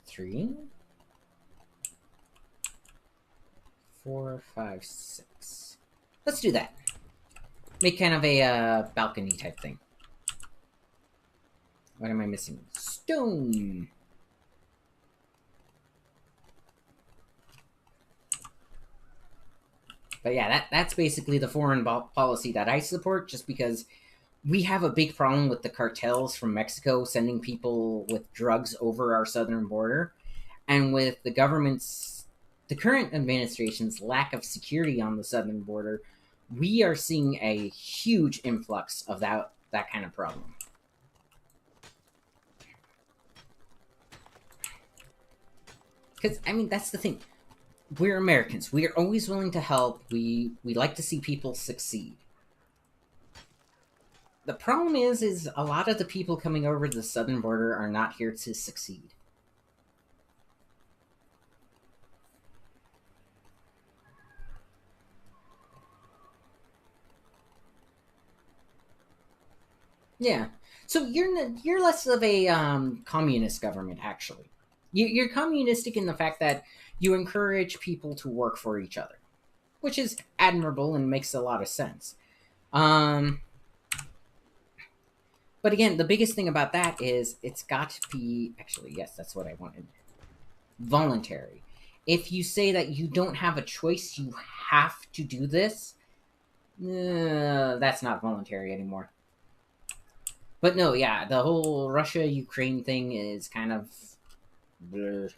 3, 4, 5, 6. Let's do that. Make kind of a balcony type thing. What am I missing? Stone. But yeah, that's basically the foreign policy that I support, just because we have a big problem with the cartels from Mexico sending people with drugs over our southern border, and with the current administration's lack of security on the southern border, we are seeing a huge influx of that kind of problem. Because, I mean, that's the thing. We're Americans. We are always willing to help. We like to see people succeed. The problem is a lot of the people coming over the southern border are not here to succeed. Yeah. So you're less of a communist government, actually. You're communistic in the fact that you encourage people to work for each other, which is admirable and makes a lot of sense. Um, But again, the biggest thing about that is it's got to be, actually, yes, that's what I wanted, voluntary. If you say that you don't have a choice, you have to do this, that's not voluntary anymore. But no, yeah, the whole Russia Ukraine thing is kind of bleh.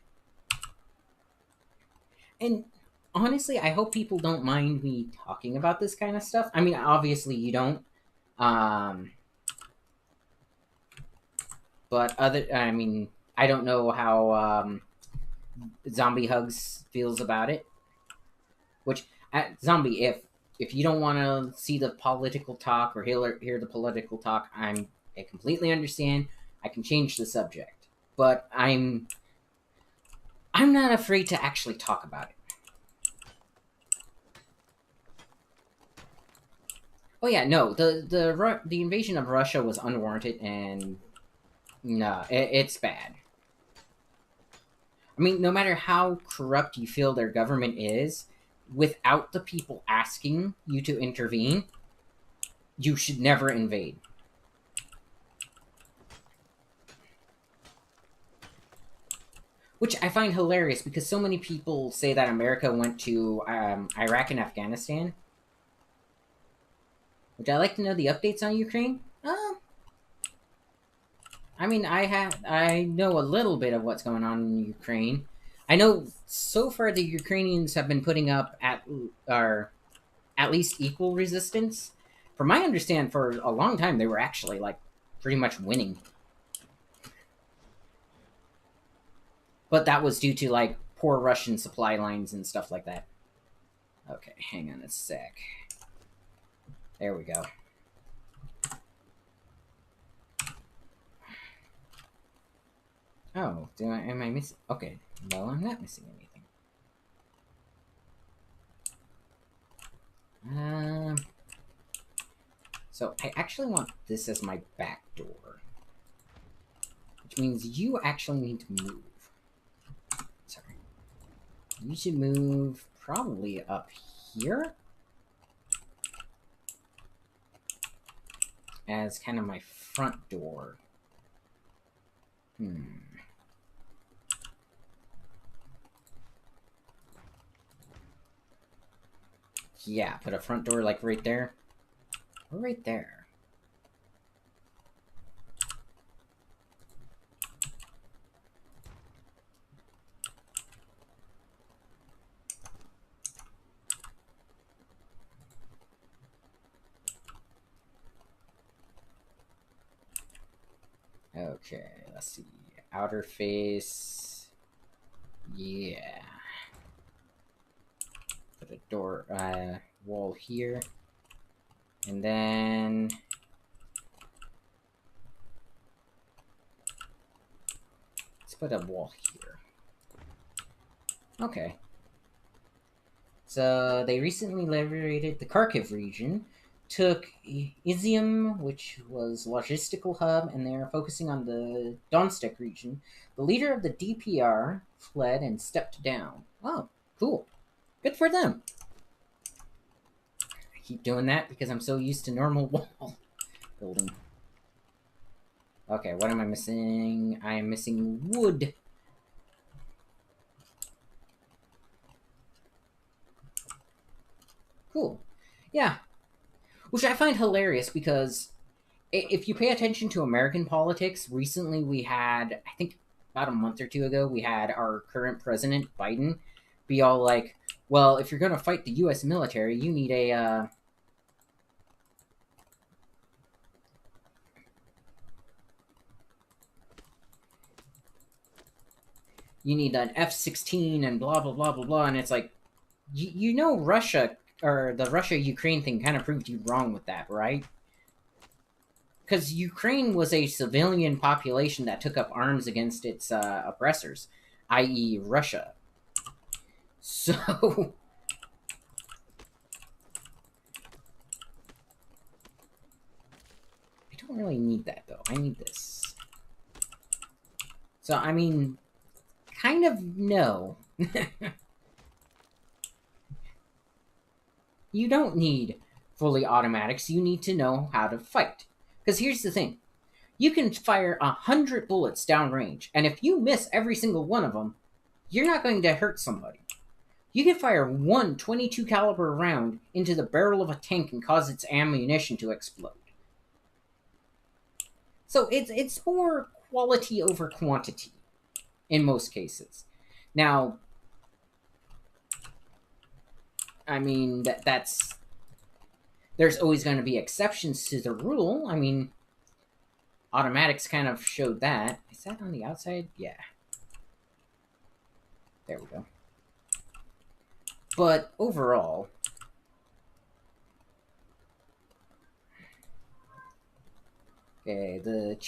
And honestly, I hope people don't mind me talking about this kind of stuff. I mean, obviously you don't. Um, but I mean, I don't know how Zombie Hugs feels about it. Which, Zombie, if you don't want to see the political talk or hear the political talk, I completely understand. I can change the subject, but I'm not afraid to actually talk about it. Oh yeah, no, the invasion of Russia was unwarranted, and no, it's bad. I mean, no matter how corrupt you feel their government is, without the people asking you to intervene, you should never invade. Which I find hilarious because so many people say that America went to Iraq and Afghanistan. Would I like to know the updates on Ukraine? I mean, I know a little bit of what's going on in Ukraine. I know so far the Ukrainians have been putting up at least equal resistance. From my understand, for a long time they were actually like pretty much winning, but that was due to like poor Russian supply lines and stuff like that. Okay, hang on a sec. There we go. Oh, am I missing? Okay, well, I'm not missing anything. So I actually want this as my back door, which means you actually need to move. Sorry. You should move probably up here as kind of my front door. Yeah, put a front door like right there. Or right there. Okay, let's see. Outer face. Yeah. Put a door, wall here. And then let's put a wall here. Okay. So they recently liberated the Kharkiv region, took Izium, which was logistical hub, and they are focusing on the Donetsk region. The leader of the DPR fled and stepped down. Oh, cool. Good for them. I keep doing that because I'm so used to normal wall building. Okay, what am I missing? I am missing wood. Cool. Yeah. Which I find hilarious because if you pay attention to American politics, recently we had, I think about a month or two ago, we had our current president, Biden, be all like, well, if you're going to fight the U.S. military, you need a, you need an F-16 and blah, blah, blah, blah, blah. And it's like, you know Russia, or the Russia-Ukraine thing kind of proved you wrong with that, right? Because Ukraine was a civilian population that took up arms against its oppressors, i.e. Russia. So... I don't really need that, though. I need this. So, I mean, kind of no. You don't need fully automatics. You need to know how to fight. Because here's the thing. You can fire 100 bullets downrange, and if you miss every single one of them, you're not going to hurt somebody. You can fire one 22 caliber round into the barrel of a tank and cause its ammunition to explode. So it's more quality over quantity in most cases. Now, I mean that's there's always going to be exceptions to the rule. I mean, automatics kind of showed that. Is that on the outside? Yeah. There we go. But overall, okay, the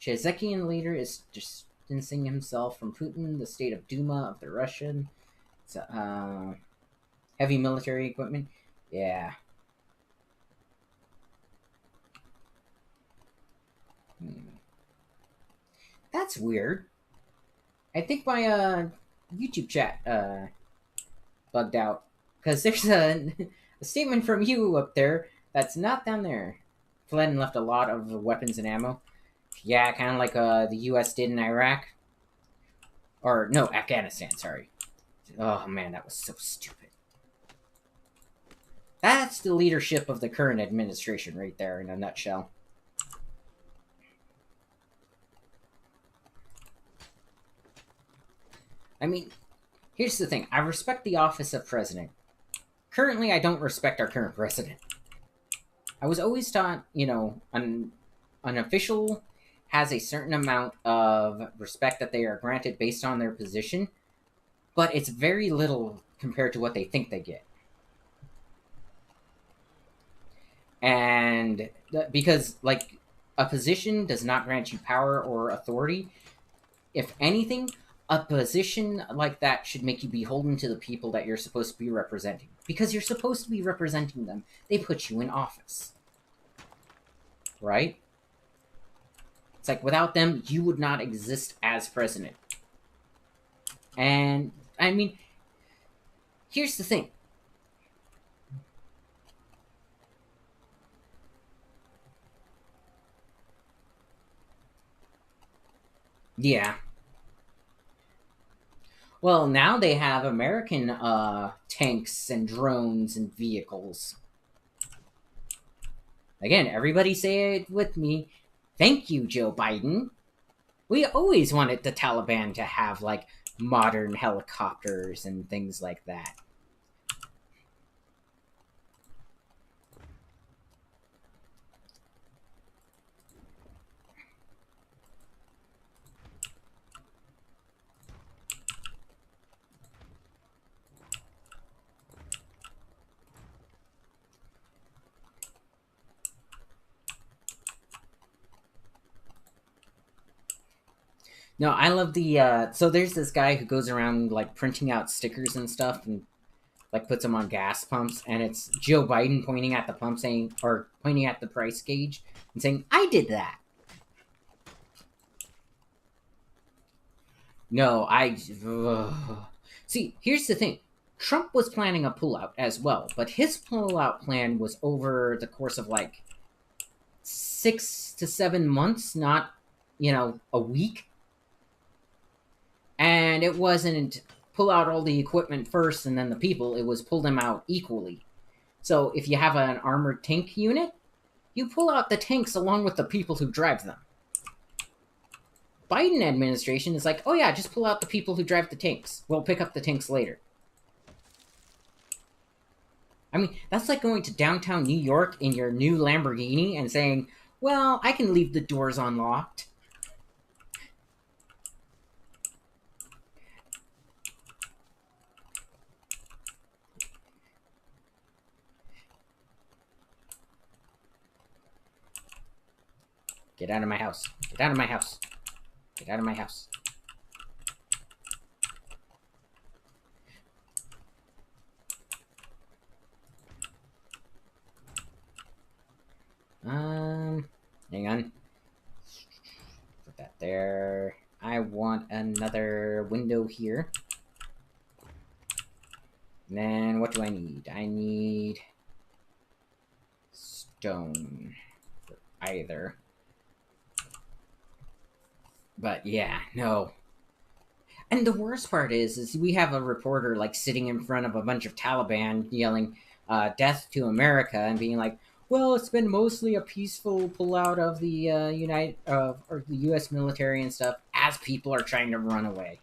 Chezekian leader is distancing himself from Putin, the state of Duma of the Russian. Heavy military equipment. Yeah. That's weird. I think my YouTube chat bugged out because there's a statement from you up there that's not down there. Fled and left a lot of weapons and ammo. Yeah, kind of like the U.S. did in Iraq. Or, no, Afghanistan, sorry. Oh, man, that was so stupid. That's the leadership of the current administration right there in a nutshell. I mean, here's the thing. I respect the office of president. Currently, I don't respect our current president. I was always taught, you know, an official has a certain amount of respect that they are granted based on their position, but it's very little compared to what they think they get. And because, like, a position does not grant you power or authority. If anything, a position like that should make you beholden to the people that you're supposed to be representing. Because you're supposed to be representing them. They put you in office. Right? It's like, without them, you would not exist as president. And, I mean, here's the thing. Yeah. Well, now they have American tanks and drones and vehicles. Again, everybody say it with me. Thank you, Joe Biden. We always wanted the Taliban to have, like, modern helicopters and things like that. No, I love the so there's this guy who goes around like printing out stickers and stuff and like puts them on gas pumps, and it's Joe Biden pointing at the pump saying, or pointing at the price gauge and saying, I did that. No, see, here's the thing. Trump was planning a pullout as well, but his pullout plan was over the course of like 6 to 7 months, not, you know, a week. And it wasn't pull out all the equipment first and then the people, it was pull them out equally. So if you have an armored tank unit, you pull out the tanks along with the people who drive them. Biden administration is like, oh yeah, just pull out the people who drive the tanks. We'll pick up the tanks later. I mean, that's like going to downtown New York in your new Lamborghini and saying, well, I can leave the doors unlocked. Get out of my house. Get out of my house. Get out of my house. Hang on. Put that there. I want another window here. And then what do I need? I need stone for either. But yeah, no. And the worst part is we have a reporter like sitting in front of a bunch of Taliban yelling "Death to America" and being like, "Well, it's been mostly a peaceful pullout of the or the U.S. military and stuff," as people are trying to run away.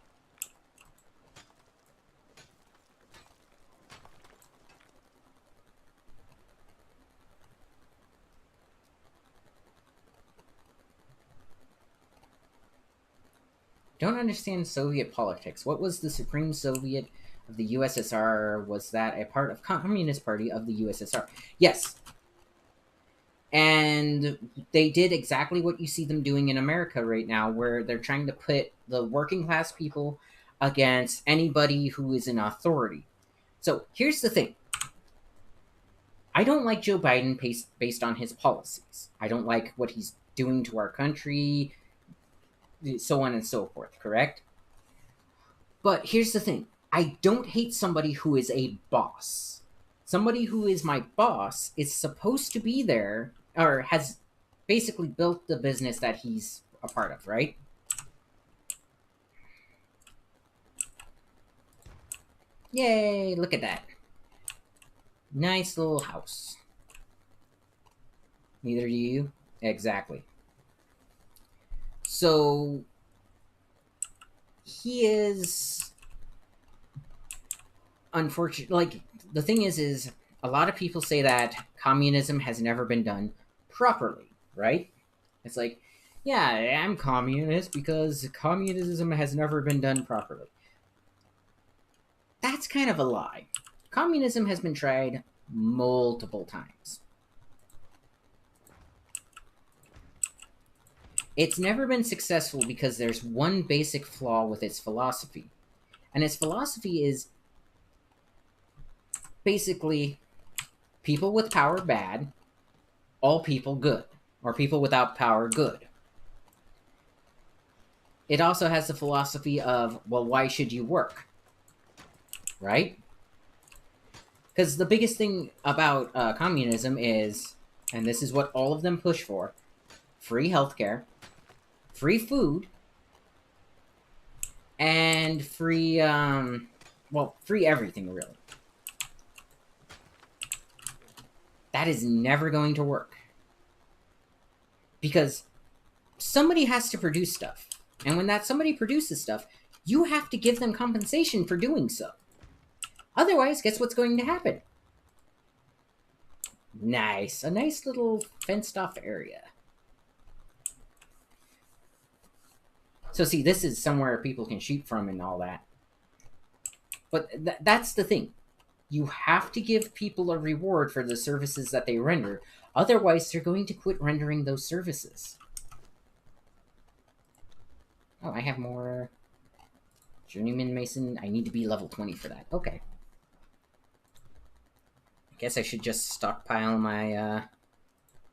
Don't understand Soviet politics. What was the Supreme Soviet of the USSR? Was that a part of Communist Party of the USSR? Yes, and they did exactly what you see them doing in America right now, where they're trying to pit the working class people against anybody who is in authority. So here's the thing. I don't like Joe Biden based on his policies. I don't like what he's doing to our country, so on and so forth, correct? But here's the thing. I don't hate somebody who is a boss. Somebody who is my boss is supposed to be there, or has basically built the business that he's a part of, right? Yay, look at that. Nice little house. Neither do you? Exactly. So, he is unfortunate. Like, the thing is a lot of people say that communism has never been done properly, right? It's like, yeah, I'm communist because communism has never been done properly. That's kind of a lie. Communism has been tried multiple times. It's never been successful because there's one basic flaw with its philosophy. And its philosophy is basically people with power bad, all people good, or people without power good. It also has the philosophy of, well, why should you work? Right? Because the biggest thing about communism is, and this is what all of them push for, free healthcare, free food, and free, well, free everything, really. That is never going to work. Because somebody has to produce stuff. And when that somebody produces stuff, you have to give them compensation for doing so. Otherwise, guess what's going to happen? Nice. A nice little fenced off area. So see, this is somewhere people can shoot from and all that. But that's the thing. You have to give people a reward for the services that they render. Otherwise, they're going to quit rendering those services. Oh, I have more Journeyman Mason. I need to be level 20 for that. Okay. I guess I should just stockpile my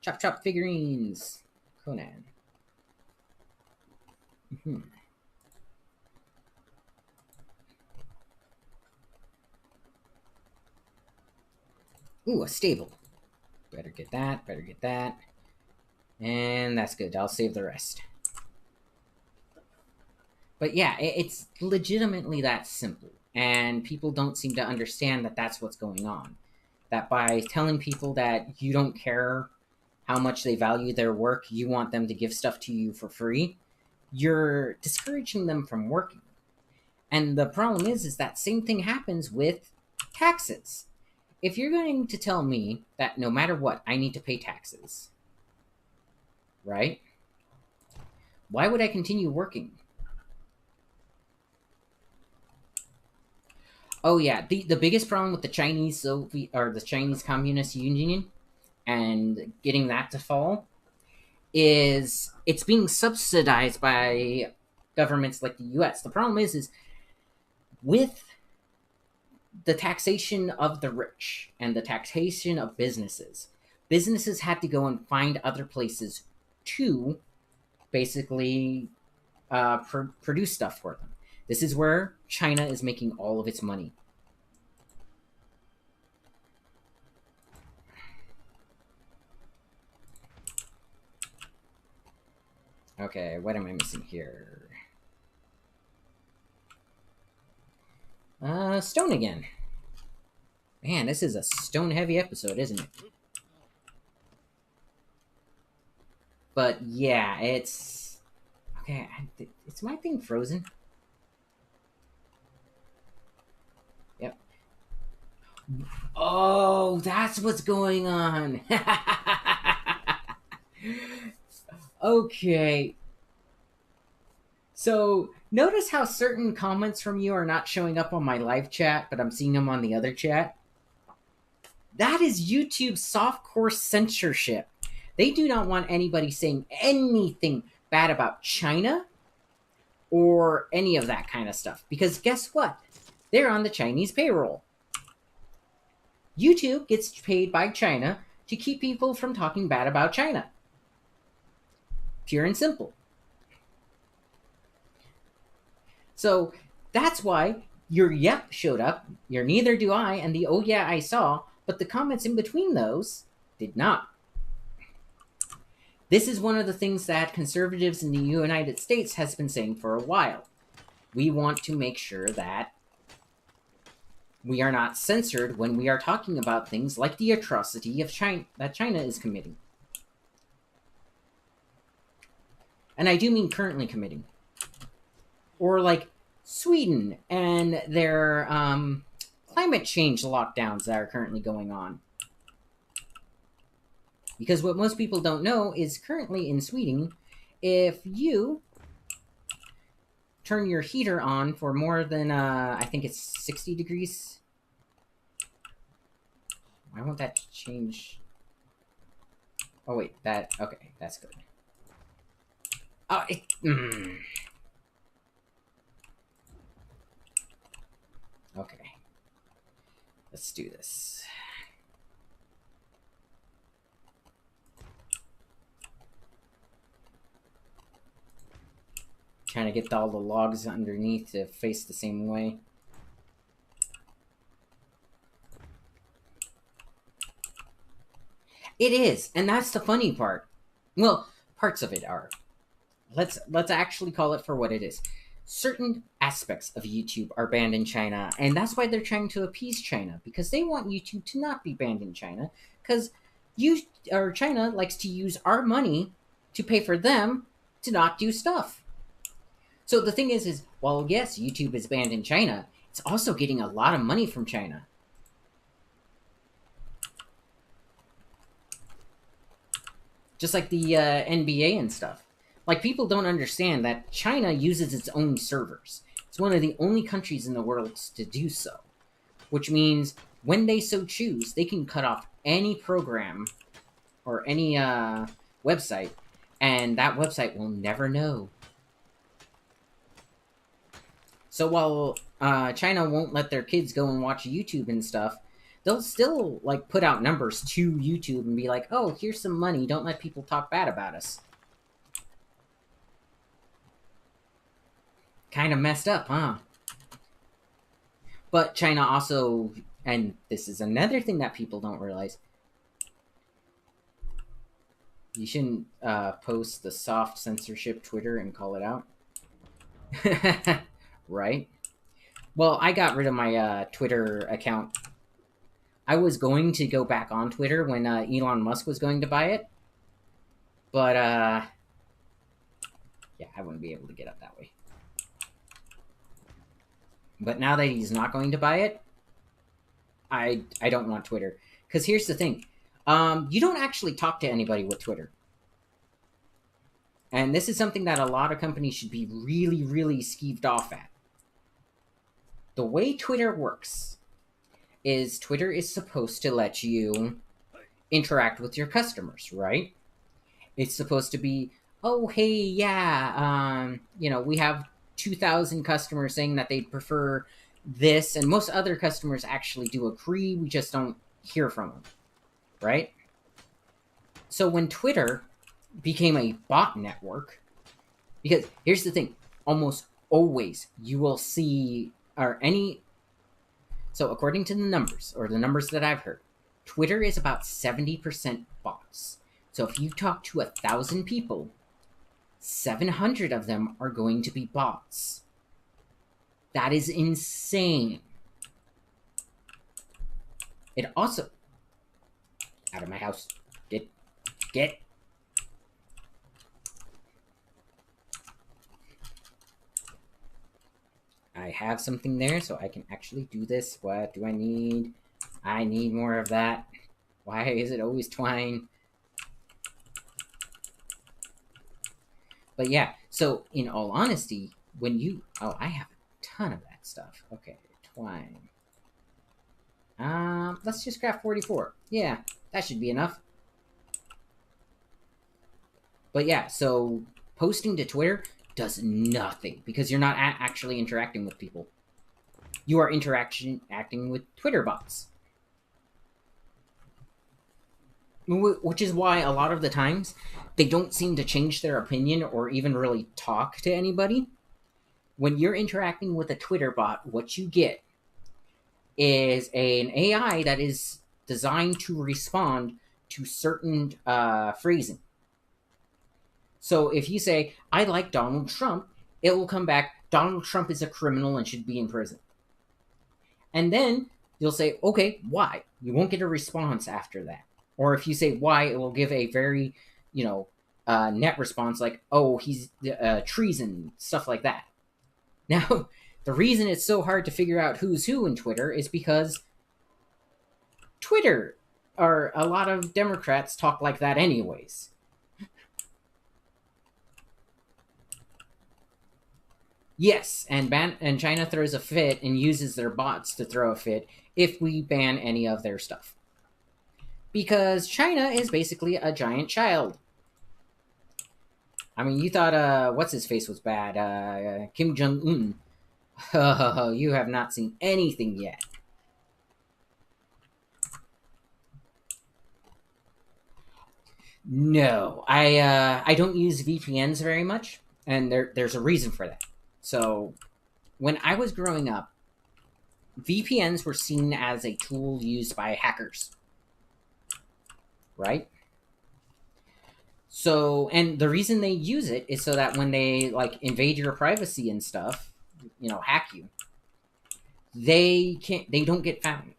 Chop Chop figurines. Conan. Ooh, a stable. Better get that, better get that. And that's good. I'll save the rest. But yeah, it's legitimately that simple. And people don't seem to understand that that's what's going on. That by telling people that you don't care how much they value their work, you want them to give stuff to you for free, you're discouraging them from working. And the problem is that same thing happens with taxes. If you're going to tell me that no matter what, I need to pay taxes, right? Why would I continue working? Oh yeah, the biggest problem with the Chinese Soviet or the Chinese Communist Union and getting that to fall is it's being subsidized by governments like the US. The problem is with the taxation of the rich and the taxation of businesses, businesses had to go and find other places to basically produce stuff for them. This is where China is making all of its money. Okay, what am I missing here? Stone again. Man, this is a stone-heavy episode, isn't it? But yeah, it's... Okay, it's my thing frozen. Yep. Oh, that's what's going on. Okay. So, notice how certain comments from you are not showing up on my live chat, but I'm seeing them on the other chat? That is YouTube's softcore censorship. They do not want anybody saying anything bad about China or any of that kind of stuff. Because guess what? They're on the Chinese payroll. YouTube gets paid by China to keep people from talking bad about China. Pure and simple. So that's why your yep showed up, your neither do I, and the oh yeah I saw, but the comments in between those did not. This is one of the things that conservatives in the United States has been saying for a while. We want to make sure that we are not censored when we are talking about things like the atrocity of China that China is committing. And I do mean currently committing. Or like Sweden and their climate change lockdowns that are currently going on. Because what most people don't know is currently in Sweden, if you turn your heater on for more than, I think it's 60 degrees. Why won't that change? Oh, wait, okay, that's good. Oh, Okay. Let's do this. Trying to get all the logs underneath to face the same way. It is, and that's the funny part. Well, parts of it are. Let's actually call it for what it is. Certain aspects of YouTube are banned in China, and that's why they're trying to appease China, because they want YouTube to not be banned in China, because China likes to use our money to pay for them to not do stuff. So the thing is while yes, YouTube is banned in China, it's also getting a lot of money from China. Just like the NBA and stuff. Like, people don't understand that China uses its own servers. It's one of the only countries in the world to do so. Which means, when they so choose, they can cut off any program or any website, and that website will never know. So while China won't let their kids go and watch YouTube and stuff, they'll still, like, put out numbers to YouTube and be like, oh, here's some money, don't let people talk bad about us. Kind of messed up, huh? But China also, and this is another thing that people don't realize, you shouldn't post the soft censorship Twitter and call it out. Right? Well, I got rid of my Twitter account. I was going to go back on Twitter when Elon Musk was going to buy it. But, yeah, I wouldn't be able to get up that way. But now that he's not going to buy it, I don't want Twitter. Because here's the thing. You don't actually talk to anybody with Twitter. And this is something that a lot of companies should be really, really skeeved off at. The way Twitter works is Twitter is supposed to let you interact with your customers, right? It's supposed to be, oh, hey, yeah, we have 2,000 customers saying that they'd prefer this, and most other customers actually do agree, we just don't hear from them, right? So when Twitter became a bot network, because here's the thing, almost always you will see, so according to the numbers, or the numbers that I've heard, Twitter is about 70% bots. So if you talk to 1,000 people, 700 of them are going to be bots. That is insane. It also... Out of my house. Get. I have something there, so I can actually do this. What do I need? I need more of that. Why is it always twine? But yeah, so in all honesty, when you... Oh, I have a ton of that stuff. Okay, twine. Let's just craft 44. Yeah, that should be enough. But yeah, so posting to Twitter does nothing because you're not actually interacting with people. You are acting with Twitter bots. Which is why a lot of the times they don't seem to change their opinion or even really talk to anybody. When you're interacting with a Twitter bot, what you get is an AI that is designed to respond to certain phrasing. So if you say, I like Donald Trump, it will come back, Donald Trump is a criminal and should be in prison. And then you'll say, okay, why? You won't get a response after that. Or if you say why, it will give a very, net response like, oh, he's treason, stuff like that. Now, the reason it's so hard to figure out who's who in Twitter is because Twitter, or a lot of Democrats talk like that anyways. Yes, and China throws a fit and uses their bots to throw a fit if we ban any of their stuff. Because China is basically a giant child. I mean, you thought, what's-his-face was bad, Kim Jong-un. Oh, you have not seen anything yet. No, I don't use VPNs very much, and there's a reason for that. So, when I was growing up, VPNs were seen as a tool used by hackers. Right? So, and the reason they use it is so that when they, invade your privacy and stuff, hack you, they don't get found.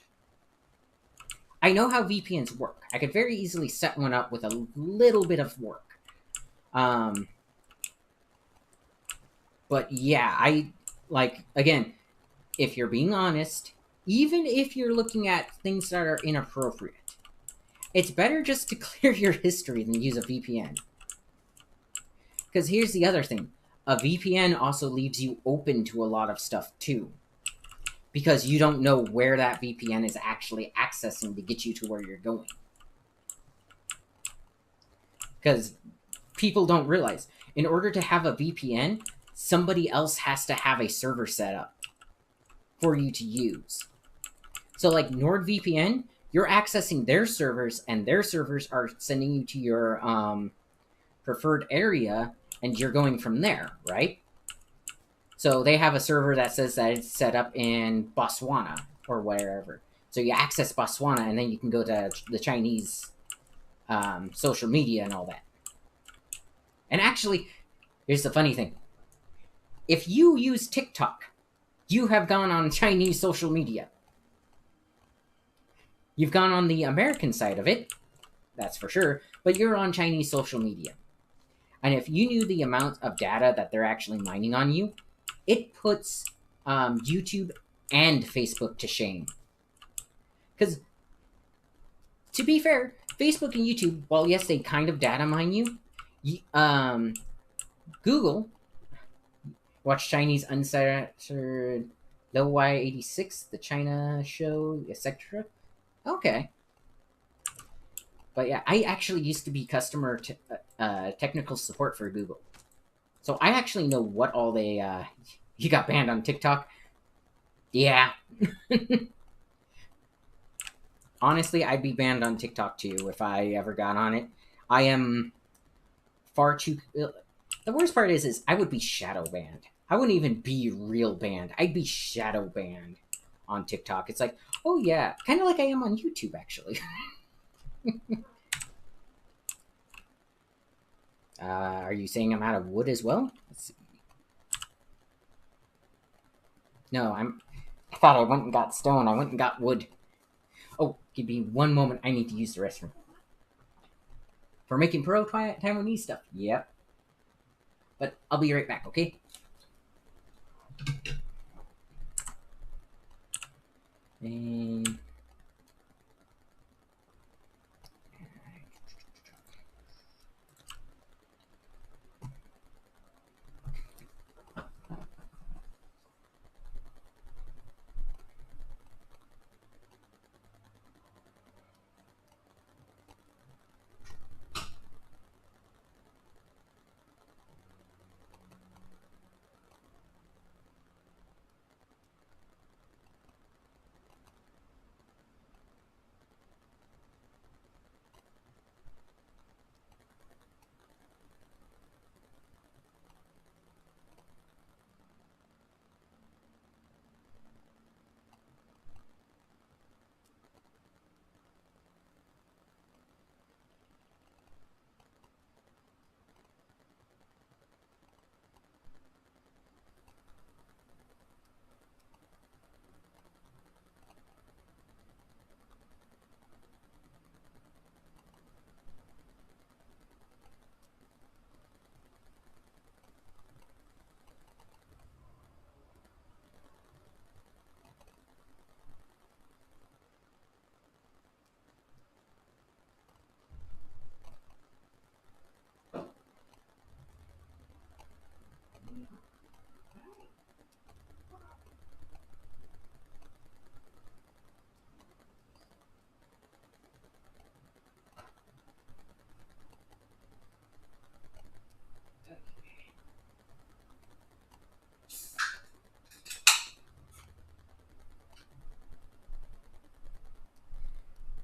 I know how VPNs work. I could very easily set one up with a little bit of work. But yeah, again, if you're being honest, even if you're looking at things that are inappropriate, it's better just to clear your history than use a VPN. Because here's the other thing. A VPN also leaves you open to a lot of stuff, too. Because you don't know where that VPN is actually accessing to get you to where you're going. Because people don't realize, in order to have a VPN, somebody else has to have a server set up for you to use. So like NordVPN, you're accessing their servers, and their servers are sending you to your preferred area, and you're going from there, right? So they have a server that says that it's set up in Botswana or wherever. So you access Botswana, and then you can go to the Chinese social media and all that. And actually, here's the funny thing. If you use TikTok, you have gone on Chinese social media. You've gone on the American side of it, that's for sure, but you're on Chinese social media. And if you knew the amount of data that they're actually mining on you, it puts YouTube and Facebook to shame. Because, to be fair, Facebook and YouTube, while yes, they kind of data mine you, Google, watch Chinese uncensored Low Y86, the China show, etc. Okay. But yeah, I actually used to be customer technical support for Google. So I actually know what all they... you got banned on TikTok? Yeah. Honestly, I'd be banned on TikTok too if I ever got on it. I am far too... The worst part is I would be shadow banned. I wouldn't even be real banned. I'd be shadow banned on TikTok. It's like, oh yeah, kind of like I am on YouTube, actually. Are you saying I'm out of wood as well? Let's see. No, I thought I went and got stone. I went and got wood. Oh, give me one moment. I need to use the restroom. For making Taiwanese stuff. Yep. But I'll be right back, okay? And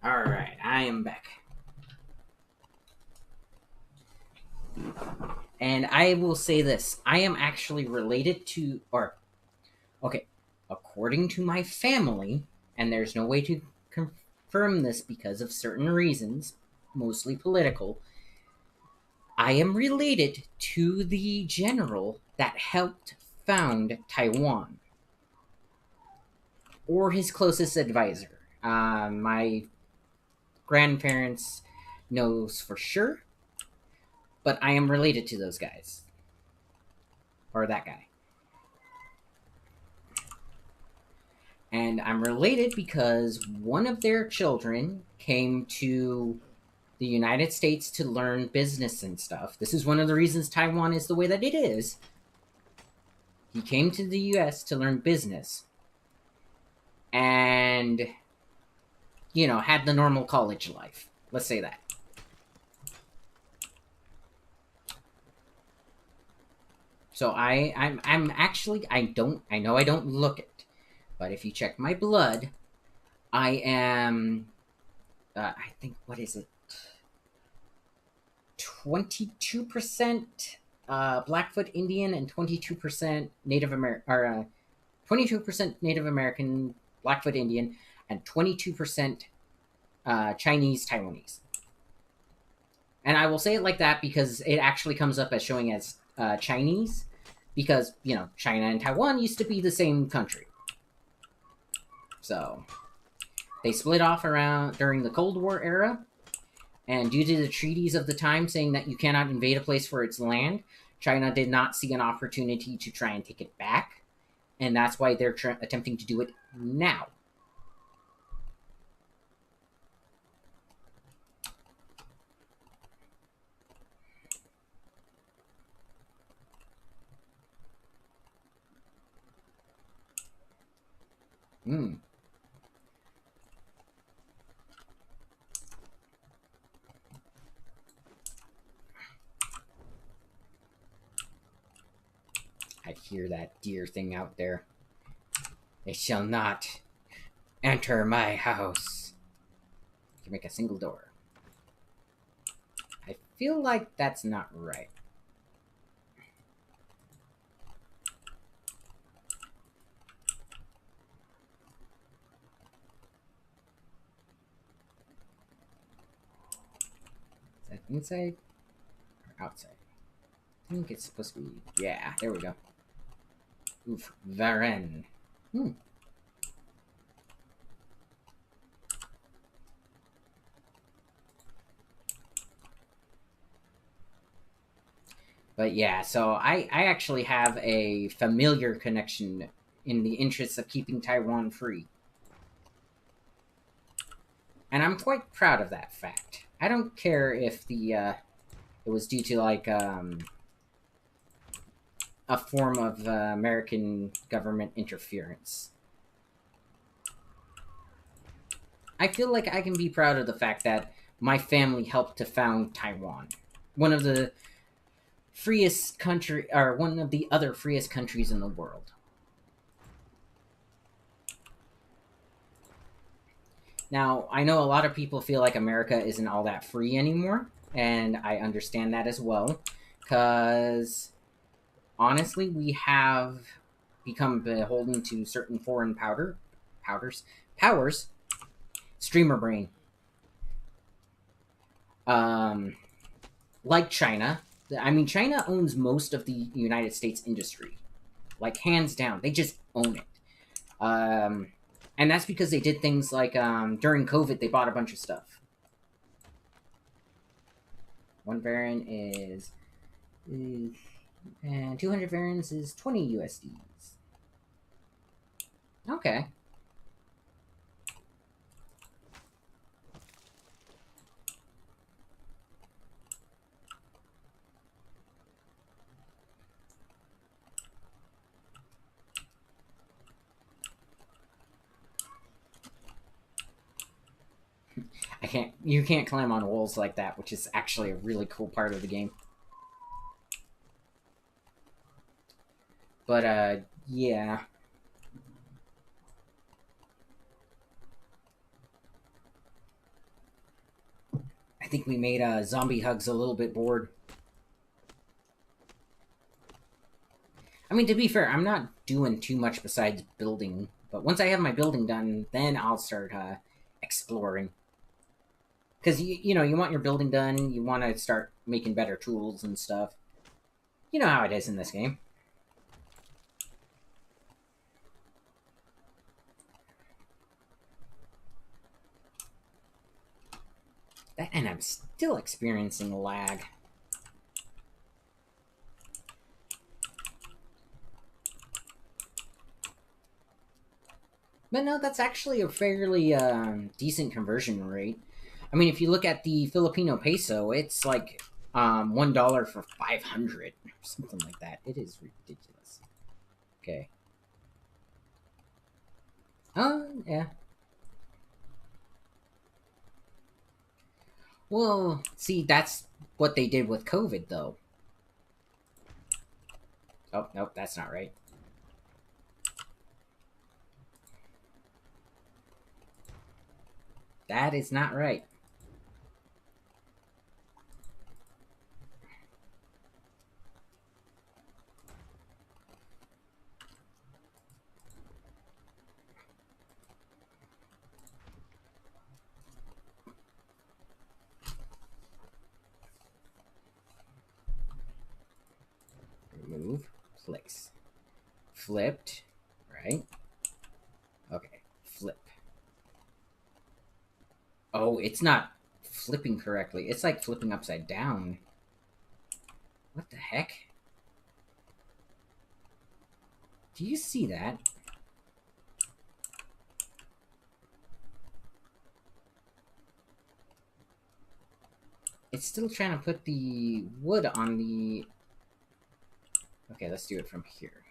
alright, I am back. And I will say this. I am actually related to, or, okay, according to my family, and there's no way to confirm this because of certain reasons, mostly political, I am related to the general that helped found Taiwan, or his closest advisor. My grandparents knows for sure, but I am related to those guys, or that guy. And I'm related because one of their children came to the United States to learn business and stuff. This is one of the reasons Taiwan is the way that it is. He came to the US to learn business and, had the normal college life. Let's say that. So I'm actually, I know I don't look it, but if you check my blood, I am, I think, what is it? 22% Blackfoot Indian and 22% Native American, or 22% Native American, Blackfoot Indian, and 22% Chinese Taiwanese. And I will say it like that because it actually comes up as showing as Chinese, because China and Taiwan used to be the same country. So they split off around during the Cold War era, and due to the treaties of the time saying that you cannot invade a place for its land, China did not see an opportunity to try and take it back, and that's why they're attempting to do it now. Hmm. I hear that deer thing out there. It shall not enter my house. You can make a single door. I feel like that's not right. Is that inside or outside? think it's supposed to be... Yeah, there we go. Oof, Varenne. But yeah, so I actually have a familiar connection in the interests of keeping Taiwan free. And I'm quite proud of that fact. I don't care if it was due to like a form of American government interference. I feel like I can be proud of the fact that my family helped to found Taiwan, one of the freest country, or one of the other freest countries in the world. Now, I know a lot of people feel like America isn't all that free anymore, and I understand that as well, because honestly, we have become beholden to certain foreign powers, streamer brain, um, like China. I mean, China owns most of the United States industry, like hands down. They just own it. And that's because they did things like during COVID, they bought a bunch of stuff. One variant is and 200 variants is 20 USDs. Okay. You can't climb on walls like that, which is actually a really cool part of the game. But yeah. I think we made Zombie Hugs a little bit bored. I mean, to be fair, I'm not doing too much besides building. But once I have my building done, then I'll start exploring. Because, you know, you want your building done, you want to start making better tools and stuff. You know how it is in this game. And I'm still experiencing lag. But no, that's actually a fairly decent conversion rate. I mean, if you look at the Filipino peso, it's like $1 for 500 or something like that. It is ridiculous. Okay. Oh, yeah. Well, see, that's what they did with COVID, though. Oh, nope, that's not right. That is not right. Remove, place. Flipped, right? Okay, flip. Oh, it's not flipping correctly. It's like flipping upside down. What the heck? Do you see that? It's still trying to put the wood on the... Okay, let's do it from here.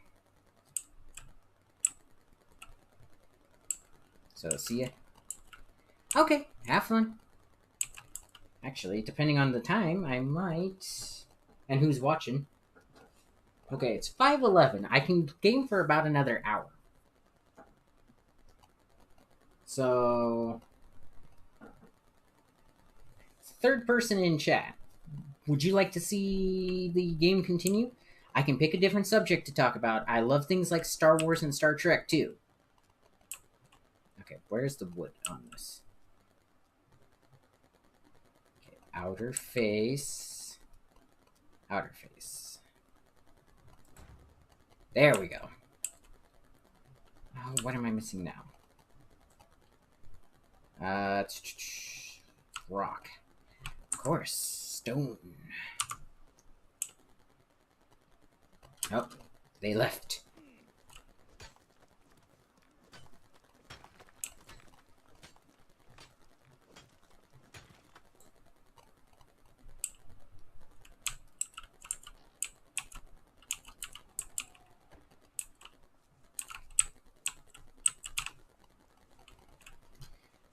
So, see ya. Okay, have fun. Actually, depending on the time, I might... And who's watching? Okay, it's 5:11. I can game for about another hour. So... Third person in chat. Would you like to see the game continue? I can pick a different subject to talk about. I love things like Star Wars and Star Trek, too. Okay, where's the wood on this? Okay, outer face. Outer face. There we go. Oh, what am I missing now? Rock. Of course. Stone. Oh, they left.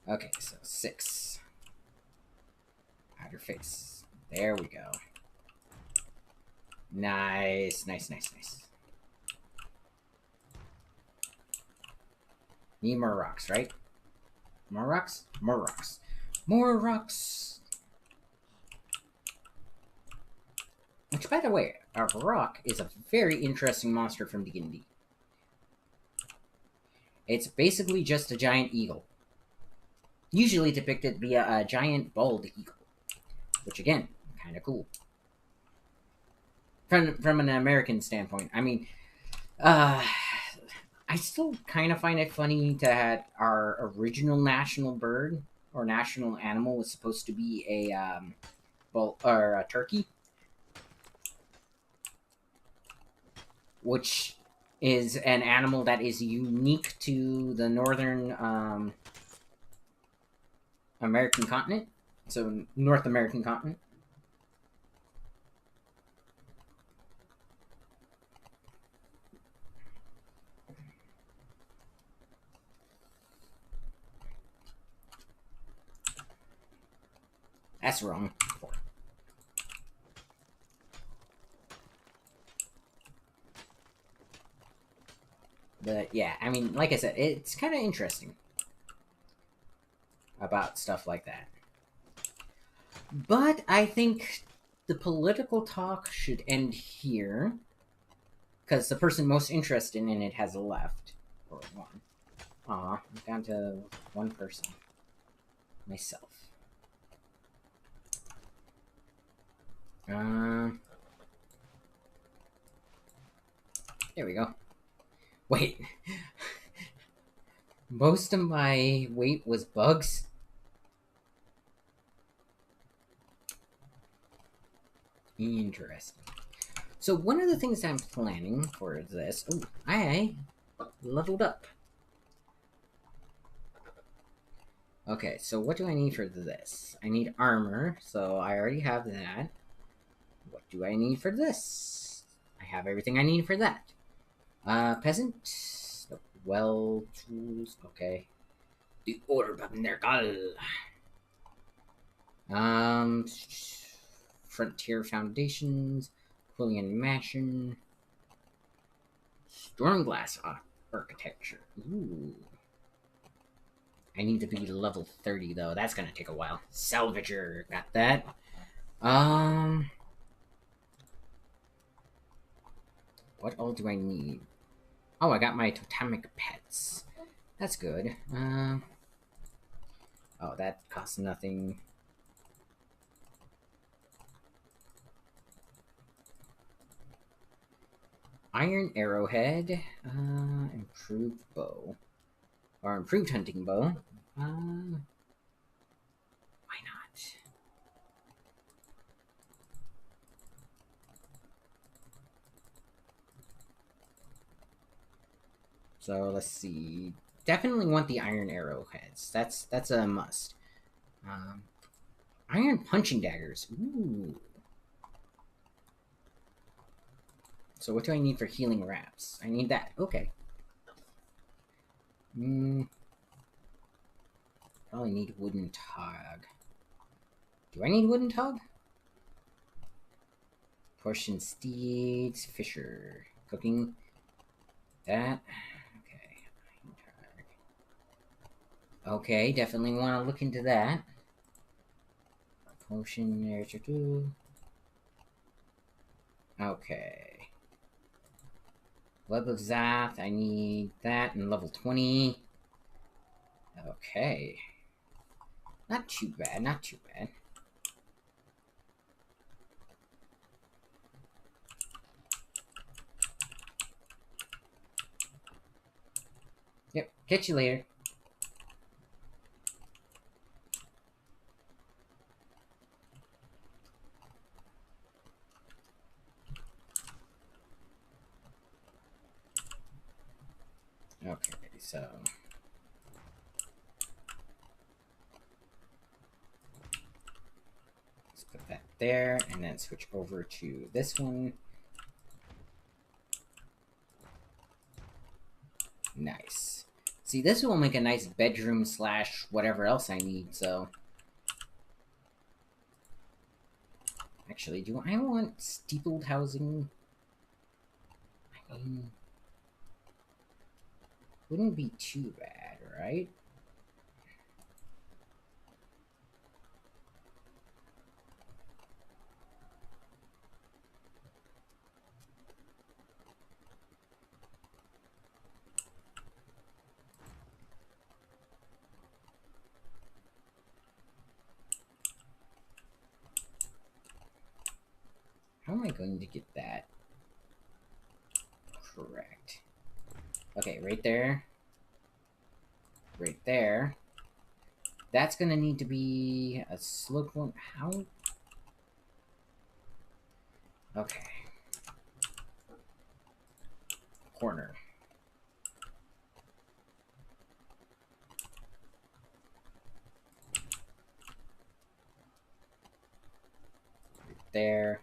Okay, so 6. Hide your face. There we go. Nice, nice, nice, nice. Need more rocks, right? More rocks? More rocks. More rocks! Which, by the way, a rock is a very interesting monster from D&D. It's basically just a giant eagle. Usually depicted via a giant bald eagle. Which, again, kind of cool. From an American standpoint. I mean, I still kind of find it funny that our original national bird or national animal was supposed to be a a turkey, which is an animal that is unique to the northern American continent, so North American continent. That's wrong. But yeah, I mean, like I said, it's kind of interesting about stuff like that. But I think the political talk should end here, because the person most interested in it has left. Or one. Aw, I'm down to one person. Myself. There we go. Wait. Most of my weight was bugs? Interesting. So one of the things I'm planning for this... Oh, I leveled up. Okay, so what do I need for this? I need armor, so I already have that. What do I need for this? I have everything I need for that. Peasant. Well, tools. Okay. The orb of Nergal. Frontier Foundations. Quillian Mansion. Stormglass Architecture. Ooh. I need to be level 30, though. That's gonna take a while. Salvager. Got that. What all do I need? Oh, I got my totemic pets. That's good. Oh, that costs nothing. Iron arrowhead. Improved bow. Or improved hunting bow. Why not? So let's see. Definitely want the iron arrowheads. That's a must. Iron punching daggers. Ooh. So what do I need for healing wraps? I need that. Okay. Probably need wooden tog. Do I need wooden tog? Portion steeds, fisher, cooking. That. Okay, definitely want to look into that. Potion, there's your two. Okay. Web of Zath, I need that in level 20. Okay. Not too bad, not too bad. Catch you later. Okay, so let's put that there and then switch over to this one. Nice. See, this will make a nice bedroom slash whatever else I need, so. Actually, do I want steepled housing? I mean, wouldn't be too bad, right? How am I going to get that correct? Okay, right there. Right there. That's gonna need to be a slope one. How? Okay. Corner. Right there.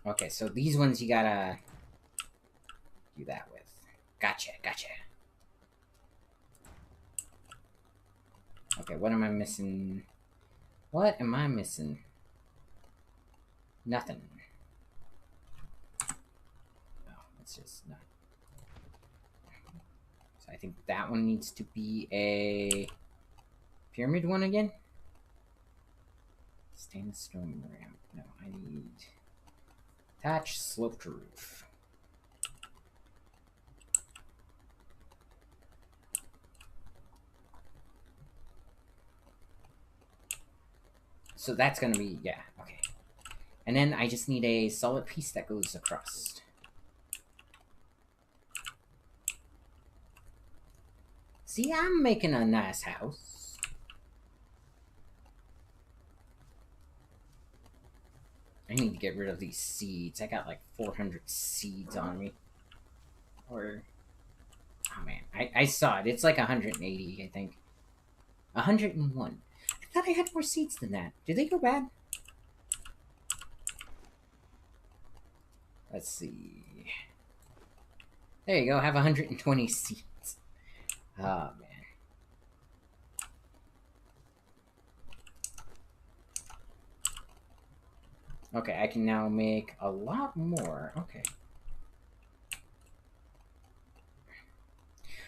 Okay, so these ones you gotta do that with. Gotcha, gotcha. Okay, what am I missing? What am I missing? Nothing. No, it's just not. So I think that one needs to be a pyramid one again. Stainless stone ramp. No, I need attach sloped roof. So that's gonna be, yeah, okay. And then I just need a solid piece that goes across. See, I'm making a nice house. I need to get rid of these seeds. I got like 400 seeds on me. Or, oh man, I saw it. It's like 180, I think. 101. I thought I had more seeds than that. Did they go bad? Let's see. There you go. Have 120 seeds. Oh man. Okay, I can now make a lot more. Okay.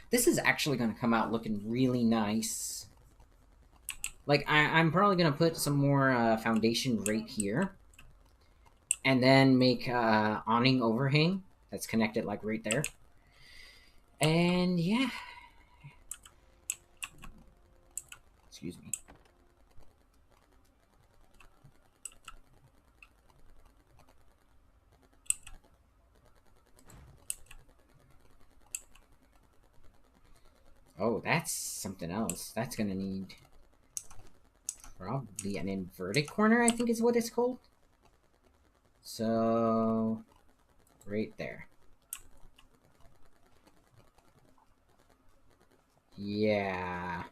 This is actually going to come out looking really nice. Like, I'm probably going to put some more foundation right here. And then make awning overhang that's connected, like, right there. And, yeah. Excuse me. Oh, that's something else. That's going to need probably an inverted corner, I think is what it's called. So, right there. Yeah.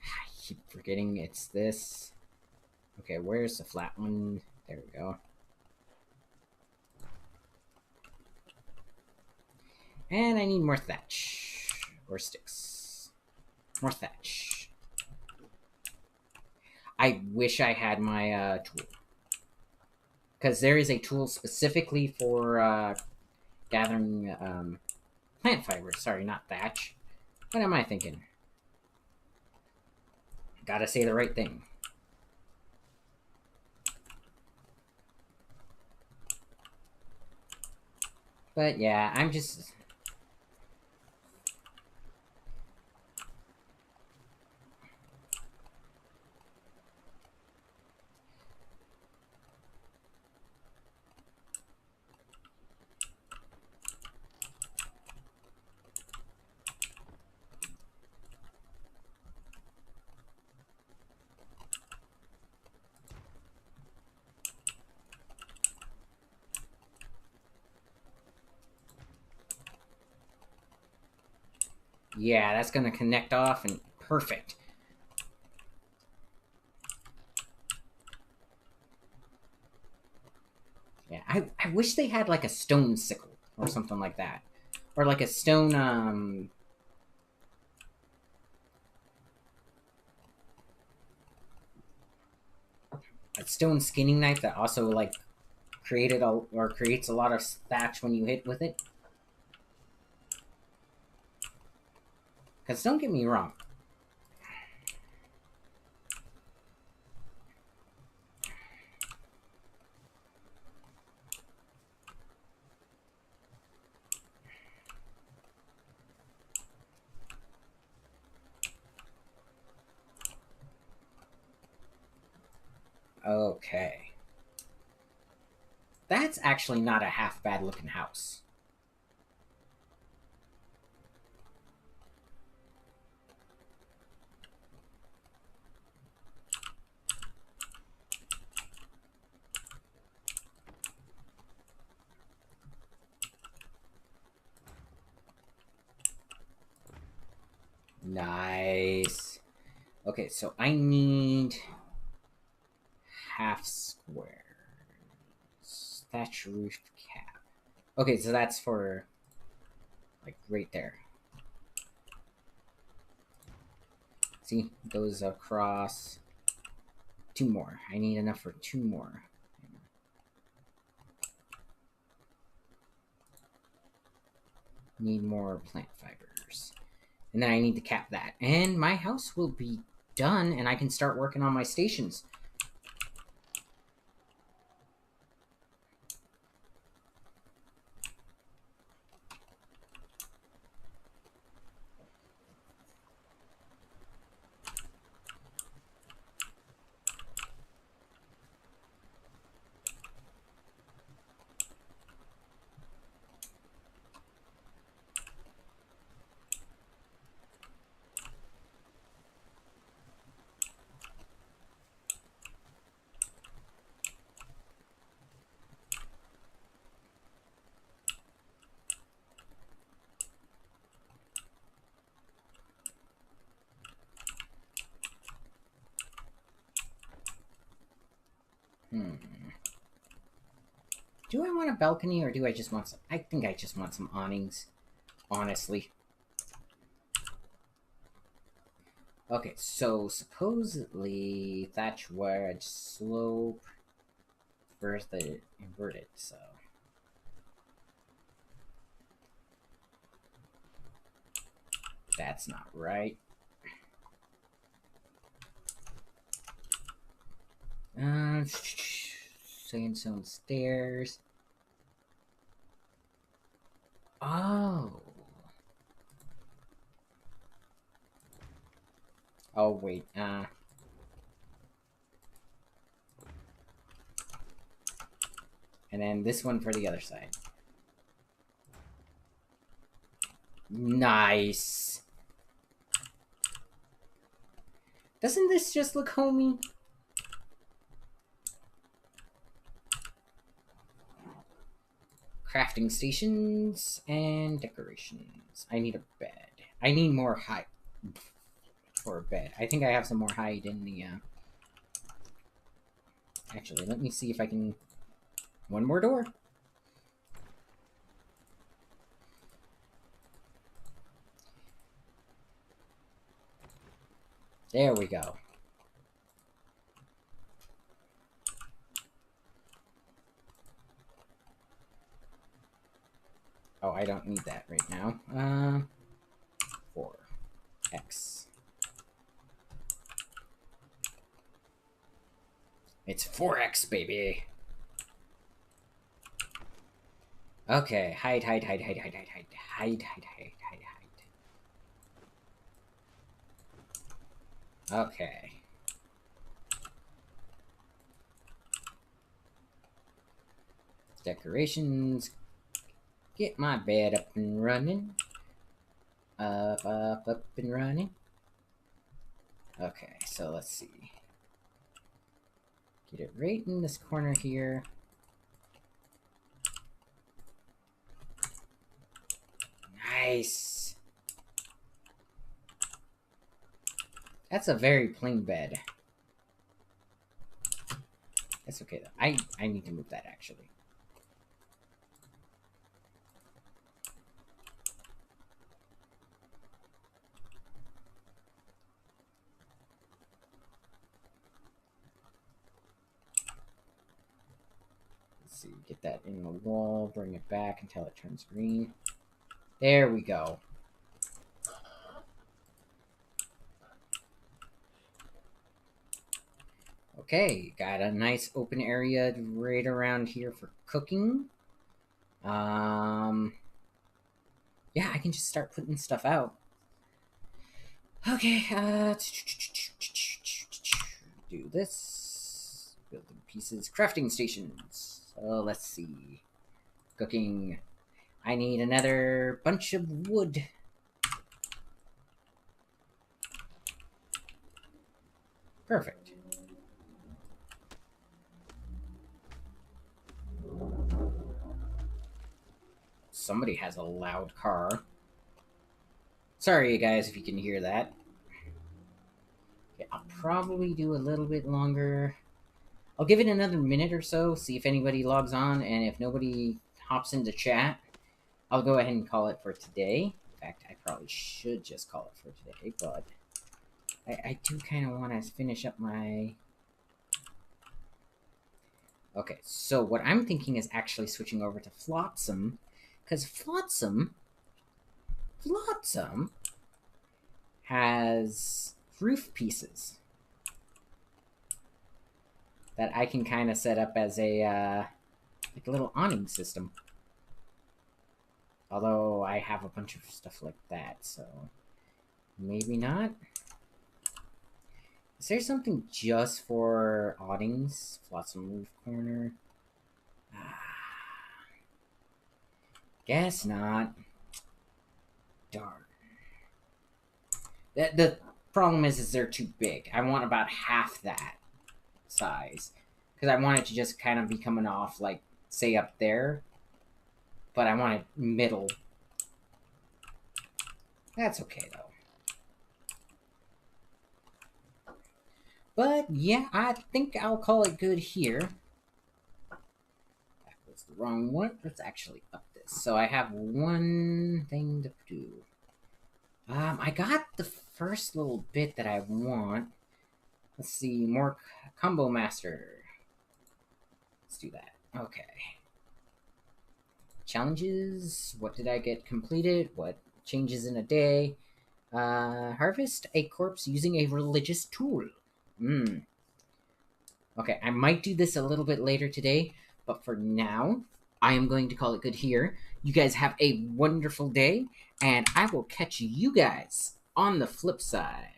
I keep forgetting it's this. Okay, where's the flat one? There we go. And I need more thatch. Or sticks. More thatch. I wish I had my tool. Because there is a tool specifically for gathering plant fibers. Sorry, not thatch. What am I thinking? Gotta say the right thing. But yeah, I'm just... Yeah, that's gonna connect off and perfect. Yeah, I wish they had like a stone sickle or something like that. Or like a stone, a stone skinning knife that also like created a or creates a lot of thatch when you hit with it. Because don't get me wrong, okay, that's actually not a half bad looking house. Nice. Okay, so I need half square thatch roof cap. Okay, so that's for like right there. See, goes across. Two more. I need enough for two more. Need more plant fibers. And then I need to cap that. And my house will be done, and I can start working on my stations. Do I want a balcony or do I just want some? I think I just want some awnings, honestly. Okay, so supposedly thatch wedge slope versus the inverted, so. That's not right. Sandstone stairs. Oh. Oh, wait. And then this one for the other side. Nice. Doesn't this just look homey? Crafting stations and decorations. I need a bed. I need more height for a bed. I think I have some more height in the, Actually, let me see if I can... One more door. There we go. Oh, I don't need that right now. 4x. It's 4x, baby. Okay, hide. Okay. Decorations. Get my bed up and running. Up and running. Okay, so let's see. Get it right in this corner here. Nice. That's a very plain bed. That's okay though. I need to move that actually. Let's see, get that in the wall, bring it back until it turns green. There we go. Okay, got a nice open area right around here for cooking. Yeah, I can just start putting stuff out. Okay, do this. Building pieces, crafting stations. So let's see. Cooking. I need another bunch of wood. Perfect. Somebody has a loud car. Sorry, you guys, if you can hear that. Okay, I'll probably do a little bit longer. I'll give it another minute or so, see if anybody logs on, and if nobody hops into chat, I'll go ahead and call it for today. In fact, I probably should just call it for today, but I do kind of want to finish up my... Okay, so what I'm thinking is actually switching over to Flotsam, because Flotsam has roof pieces that I can kind of set up as a like a little awning system. Although I have a bunch of stuff like that, so maybe not. Is there something just for awnings? Flotsam roof corner. Guess not. Darn. The problem is they're too big. I want about half that size. Because I want it to just kind of be coming off, like, say up there. But I want it middle. That's okay, though. But, yeah, I think I'll call it good here. That was the wrong one. Let's actually up this. So I have one thing to do. I got the first little bit that I want. Let's see, more combo master. Let's do that. Okay. Challenges. What did I get completed? What changes in a day? Harvest a corpse using a religious tool. Okay, I might do this a little bit later today, but for now, I am going to call it good here. You guys have a wonderful day, and I will catch you guys on the flip side.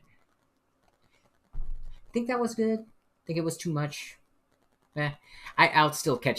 Think that was good? Think it was too much? I'll still catch